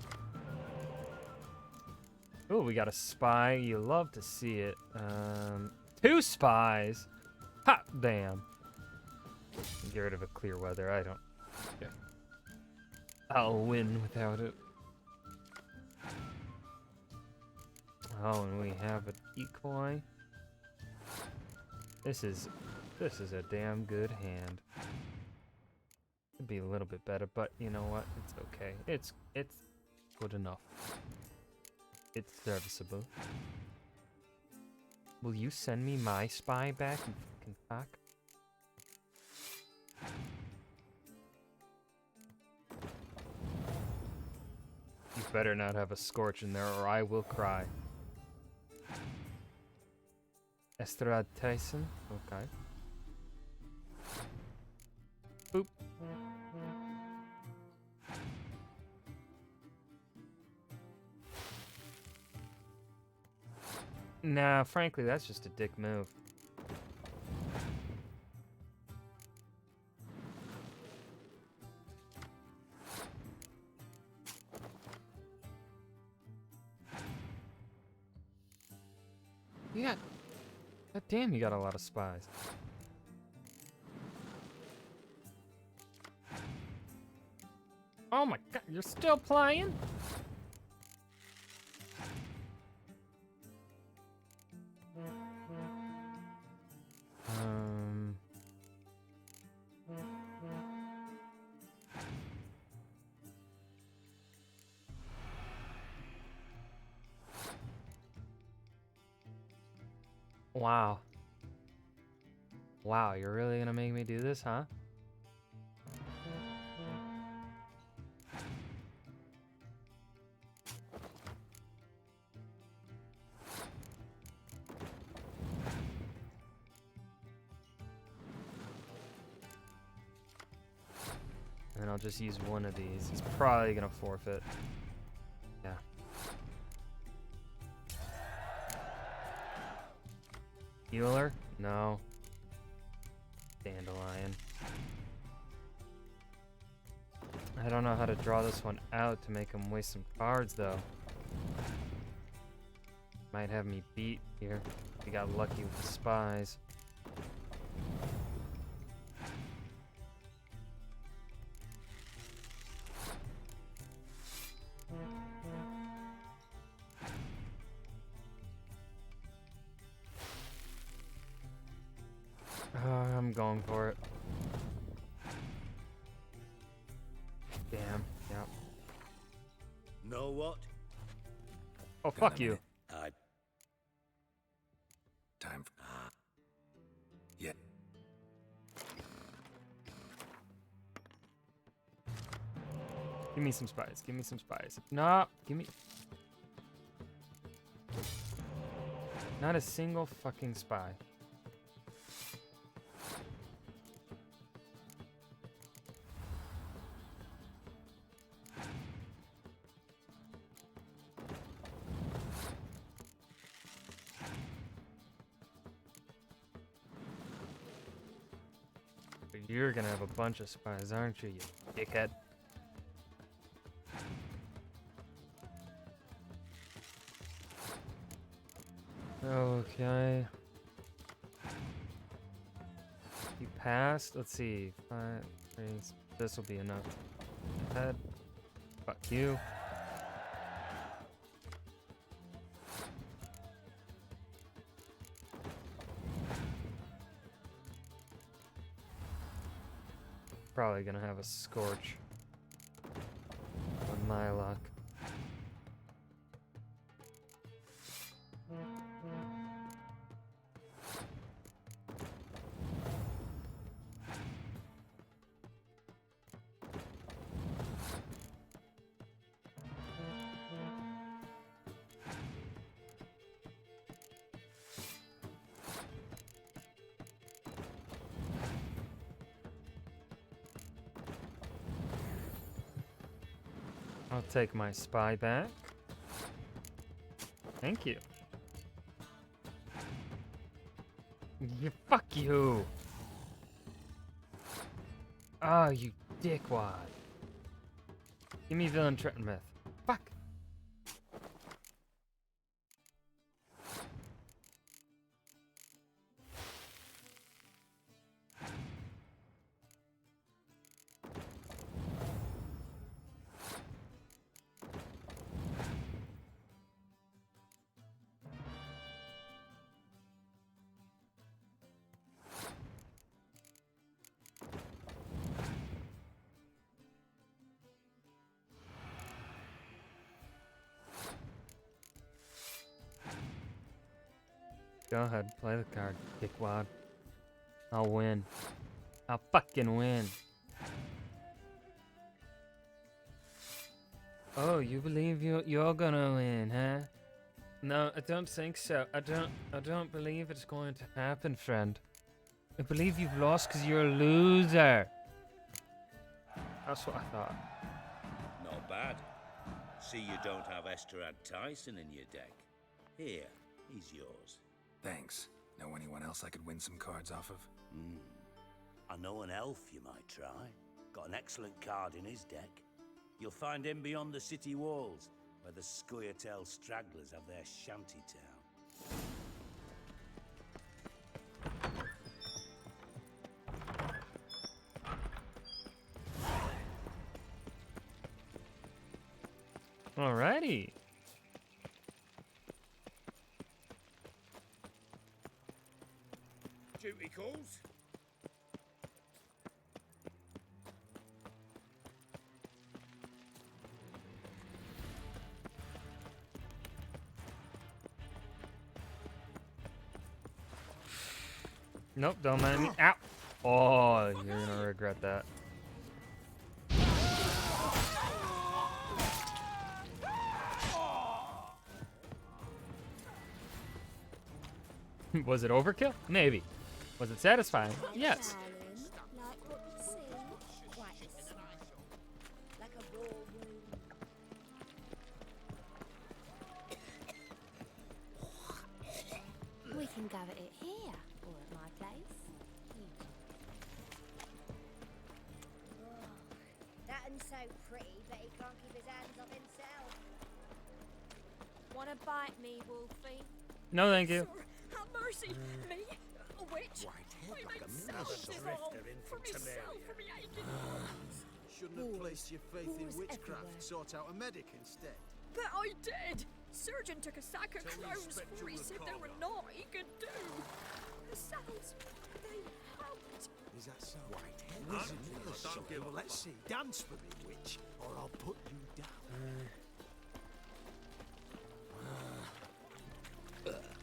Oh, we got a spy. You love to see it. 2 spies. Hot damn. Get rid of a clear weather. I don't. Yeah. I'll win without it. Oh, and we have a decoy. This is a damn good hand. Could be a little bit better, but you know what? It's okay. It's good enough. It's serviceable. Will you send me my spy back, you fucking cock? You better not have a Scorch in there or I will cry. Estrad Tyson? Okay. Boop. Nah, frankly, that's just a dick move. Yeah. God damn, you got a lot of spies. Oh my god, you're still playing? Wow. Wow, you're really gonna make me do this, huh? And then I'll just use one of these. He's probably gonna forfeit. Yeah. Healer? No. Dandelion. I don't know how to draw this one out to make him waste some cards, though. Might have me beat here. We got lucky with the spies. I'm going for it. Damn, yep. Know what? Oh, fuck you. Time for... Yeah. Give me some spies. Give me some spies. No, give me... Not a single fucking spy. You're gonna have a bunch of spies, aren't you, you dickhead? Okay. You passed? Let's see. 5, 3. This will be enough. Head. Fuck you. probably gonna have a scorch. On my luck. I'll take my spy back. Thank you. Fuck you! Oh, you dickwad. Give me villain Trenton myth. Fuck! Go ahead, play the card, dickwad. I'll win. I'll fucking win. Oh, you believe you're gonna win, huh? No, I don't think so. I don't believe it's going to happen, friend. I believe you've lost because you're a loser. That's what I thought. Not bad. See you don't have Esterad Tyson in your deck. Here, he's yours. Thanks. Know anyone else I could win some cards off of? I know an elf you might try. Got an excellent card in his deck. You'll find him beyond the city walls, where the Scoia'tael stragglers have their shanty town. Alrighty. Duty calls. Nope, don't mind me. Ow! Oh, you're gonna regret that. Was it overkill? Maybe. Was it satisfying? Yes. We can gather it here, or at my place. That one's so pretty, but he can't keep his hands off himself. Wanna bite me, Wolfie? No, thank you. Have mercy! Me? A witch? I make servants of all for myself, for me aching. Shouldn't have placed your faith in witchcraft. Sort out a medic instead. But I did! Surgeon took a sack of Tell the clothes inspector for he of the said there were collar. naught he could do. The cells, they helped. Is that so? Don't give a let's see. Dance for me, witch, or I'll put you down.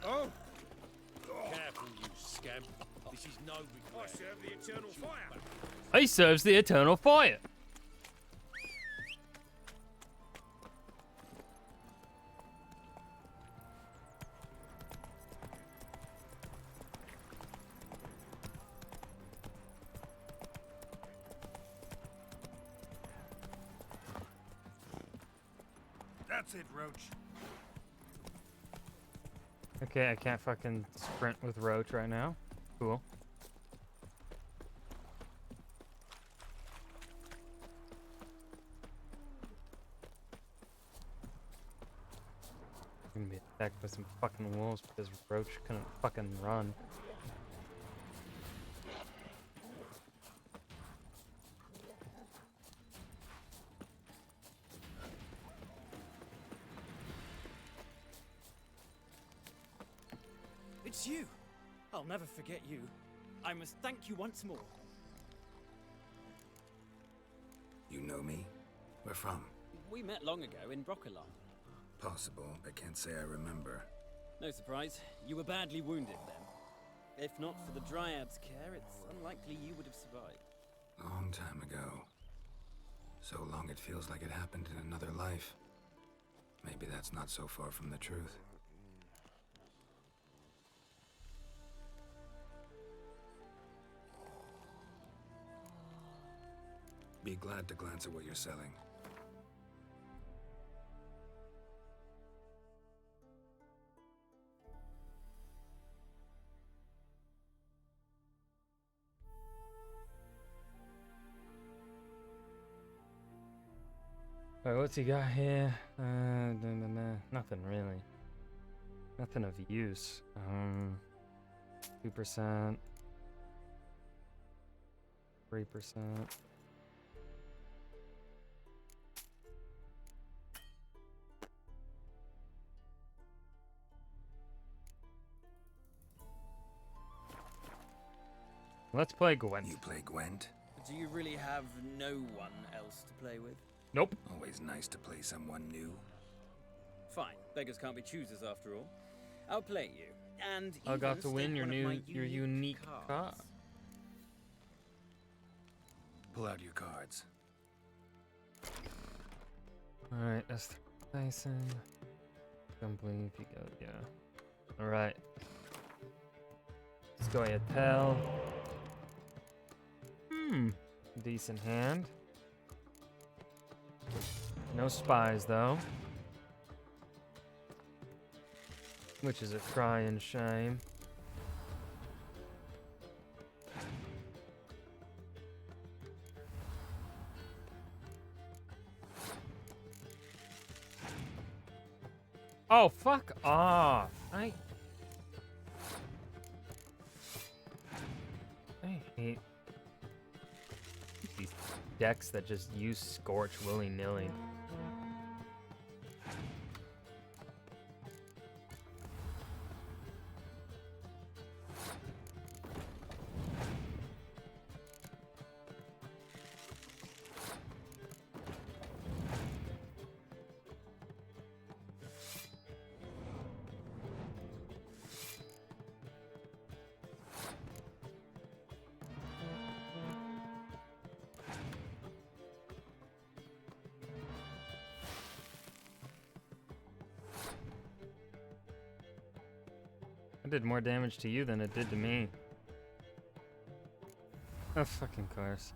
Oh! Careful, you scamp. This is no regret. I serve the eternal fire. He serves the eternal fire. That's it, Roach. Okay, I can't fucking sprint with Roach right now. Cool. I'm gonna be attacked by some fucking wolves because Roach couldn't fucking run. It's you. I'll never forget you. I must thank you once more. You know me? Where from? We met long ago in Broccolon. Possible, but can't say I remember. No surprise, you were badly wounded then. If not for the Dryad's care, it's unlikely you would have survived. Long time ago. So long it feels like it happened in another life. Maybe that's not so far from the truth. Be glad to glance at what you're selling. Alright, what's he got here? Nothing really. Nothing of use. 2%. 3%. Let's play Gwent. You play Gwent? Do you really have no one else to play with? Nope. Always nice to play someone new. Fine, beggars can't be choosers after all. I'll play you, and I got to win stake your one of my unique card. Pull out your cards. Alright, that's Tyson. Don't believe you go, yeah. Alright. Let's go ahead, Pell. Decent hand. No spies, though. Which is a crying shame. Oh, fuck off. I hate these decks that just use Scorch willy-nilly. It did more damage to you than it did to me. Of fucking course.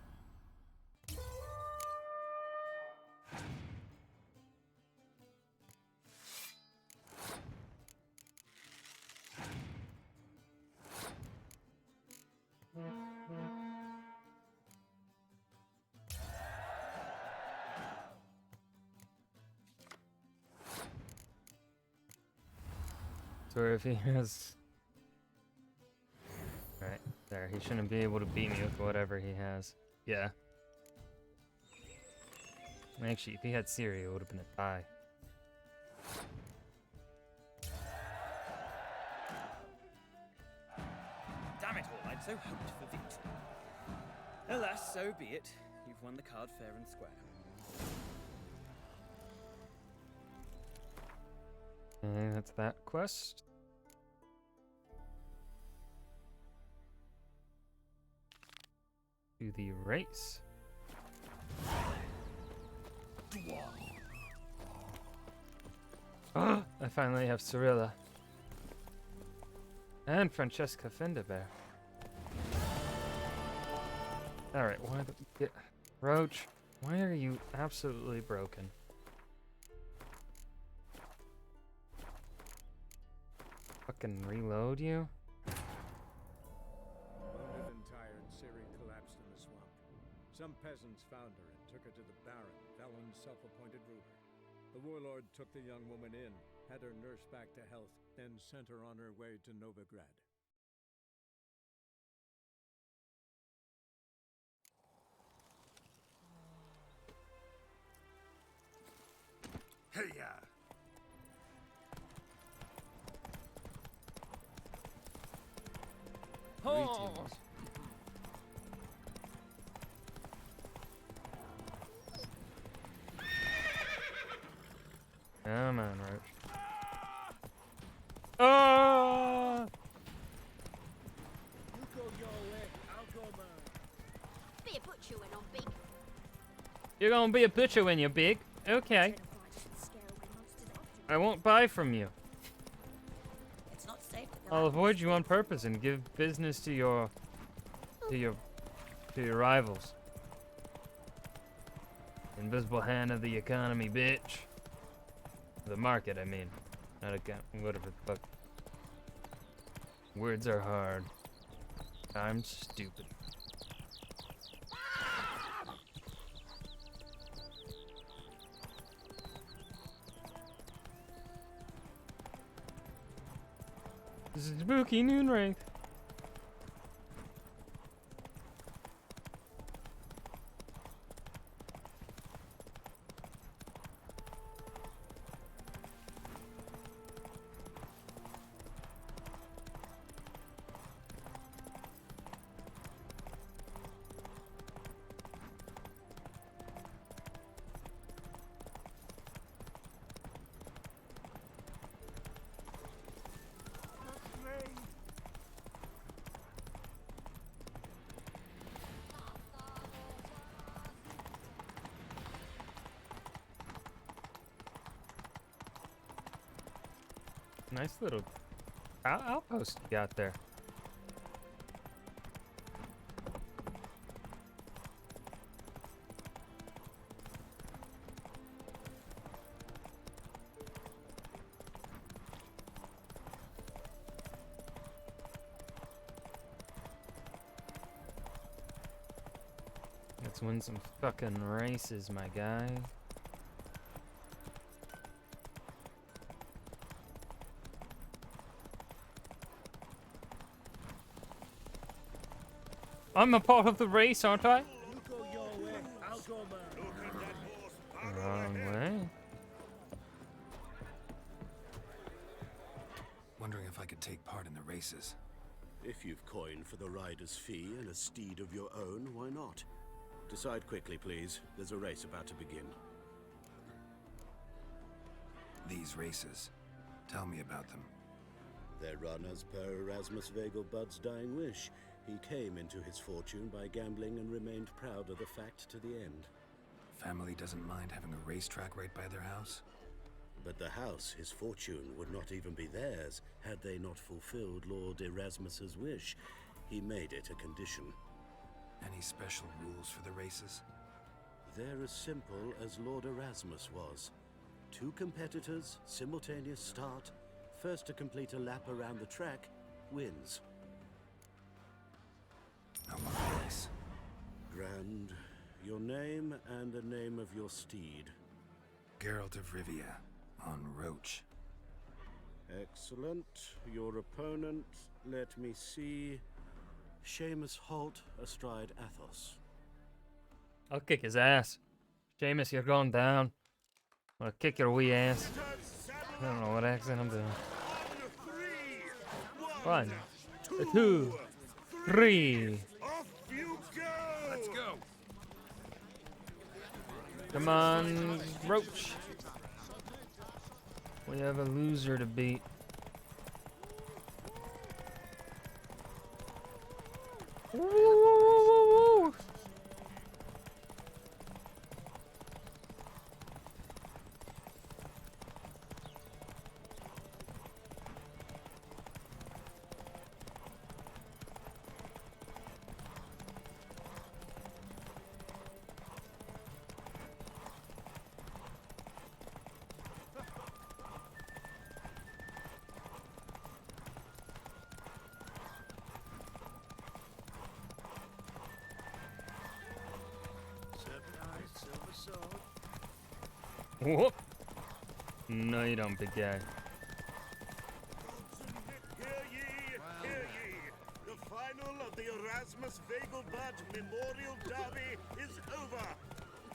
So if he has... Right, there. He shouldn't be able to beat me with whatever he has. Yeah. Actually, if he had Ciri, it would have been a tie. Damn it all, I'd so hoped for victory. Alas, so be it. You've won the card fair and square. And that's that quest. To the race. I finally have Cirilla. And Francesca Findabair. Alright, why the... Roach, why are you absolutely broken? Fucking reload you? Wounded and tired, Ciri collapsed in the swamp. Some peasants found her and took her to the Baron, Valen's self-appointed ruler. The warlord took the young woman in, had her nursed back to health, then sent her on her way to Novigrad. Hey-ya! Oh. Come on, Roach. Oh! You go your way, I'll go mine. Be a butcher when I'm big. You're gonna be a butcher when you're big. Okay. I won't buy from you. It's not safe to go I'll out. avoid you on purpose and give business to your rivals. Invisible hand of the economy, bitch. The market, I mean. Not whatever the fuck. Words are hard. I'm stupid. This is spooky noon wraith. Nice little outpost you got there. Let's win some fucking races, my guy. I'm a part of the race, aren't I? You go your way, I'll go mine. Wrong way. Wondering if I could take part in the races. If you've coin for the rider's fee and a steed of your own, why not? Decide quickly, please. There's a race about to begin. These races. Tell me about them. They're run as per Erasmus Vegelbud's dying wish. He came into his fortune by gambling and remained proud of the fact to the end. Family doesn't mind having a racetrack right by their house? But the house, his fortune, would not even be theirs had they not fulfilled Lord Erasmus's wish. He made it a condition. Any special rules for the races? They're as simple as Lord Erasmus was. 2 competitors, simultaneous start. First to complete a lap around the track wins. I want a race. Grand. Your name and the name of your steed. Geralt of Rivia, on Roach. Excellent. Your opponent, let me see. Seamus Holt astride Athos. I'll kick his ass. Seamus, you're going down. I'll kick your wee ass. I don't know what accent I'm doing. 1, 2, 3. Let's go. Come on, Roach. We have a loser to beat. Woo! Whoop! No, you don't, big guy. Hear ye! The final of the Erasmus Vegelbud Memorial Derby is over.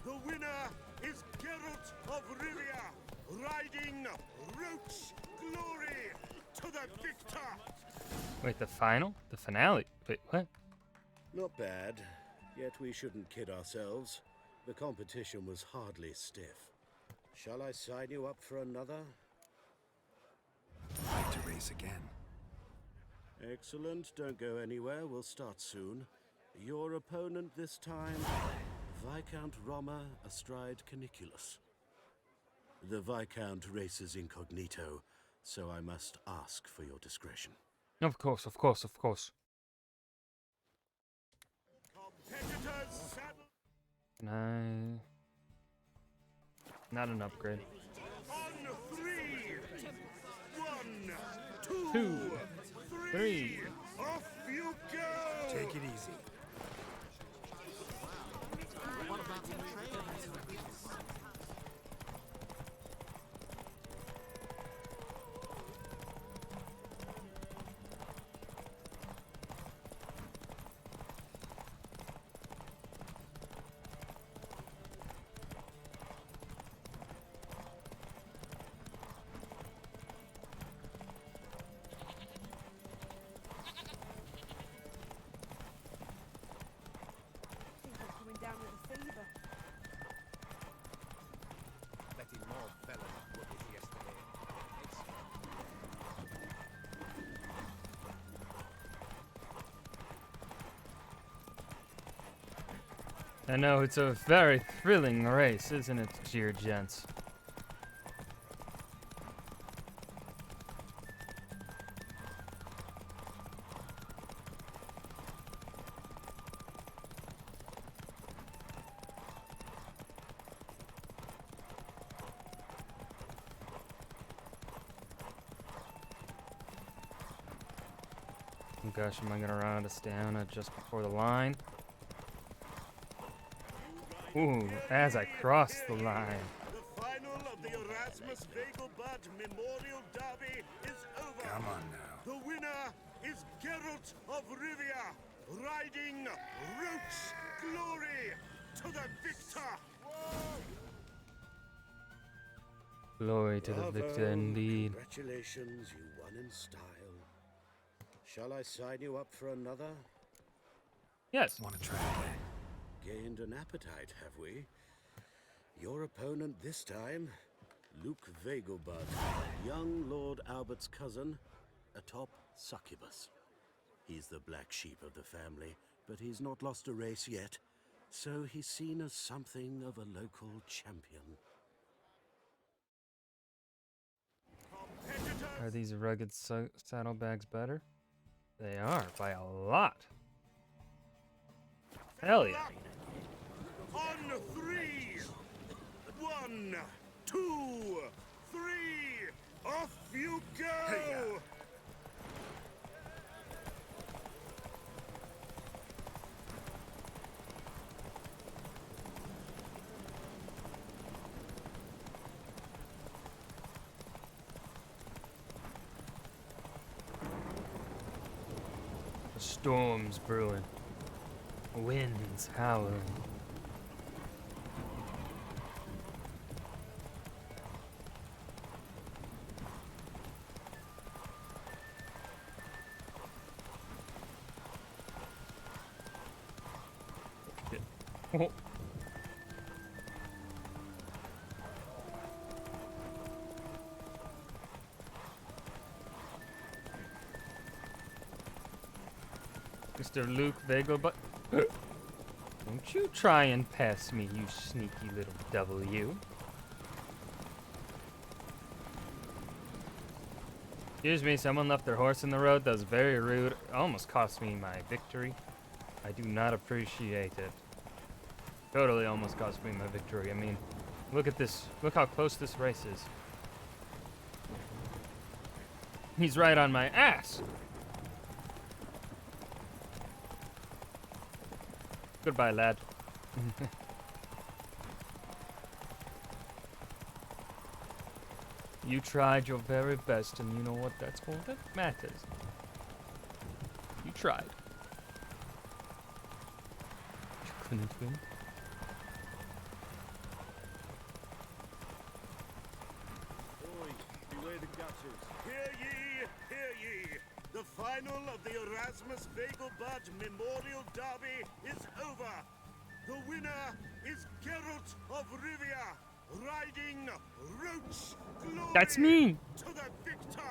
The winner is Geralt of Rivia, riding Roach Glory to the victor. Wait, the final? The finale? Wait, what? Not bad. Yet we shouldn't kid ourselves. The competition was hardly stiff. Shall I sign you up for another? I'd like to race again. Excellent. Don't go anywhere. We'll start soon. Your opponent this time, Viscount Roma astride Caniculus. The Viscount races incognito, so I must ask for your discretion. Of course, of course, of course. Can I... Not an upgrade. On 3! 1, 2, 3. Off you go! Take it easy. I know, it's a very thrilling race, isn't it, dear gents? Oh gosh, am I gonna run out of stamina just before the line? Ooh, as I cross the line. The final of the Erasmus Vegelbud Memorial Derby is over. Come on now. The winner is Geralt of Rivia, riding Roach's glory to the victor. Glory to the Bravo. victor indeed. Congratulations, you won in style. Shall I sign you up for another? Yes. Want to try again? Gained an appetite, have we? Your opponent this time, Luke Vegelbud, young Lord Albert's cousin, atop Succubus. He's the black sheep of the family, but he's not lost a race yet, so he's seen as something of a local champion. Are these rugged saddlebags better? They are, by a lot. Hell yeah. On 3! 1, 2, 3! Off you go! The storm's brewing. Winds howling. Oh. Mr. Luke Vegelbud. Don't you try and pass me, you sneaky little devil, you. Excuse me, someone left their horse in the road. That was very rude. It almost cost me my victory. I do not appreciate it. Totally almost cost me my victory. I mean, look at this. Look how close this race is. He's right on my ass. Goodbye, lad. You tried your very best, and you know what that's all that matters. You tried. You couldn't win. Beware the gutters. Hear ye, hear ye. The final of the Erasmus Vegelbud Memorial Derby is over. The winner is Geralt of Rivia, riding Roach glory That's me. to the victor.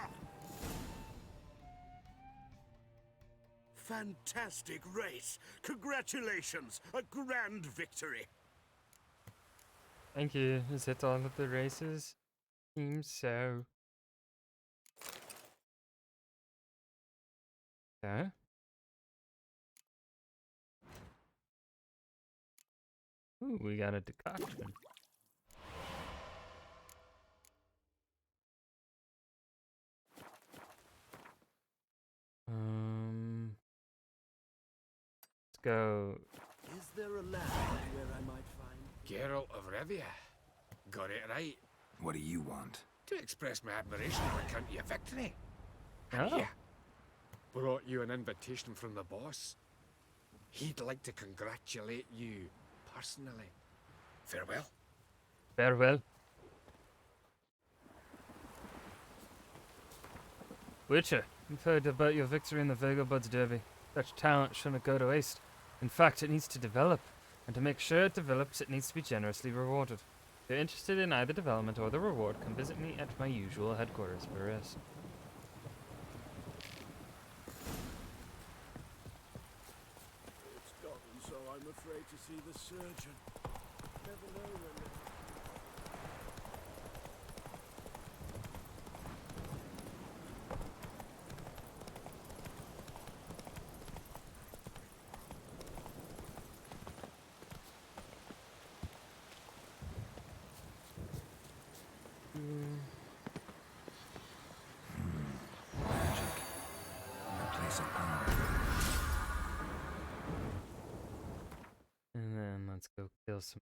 Fantastic race. Congratulations. A grand victory. Thank you. Is that all of the races? Seems so. Okay. Ooh, we got a decoction. Let's go. Is there a land where I might find Geralt of Rivia. Got it right. What do you want? To express my admiration on account of your victory. And Oh. here, brought you an invitation from the boss. He'd like to congratulate you personally. Farewell. Farewell. Witcher, we've heard about your victory in the Vegelbuds Derby. Such talent shouldn't go to waste. In fact, it needs to develop. And to make sure it develops, it needs to be generously rewarded. If you're interested in either development or the reward, come visit me at my usual headquarters for a rest. It's gotten so I'm afraid to see the surgeon. Never know when they... And then let's go kill some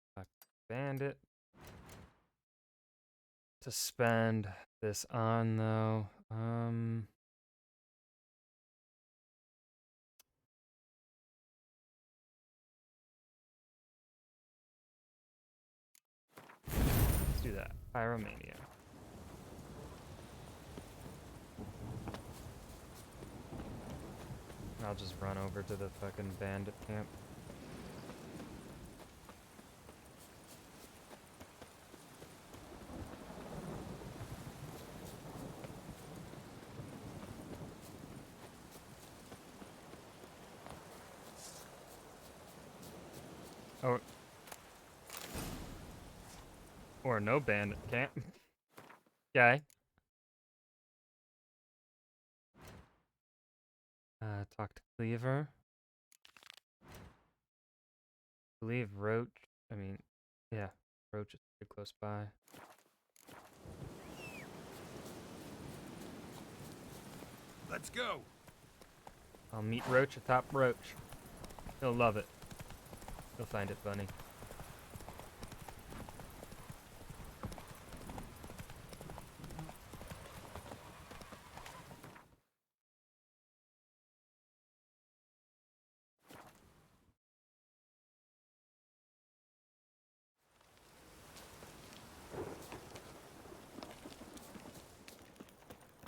bandit. To spend this on though, let's do that. Pyromania. I'll just run over to the fucking bandit camp. Or no bandit camp. Okay. Talk to Cleaver. I believe Roach. Yeah, Roach is pretty close by. Let's go. I'll meet Roach atop Roach. He'll love it. He'll find it funny.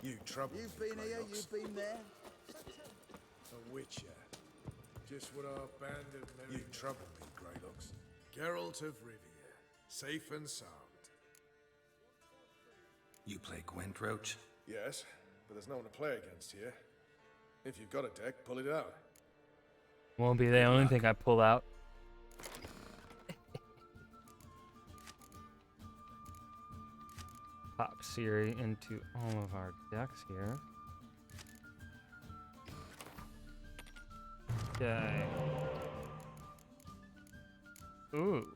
You trouble. You've been here, you've been there. A Witcher. Just what our bandit You trouble me, Greylocks. Geralt of Rivia. Safe and sound. You play Gwent, Roach? Yes, but there's no one to play against here. If you've got a deck, pull it out. Won't be the only thing I pull out. Pop Siri into all of our decks here. Okay. Ooh.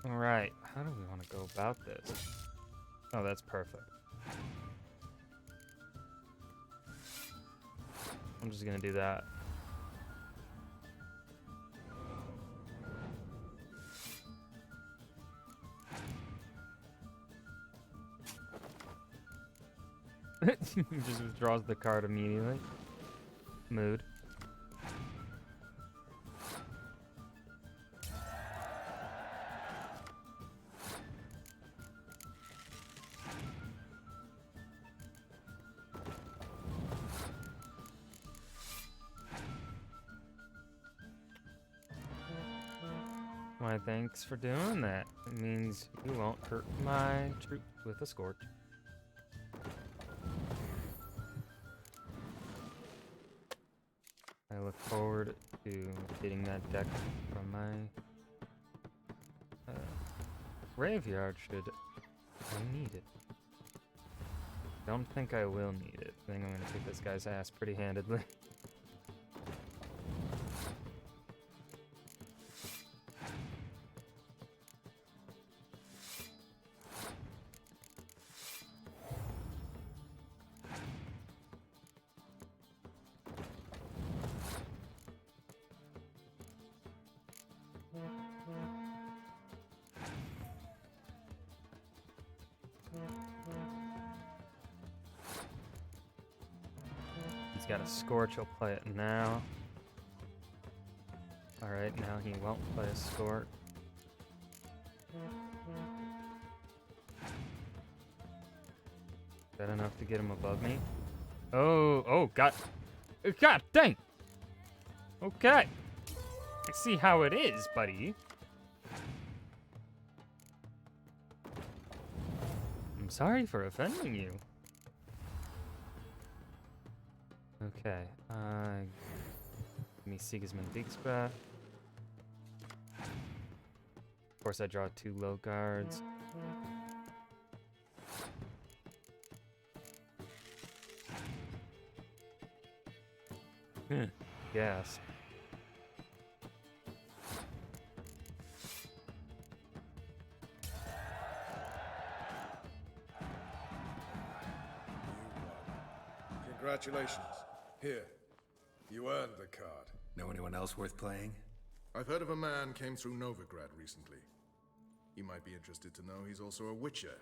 Alright. How do we want to go about this? Oh, that's perfect. I'm just gonna do that. Just withdraws the card immediately. Mood. Why, thanks for doing that. It means you won't hurt my troops with a scorch. I look forward to getting that deck from my graveyard should I need it. Don't think I will need it. I think I'm gonna kick this guy's ass pretty handedly. He's got a Scorch, he'll play it now. Alright, now he won't play a Scorch. Is that enough to get him above me? Oh, God dang! Okay. I see how it is, buddy. I'm sorry for offending you. Okay, give me Sigismund Dijkstra. Of course, I draw 2 low guards. Yes. Congratulations. Here, you earned the card. Know anyone else worth playing? I've heard of a man came through Novigrad recently. You might be interested to know he's also a witcher.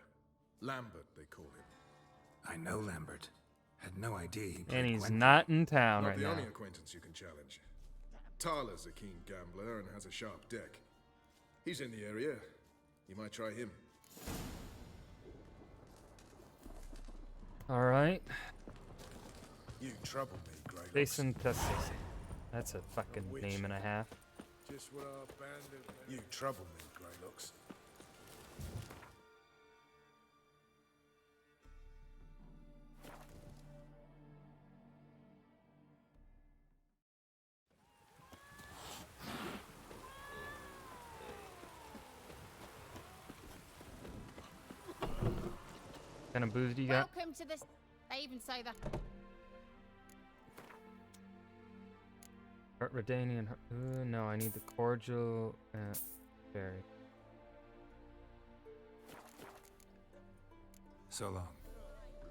Lambert, they call him. I know Lambert. Had no idea he played And he's Gwent. not in town Not right the now. only acquaintance you can challenge. Thaler's a keen gambler and has a sharp deck. He's in the area. You might try him. Alright. You trouble me, Greylock. Jason Tessisi. That's a fucking name and a half. Just what our bandit... You trouble me, Greylocks. What kind of booze do you got? Welcome to this. They even say that. Redanian. No, I need the cordial berry. So long.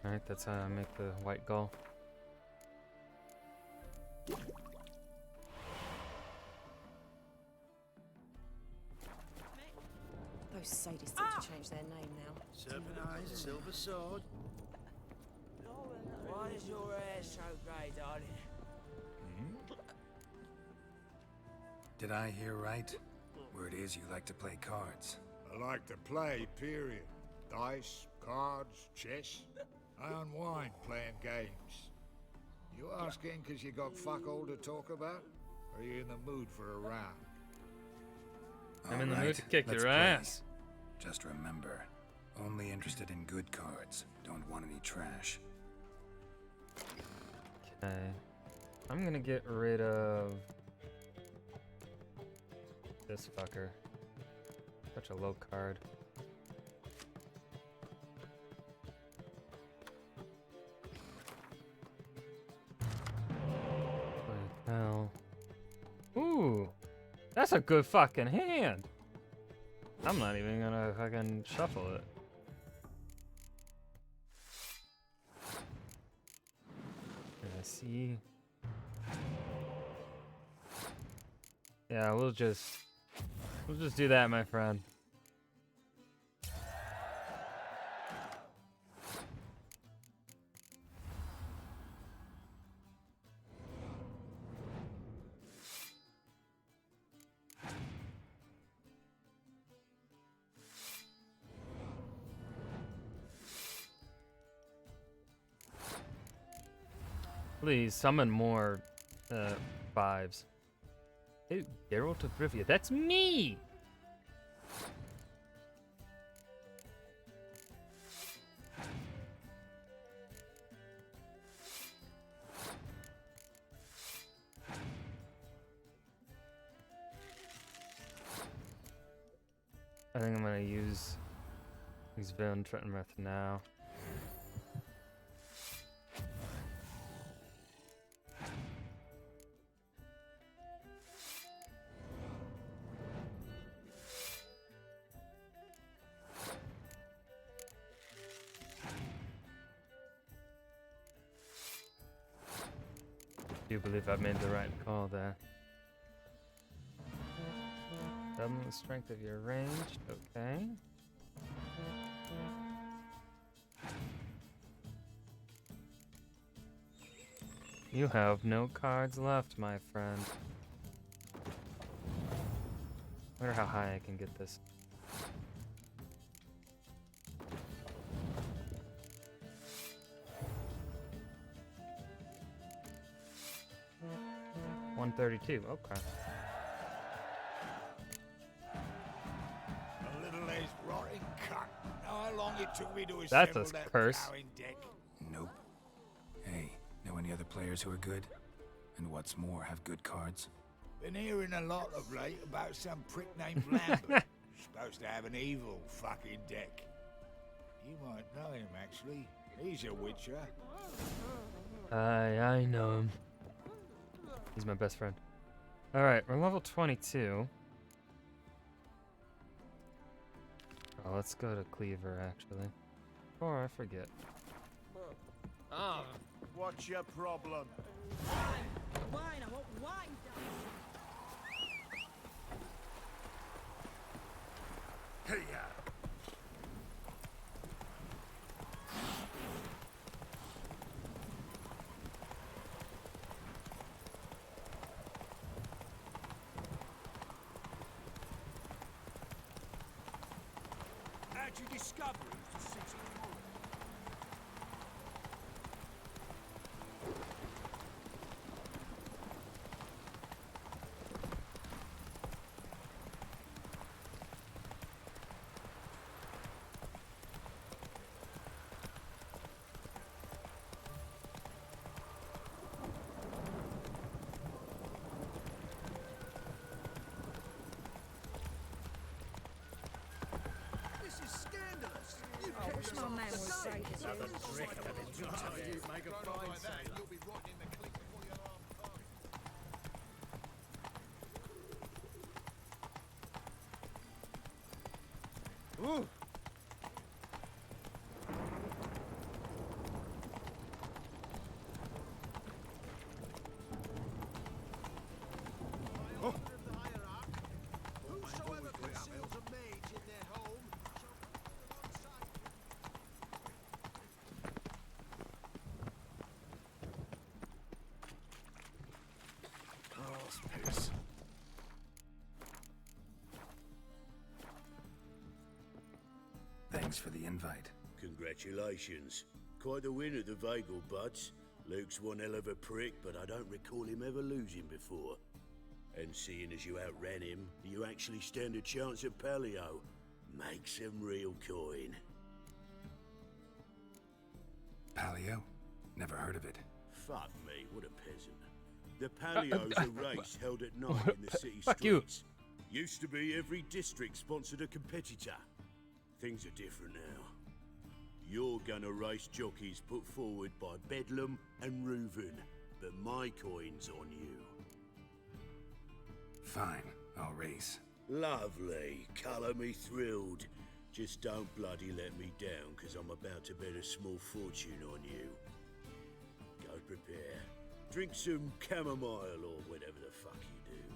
Alright, that's how I make the white gull. Those sadists need to change their name now. Serpent eyes, silver sword. Why is your hair so grey, darling? Did I hear right? Word is you like to play cards. I like to play, period. Dice, cards, chess. I unwind playing games. You asking because you got fuck all to talk about? Or are you in the mood for a round? I'm in the mood Alright, to kick let's your play. ass. Just remember, only interested in good cards. Don't want any trash. Okay. I'm gonna get rid of this fucker. Such a low card. Like hell. Ooh! That's a good fucking hand! I'm not even gonna fucking shuffle it. I see. Yeah, we'll just do that, my friend. Please summon more 5s. Hey, Geralt of Rivia. That's me! I think I'm gonna use Vin Trentonmouth now. I do believe I made the right call there. Doubling the strength of your range, okay. You have no cards left, my friend. Wonder how high I can get this. $132, okay. A little less rotting cunt. How long it took me to That's assemble a that curse. plowing deck? Nope. Hey, know any other players who are good? And what's more, have good cards? Been hearing a lot of late about some prick named Lambert. Supposed to have an evil fucking deck. You might know him, actually. He's a witcher. I know him. He's my best friend. Alright, we're level 22. Oh, let's go to Cleaver, actually. Before I forget. Ah, what's your problem? Wine, I want wine. Hey, How'd you discover it was the city? This is scandalous. You I wish my man was straight as you. Another trick of it. You make a fine sailor. You'll be rotting in the clink before your alarm card. Ooh. Whosoever conceals a mage in their home shall put them on sight. Carl's piss. Thanks for the invite. Congratulations. Quite the winner, the Vagel Buds. Luke's one hell of a prick, but I don't recall him ever losing before. And seeing as you outran him, you actually stand a chance at Paleo. Make some real coin. Paleo? Never heard of it. Fuck me, what a peasant. The Paleo's a race held at night in the city Fuck you. streets. Used to be every district sponsored a competitor. Things are different now. You're gonna race jockeys put forward by Bedlam and Reuven, but my coin's on you. Fine, I'll race. Lovely, colour me thrilled. Just don't bloody let me down, cause I'm about to bet a small fortune on you. Go prepare. Drink some chamomile or whatever the fuck you do.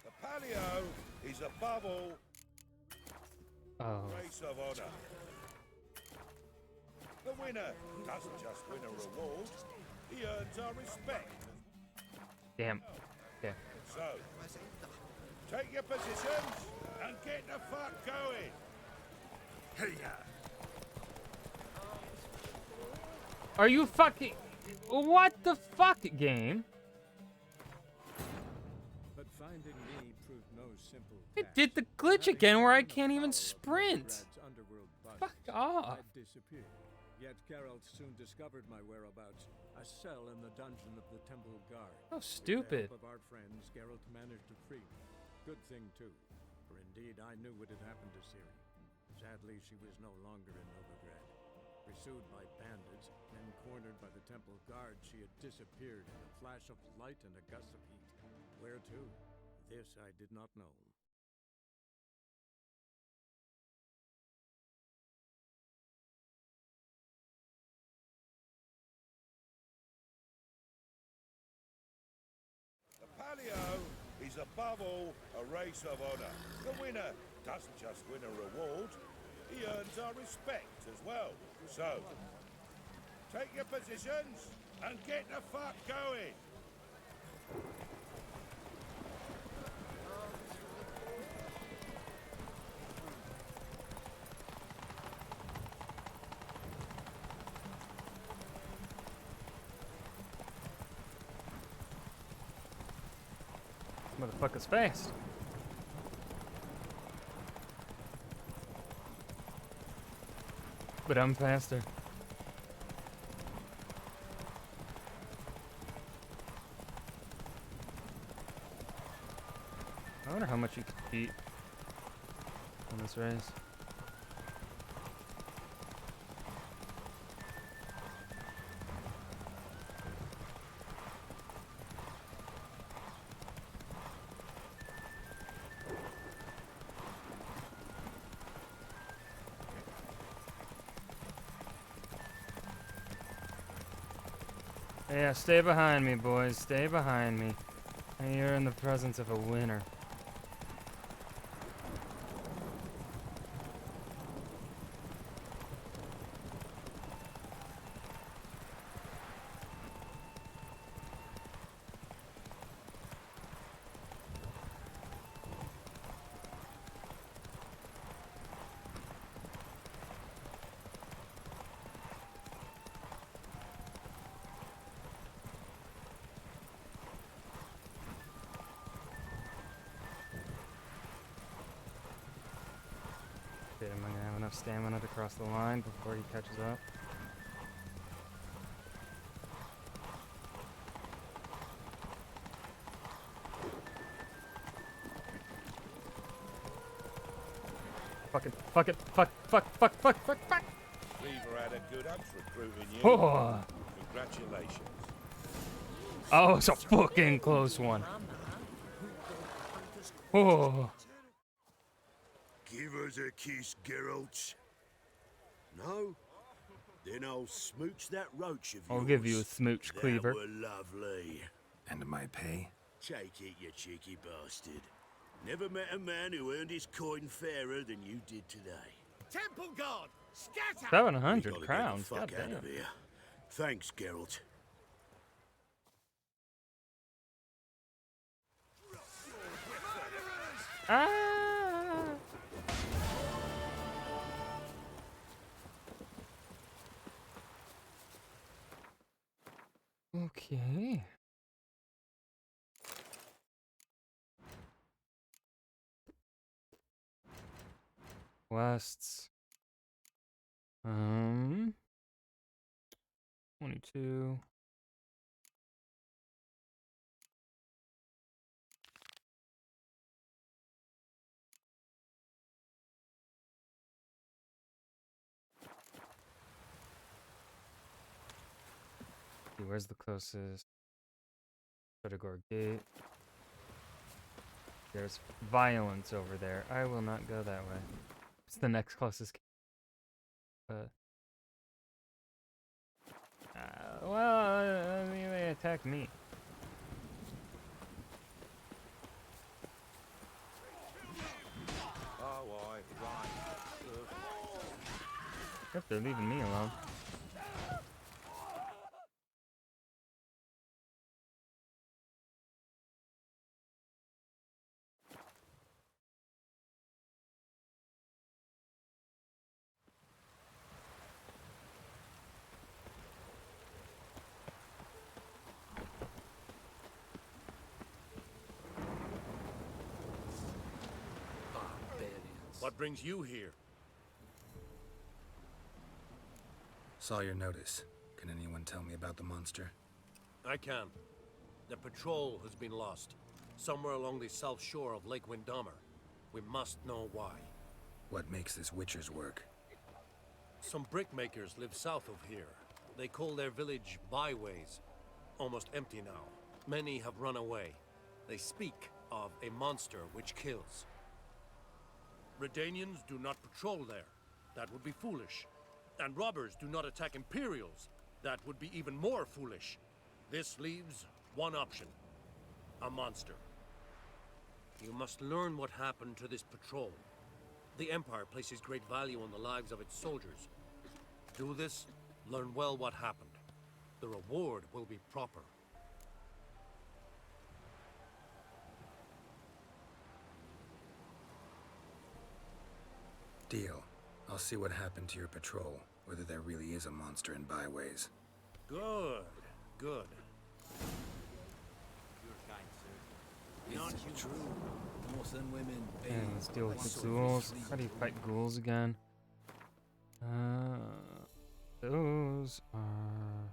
The Paleo is above all race of honor. The winner doesn't just win a reward, he earns our respect. Damn. Okay. So, take your positions and get the fuck going. Hey, Are you fucking... What the fuck, game? But finding me proved no simple It did the glitch again where I can't even sprint. Fuck off. disappeared. Yet Geralt soon discovered my whereabouts, a cell in the dungeon of the Temple Guard. Oh, With stupid. the help of our friends, Geralt managed to free me. Good thing, too, for indeed I knew what had happened to Ciri. Sadly, she was no longer in Novigrad. Pursued by bandits, then cornered by the Temple Guard, she had disappeared in a flash of light and a gust of heat. Where to? This I did not know. The Palio is above all a race of honor. The winner doesn't just win a reward, he earns our respect as well. So, take your positions and get the fuck going. Motherfucker's fast. But I'm faster. I wonder how much you could beat in this race. Yeah, stay behind me, boys. Stay behind me. You're in the presence of a winner. Am I gonna have enough stamina to cross the line before he catches up? Fuck. Cleaver had a good hunch recruiting you. Oh. Congratulations. Oh, it's a fucking close one. Oh. Give us a kiss, Geralt. No? Then I'll smooch that roach of yours. I'll give you a smooch, Cleaver. That were lovely. And my pay? Take it, you cheeky bastard. Never met a man who earned his coin fairer than you did today. Temple Guard, scatter! 700 crowns, Fuck out goddamn. of here. Thanks, Geralt. Ah! Okay. Quests. 22. See, where's the closest? Fedegor Gate. There's violence over there. I will not go that way. It's the next closest. Well, I mean, they attacked me. Oh, right. Yep, they're leaving me alone. What brings you here? Saw your notice. Can anyone tell me about the monster? I can. The patrol has been lost. Somewhere along the south shore of Lake Windammer. We must know why. What makes this Witcher's work? Some brickmakers live south of here. They call their village byways. Almost empty now. Many have run away. They speak of a monster which kills. Redanians do not patrol there. That would be foolish. And robbers do not attack Imperials. That would be even more foolish. This leaves one option. A monster. You must learn what happened to this patrol. The Empire places great value on the lives of its soldiers. Do this, learn well what happened. The reward will be proper. Deal. I'll see what happened to your patrol, whether there really is a monster in byways. Good, good. Aren't you true? Northern women. Okay, let's deal with the ghouls. How do you fight ghouls again? Those are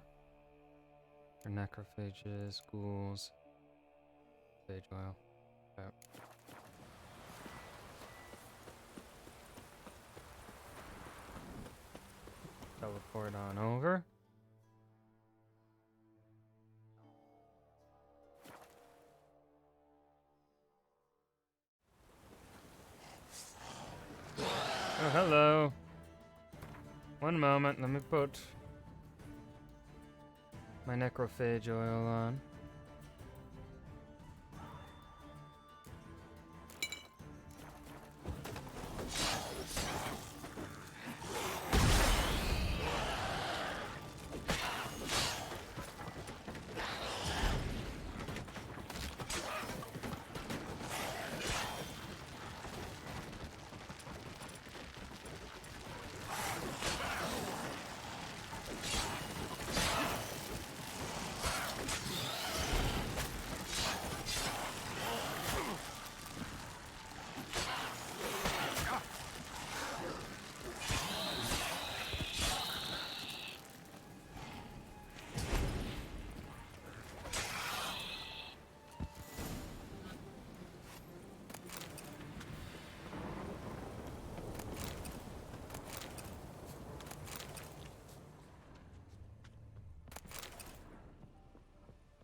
necrophages, ghouls, phage oil. Okay. Teleport on over. Oh, hello. One moment, let me put my necrophage oil on.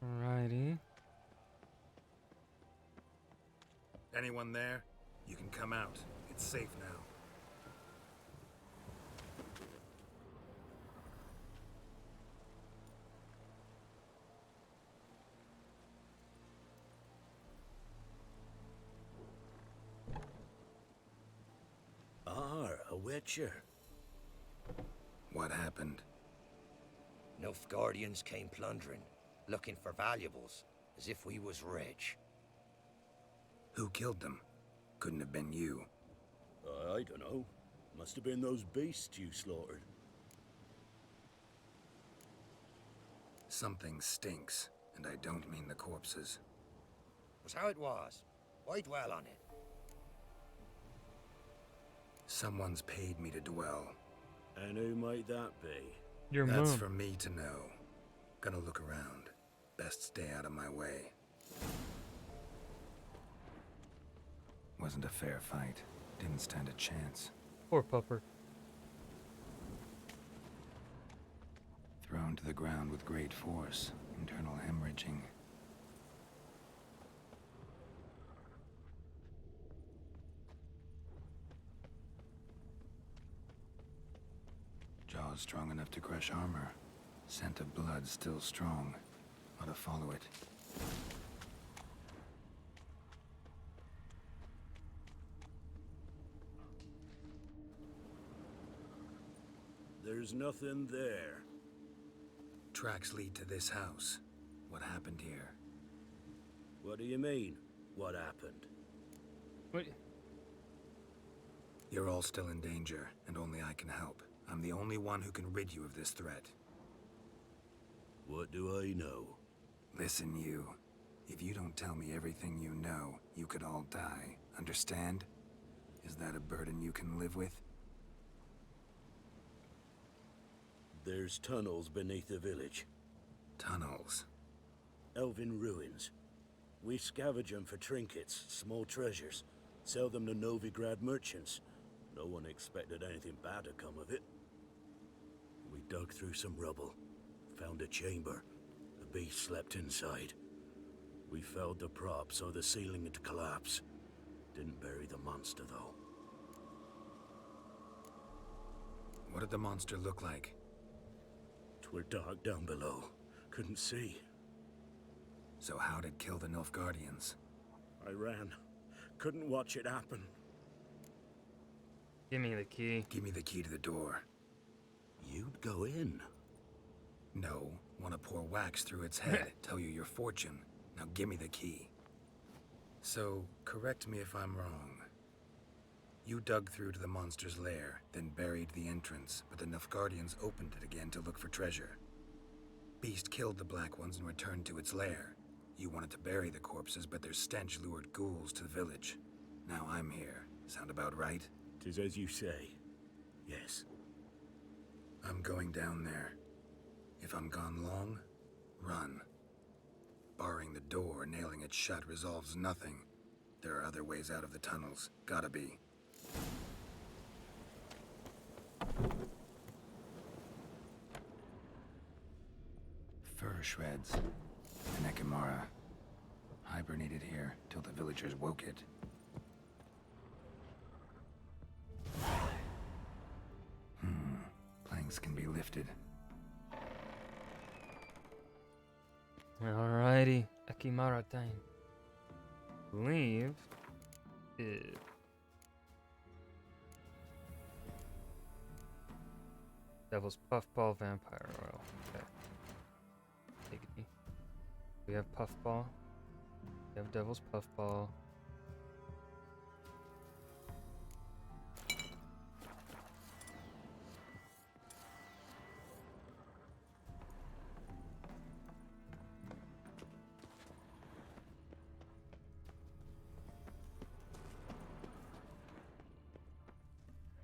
Alrighty. Anyone there? You can come out. It's safe now. A Witcher. What happened? Nilfgaardians came plundering, looking for valuables, as if we was rich. Who killed them? Couldn't have been you. I don't know. Must have been those beasts you slaughtered. Something stinks, and I don't mean the corpses. Was how it was. Why dwell on it? Someone's paid me to dwell. And who might that be? Your That's mom. for me to know. Gonna look around. Best stay out of my way. Wasn't a fair fight. Didn't stand a chance. Poor pupper. Thrown to the ground with great force. Internal hemorrhaging. Jaws strong enough to crush armor. Scent of blood still strong. Ought to follow it. There's nothing there. Tracks lead to this house. What happened here? What do you mean, what happened? Wait. You're all still in danger, and only I can help. I'm the only one who can rid you of this threat. What do I know? Listen, you. If you don't tell me everything you know, you could all die. Understand? Is that a burden you can live with? There's tunnels beneath the village. Tunnels? Elven ruins. We scavenge them for trinkets, small treasures. Sell them to Novigrad merchants. No one expected anything bad to come of it. We dug through some rubble. Found a chamber. The beast slept inside. We felled the prop so the ceiling would collapse. Didn't bury the monster, though. What did the monster look like? 'Twere dark down below. Couldn't see. So how'd it kill the Nilfgaardians? I ran. Couldn't watch it happen. Give me the key. Give me the key to the door. You'd go in? No. Want to pour wax through its head, tell you your fortune. Now give me the key. So, correct me if I'm wrong. You dug through to the monster's lair, then buried the entrance, but the Nilfgaardians opened it again to look for treasure. Beast killed the Black Ones and returned to its lair. You wanted to bury the corpses, but their stench lured ghouls to the village. Now I'm here. Sound about right? 'Tis as you say. Yes. I'm going down there. If I'm gone long, run. Barring the door, nailing it shut resolves nothing. There are other ways out of the tunnels. Gotta be. Fur shreds. An Ekimara. Hibernated here till the villagers woke it. Planks can be lifted. Alrighty, Ekimara time. Believe it. Devil's Puffball Vampire Oil. Okay. Take it. We have Puffball. We have Devil's Puffball.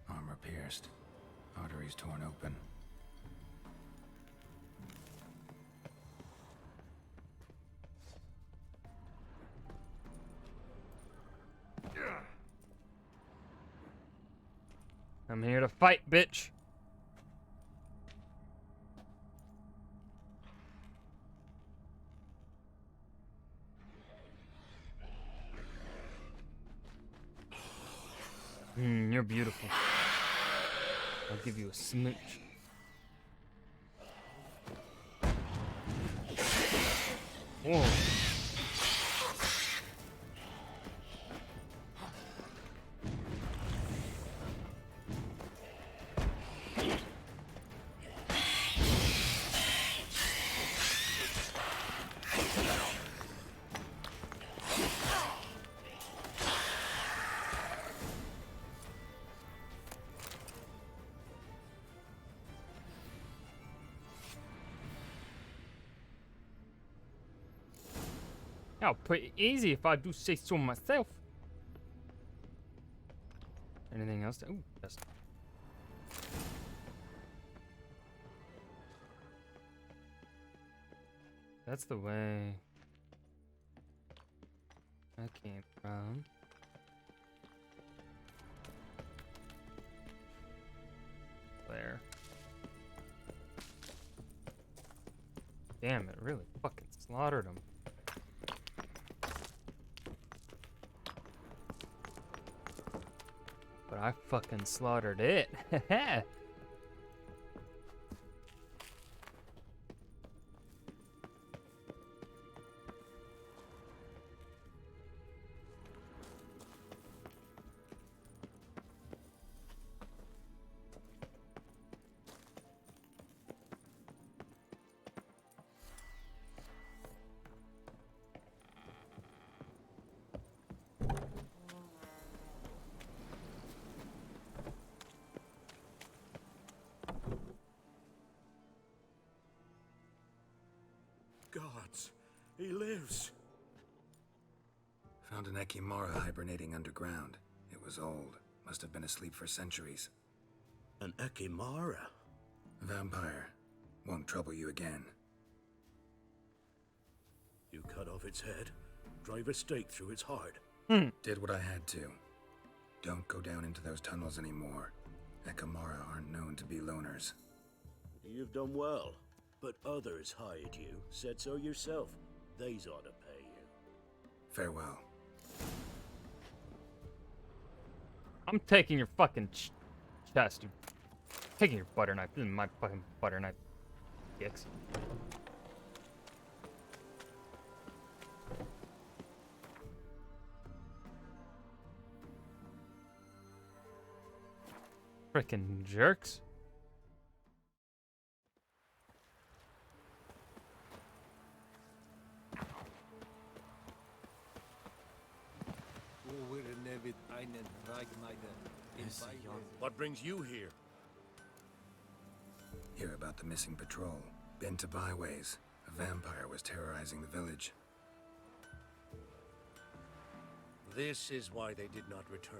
Armor pierced. Arteries torn open. I'm here to fight, bitch. You're beautiful. I'll give you a smooch. Whoa. Oh, pretty easy if I do say so myself. Anything else? Ooh, yes. That's the way I came from. There. Damn, it really fucking slaughtered him. But I fucking slaughtered it. Gods, he lives. Found an Ekimara hibernating underground. It was old. Must have been asleep for centuries. An Ekimara? A vampire. Won't trouble you again. You cut off its head, drive a stake through its heart. Did what I had to. Don't go down into those tunnels anymore. Ekamara aren't known to be loners. You've done well, but others hired you. Said so yourself. They's ought to pay you. Farewell. I'm taking your fucking chest, dude. Taking your butter knife. This is my fucking butter knife. Dicks. Frickin' jerks. What brings you here? Hear about the missing patrol. Been to byways. A vampire was terrorizing the village. This is why they did not return.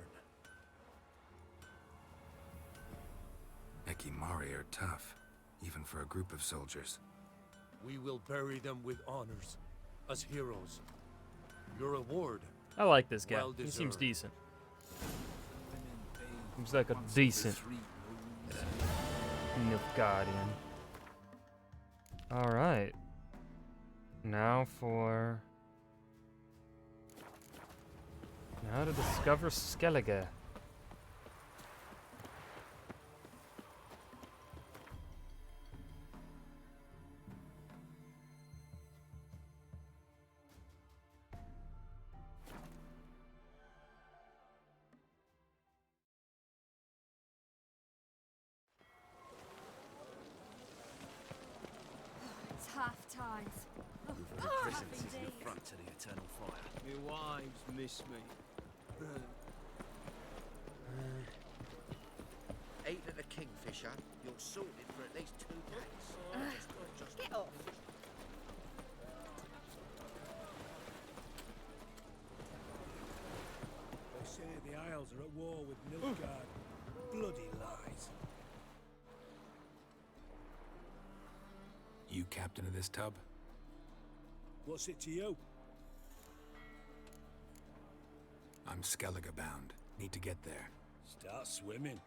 Ekimari are tough, even for a group of soldiers. We will bury them with honors, as heroes. Your reward. I like this guy. Well He seems deserved. decent. Seems like a decent Nilfgaardian. Alright. Now to discover Skellige. Tough times. We've had a presence is the front to the eternal fire. My wives miss me. Ate at the Kingfisher, you're sorted for at least 2 days. Get off. They say the Isles are at war with Nilfgaard. Bloody lies. You captain of this tub? What's it to you? I'm Skellige bound. Need to get there. Start swimming.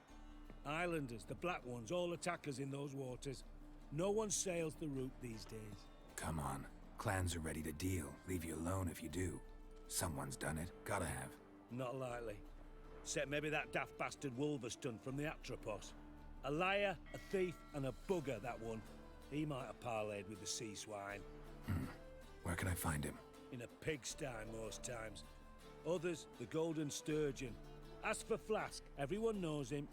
Islanders, the Black Ones, all attackers in those waters. No one sails the route these days. Come on. Clans are ready to deal. Leave you alone if you do. Someone's done it. Gotta have. Not likely. Except maybe that daft bastard Wolverston from the Atropos. A liar, a thief, and a bugger, that one. He might have parlayed with the sea swine. Where can I find him? In a pigsty most times. Others, the Golden Sturgeon. As for Flask, everyone knows him.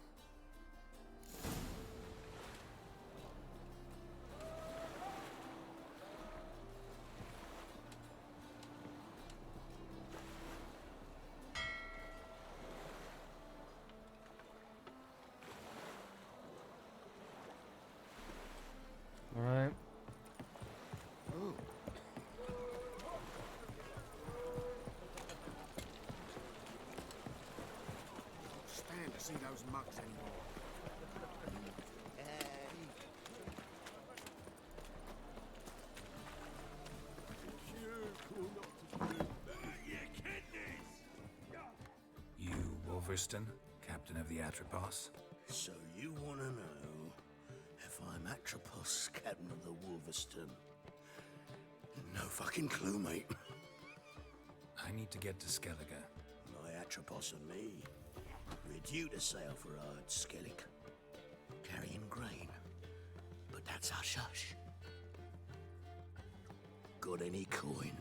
All right. Stand to see those mugs anymore. You, Wolverston, captain of the Atropos? So you want to know if I'm Atropos, captain of the Wolverston? No fucking clue, mate. I need to get to Skellige. My Atropos and me, we're due to sail for Ard Skellig, carrying grain. But that's hush-hush. Got any coin?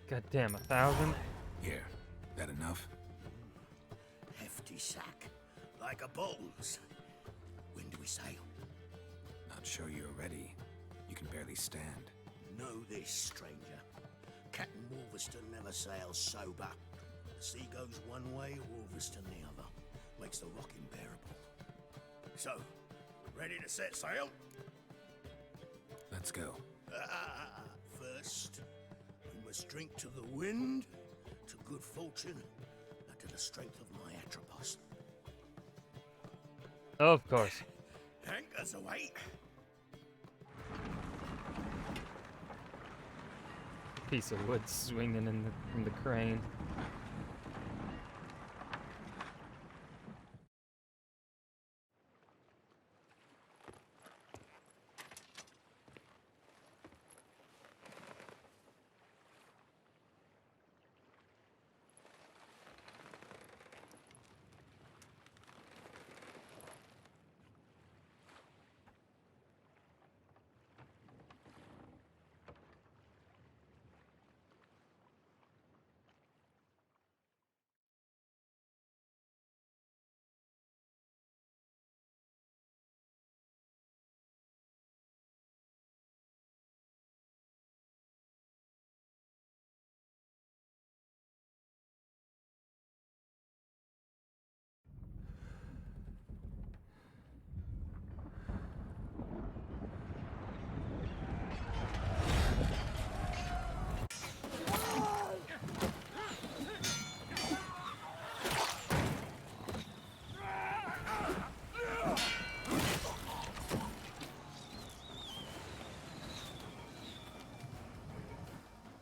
God damn, 1,000? Here. That enough? Hefty sack, like a bull's. When do we sail? Not sure you're ready. You can barely stand. Know this, stranger. Captain Wolverston never sails sober. The sea goes one way, Wolverston the other. Makes the rock unbearable. So, ready to set sail? Let's go. First, we must drink to the wind, to good fortune, and to the strength of my Atropos. Of course. Anchors away. Piece of wood swinging from the crane.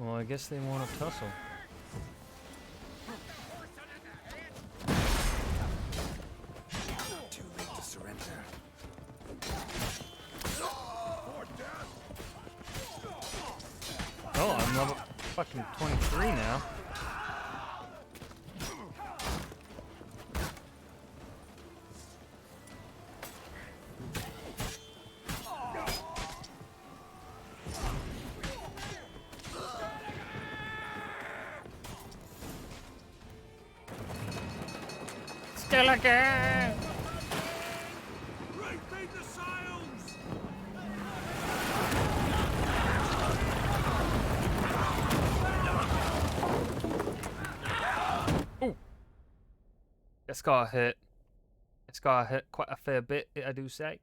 Well, I guess they want to tussle. Too late to surrender. Oh, I'm level fucking 23 now. Skeleton! Repeat the sails! Ooh. This got hit. It's got hit quite a fair bit, I do say.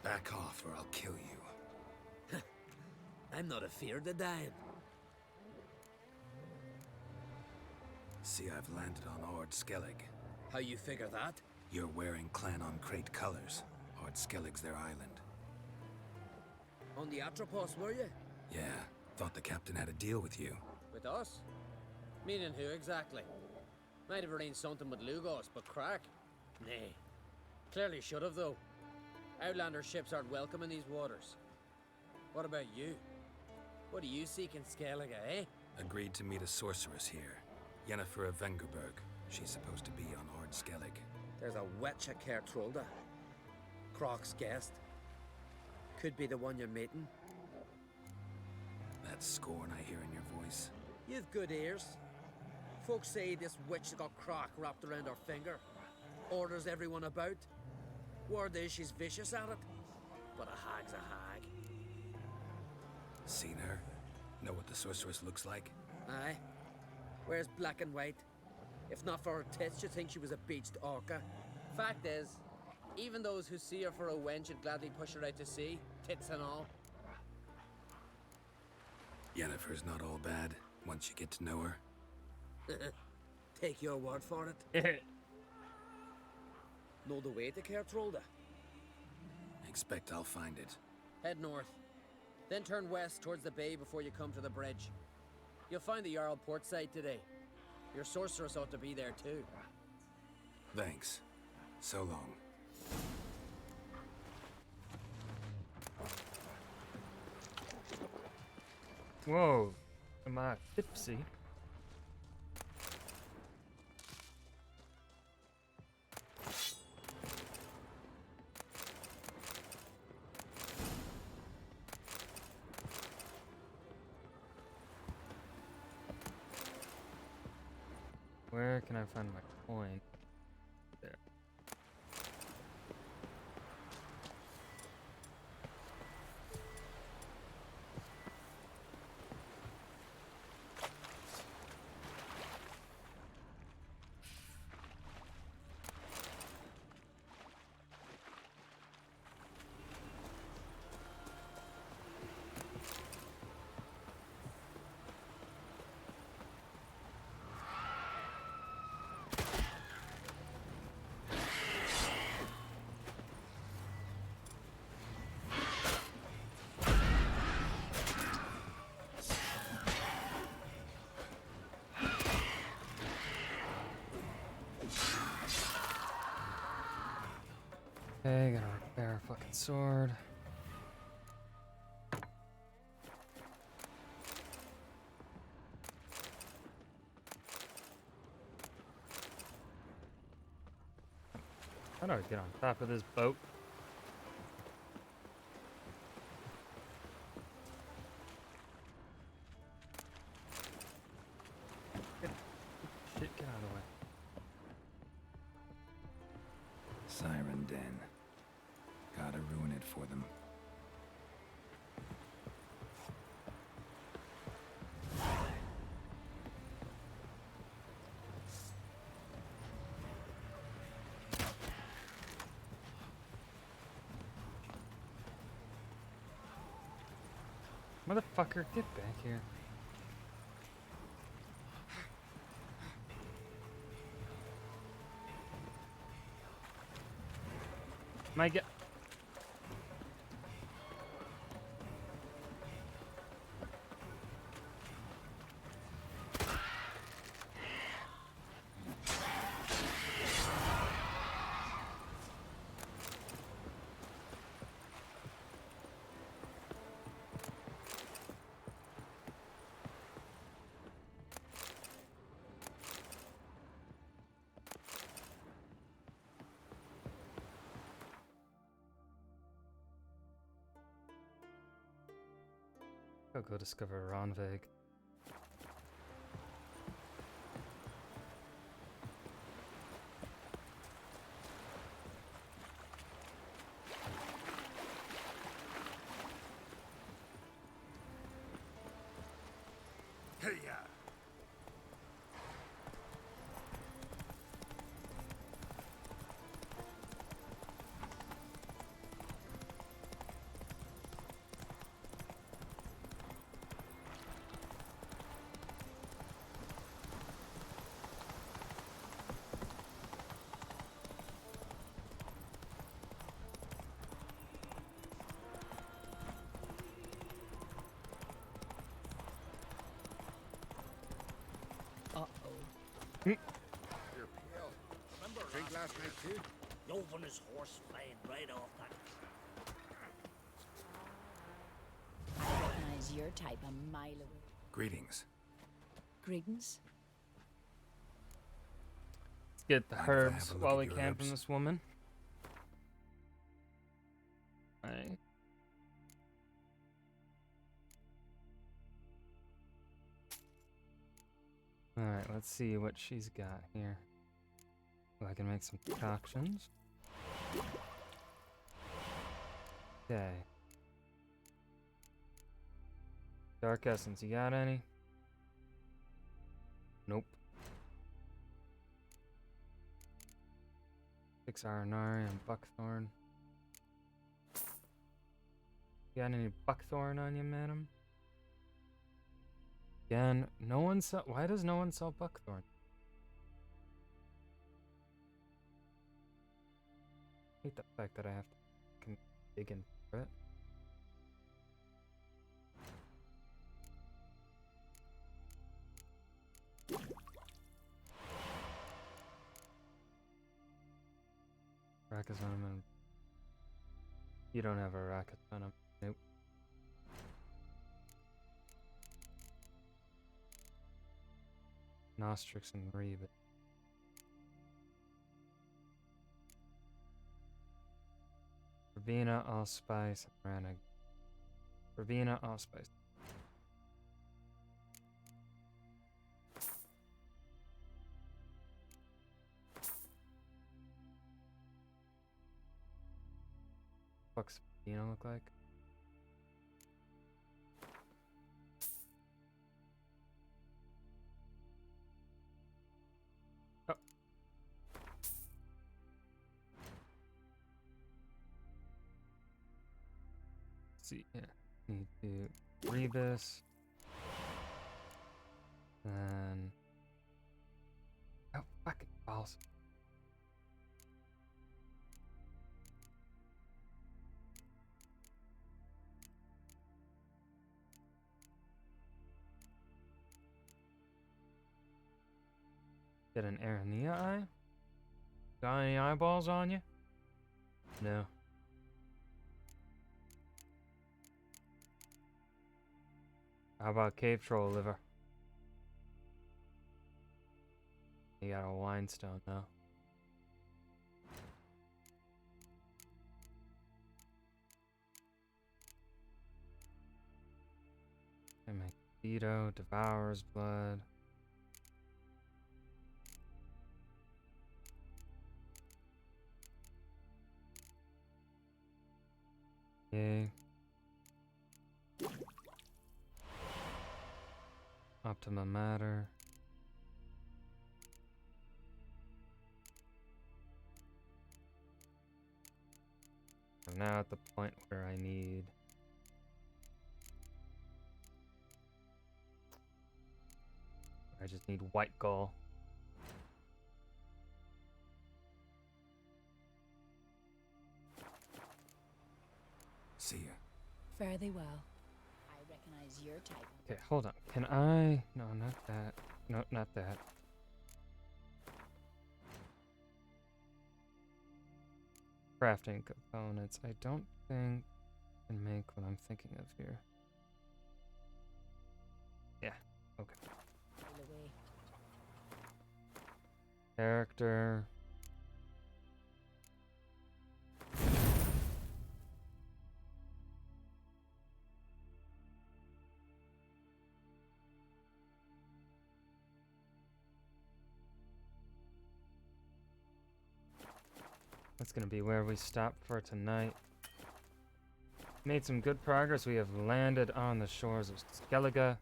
Back off or I'll kill you. I'm not afeard of dying. See, I've landed on Ord Skellig. How you figure that? You're wearing Clan on Crate colors. Ord Skellig's their island. On the Atropos, were you? Yeah, thought the captain had a deal with you. With us? Meaning who exactly? Might have arranged something with Lugos, but crack? Nay. Clearly should have, though. Outlander ships aren't welcome in these waters. What about you? What do you seek in Skellige, eh? Agreed to meet a sorceress here. Yennefer of Vengerberg. She's supposed to be on Ord Skellig. There's a witch at Kertrolda. Croc's guest. Could be the one you're meeting. That scorn I hear in your voice. You've good ears. Folks say this witch has got Croc wrapped around her finger. Orders everyone about. Word is she's vicious at it. But a hag's a hag. Seen her? Know what the sorceress looks like? Aye. Wears black and white. If not for her tits, you'd think she was a beached orca. Fact is, even those who see her for a wench would gladly push her out to sea, tits and all. Yennefer's not all bad, once you get to know her. Take your word for it. Know the way to Kertrolda? Expect I'll find it. Head north. Then turn west towards the bay before you come to the bridge. You'll find the Jarl port side today. Your sorceress ought to be there too. Thanks. So long. Whoa. Am I tipsy? Where can I find my coin? There. Okay, gotta repair a fucking sword. How do I get on top of this boat? Shit, get out of the way. Siren Den. Gotta ruin it for them. Motherfucker, get back here. My god. I'll go discover Ronvig. Hey, You're pale. Remember drink last night too? Yov on his horse flying right off that. I recognize your type a mile away. Greetings. Greetings. Let's get the Mind if I herbs have a look while at we your can from herbs? this woman. Alright. Alright, let's see what she's got here. So I can make some concoctions. Okay. Dark Essence, you got any? Nope. 6 Aranari and Buckthorn. You got any Buckthorn on you, madam? Again, no one sell. Why does no one sell Buckthorn? I hate the fact that I have to dig in for it. Rakazanum. You don't have a Rakazanum. Nope. Nostrix and Reeb. Ravina, Allspice, and Ranig. Ravina, Allspice. fuck's Dino look like? Oh. Let's see, yeah. Need to read this. Then. Oh, fucking balls. Get an Aranea eye? Got any eyeballs on you? No. How about cave troll liver? You got a wine stone though. And my Vito devours blood. Yay. Optima Matter. I'm now at the point where I need I just need white gall. See ya. Fare thee well. I recognize your type. Okay, hold on. Can I? No, not that. No, not that. Crafting components. I don't think I can make what I'm thinking of here. Yeah, okay. Character. That's gonna be where we stop for tonight. Made some good progress. We have landed on the shores of Skellige.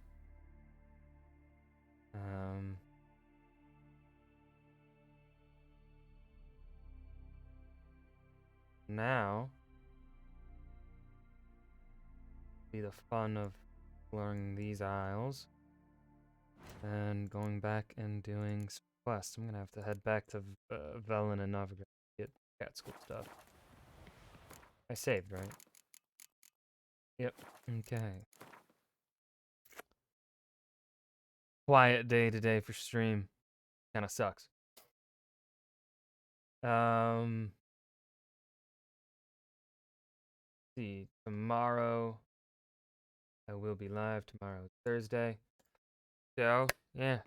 Now be the fun of exploring these isles and going back and doing some quests. I'm gonna have to head back to Velen and Novigrad to get cat school stuff. I saved, right? Yep. Okay. Quiet day today for stream. Kind of sucks. See, tomorrow I will be live. Tomorrow is Thursday. So, yeah.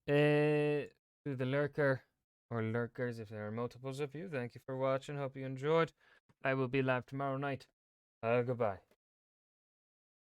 To the lurker or lurkers, if there are multiples of you, thank you for watching. Hope you enjoyed. I will be live tomorrow night. Goodbye.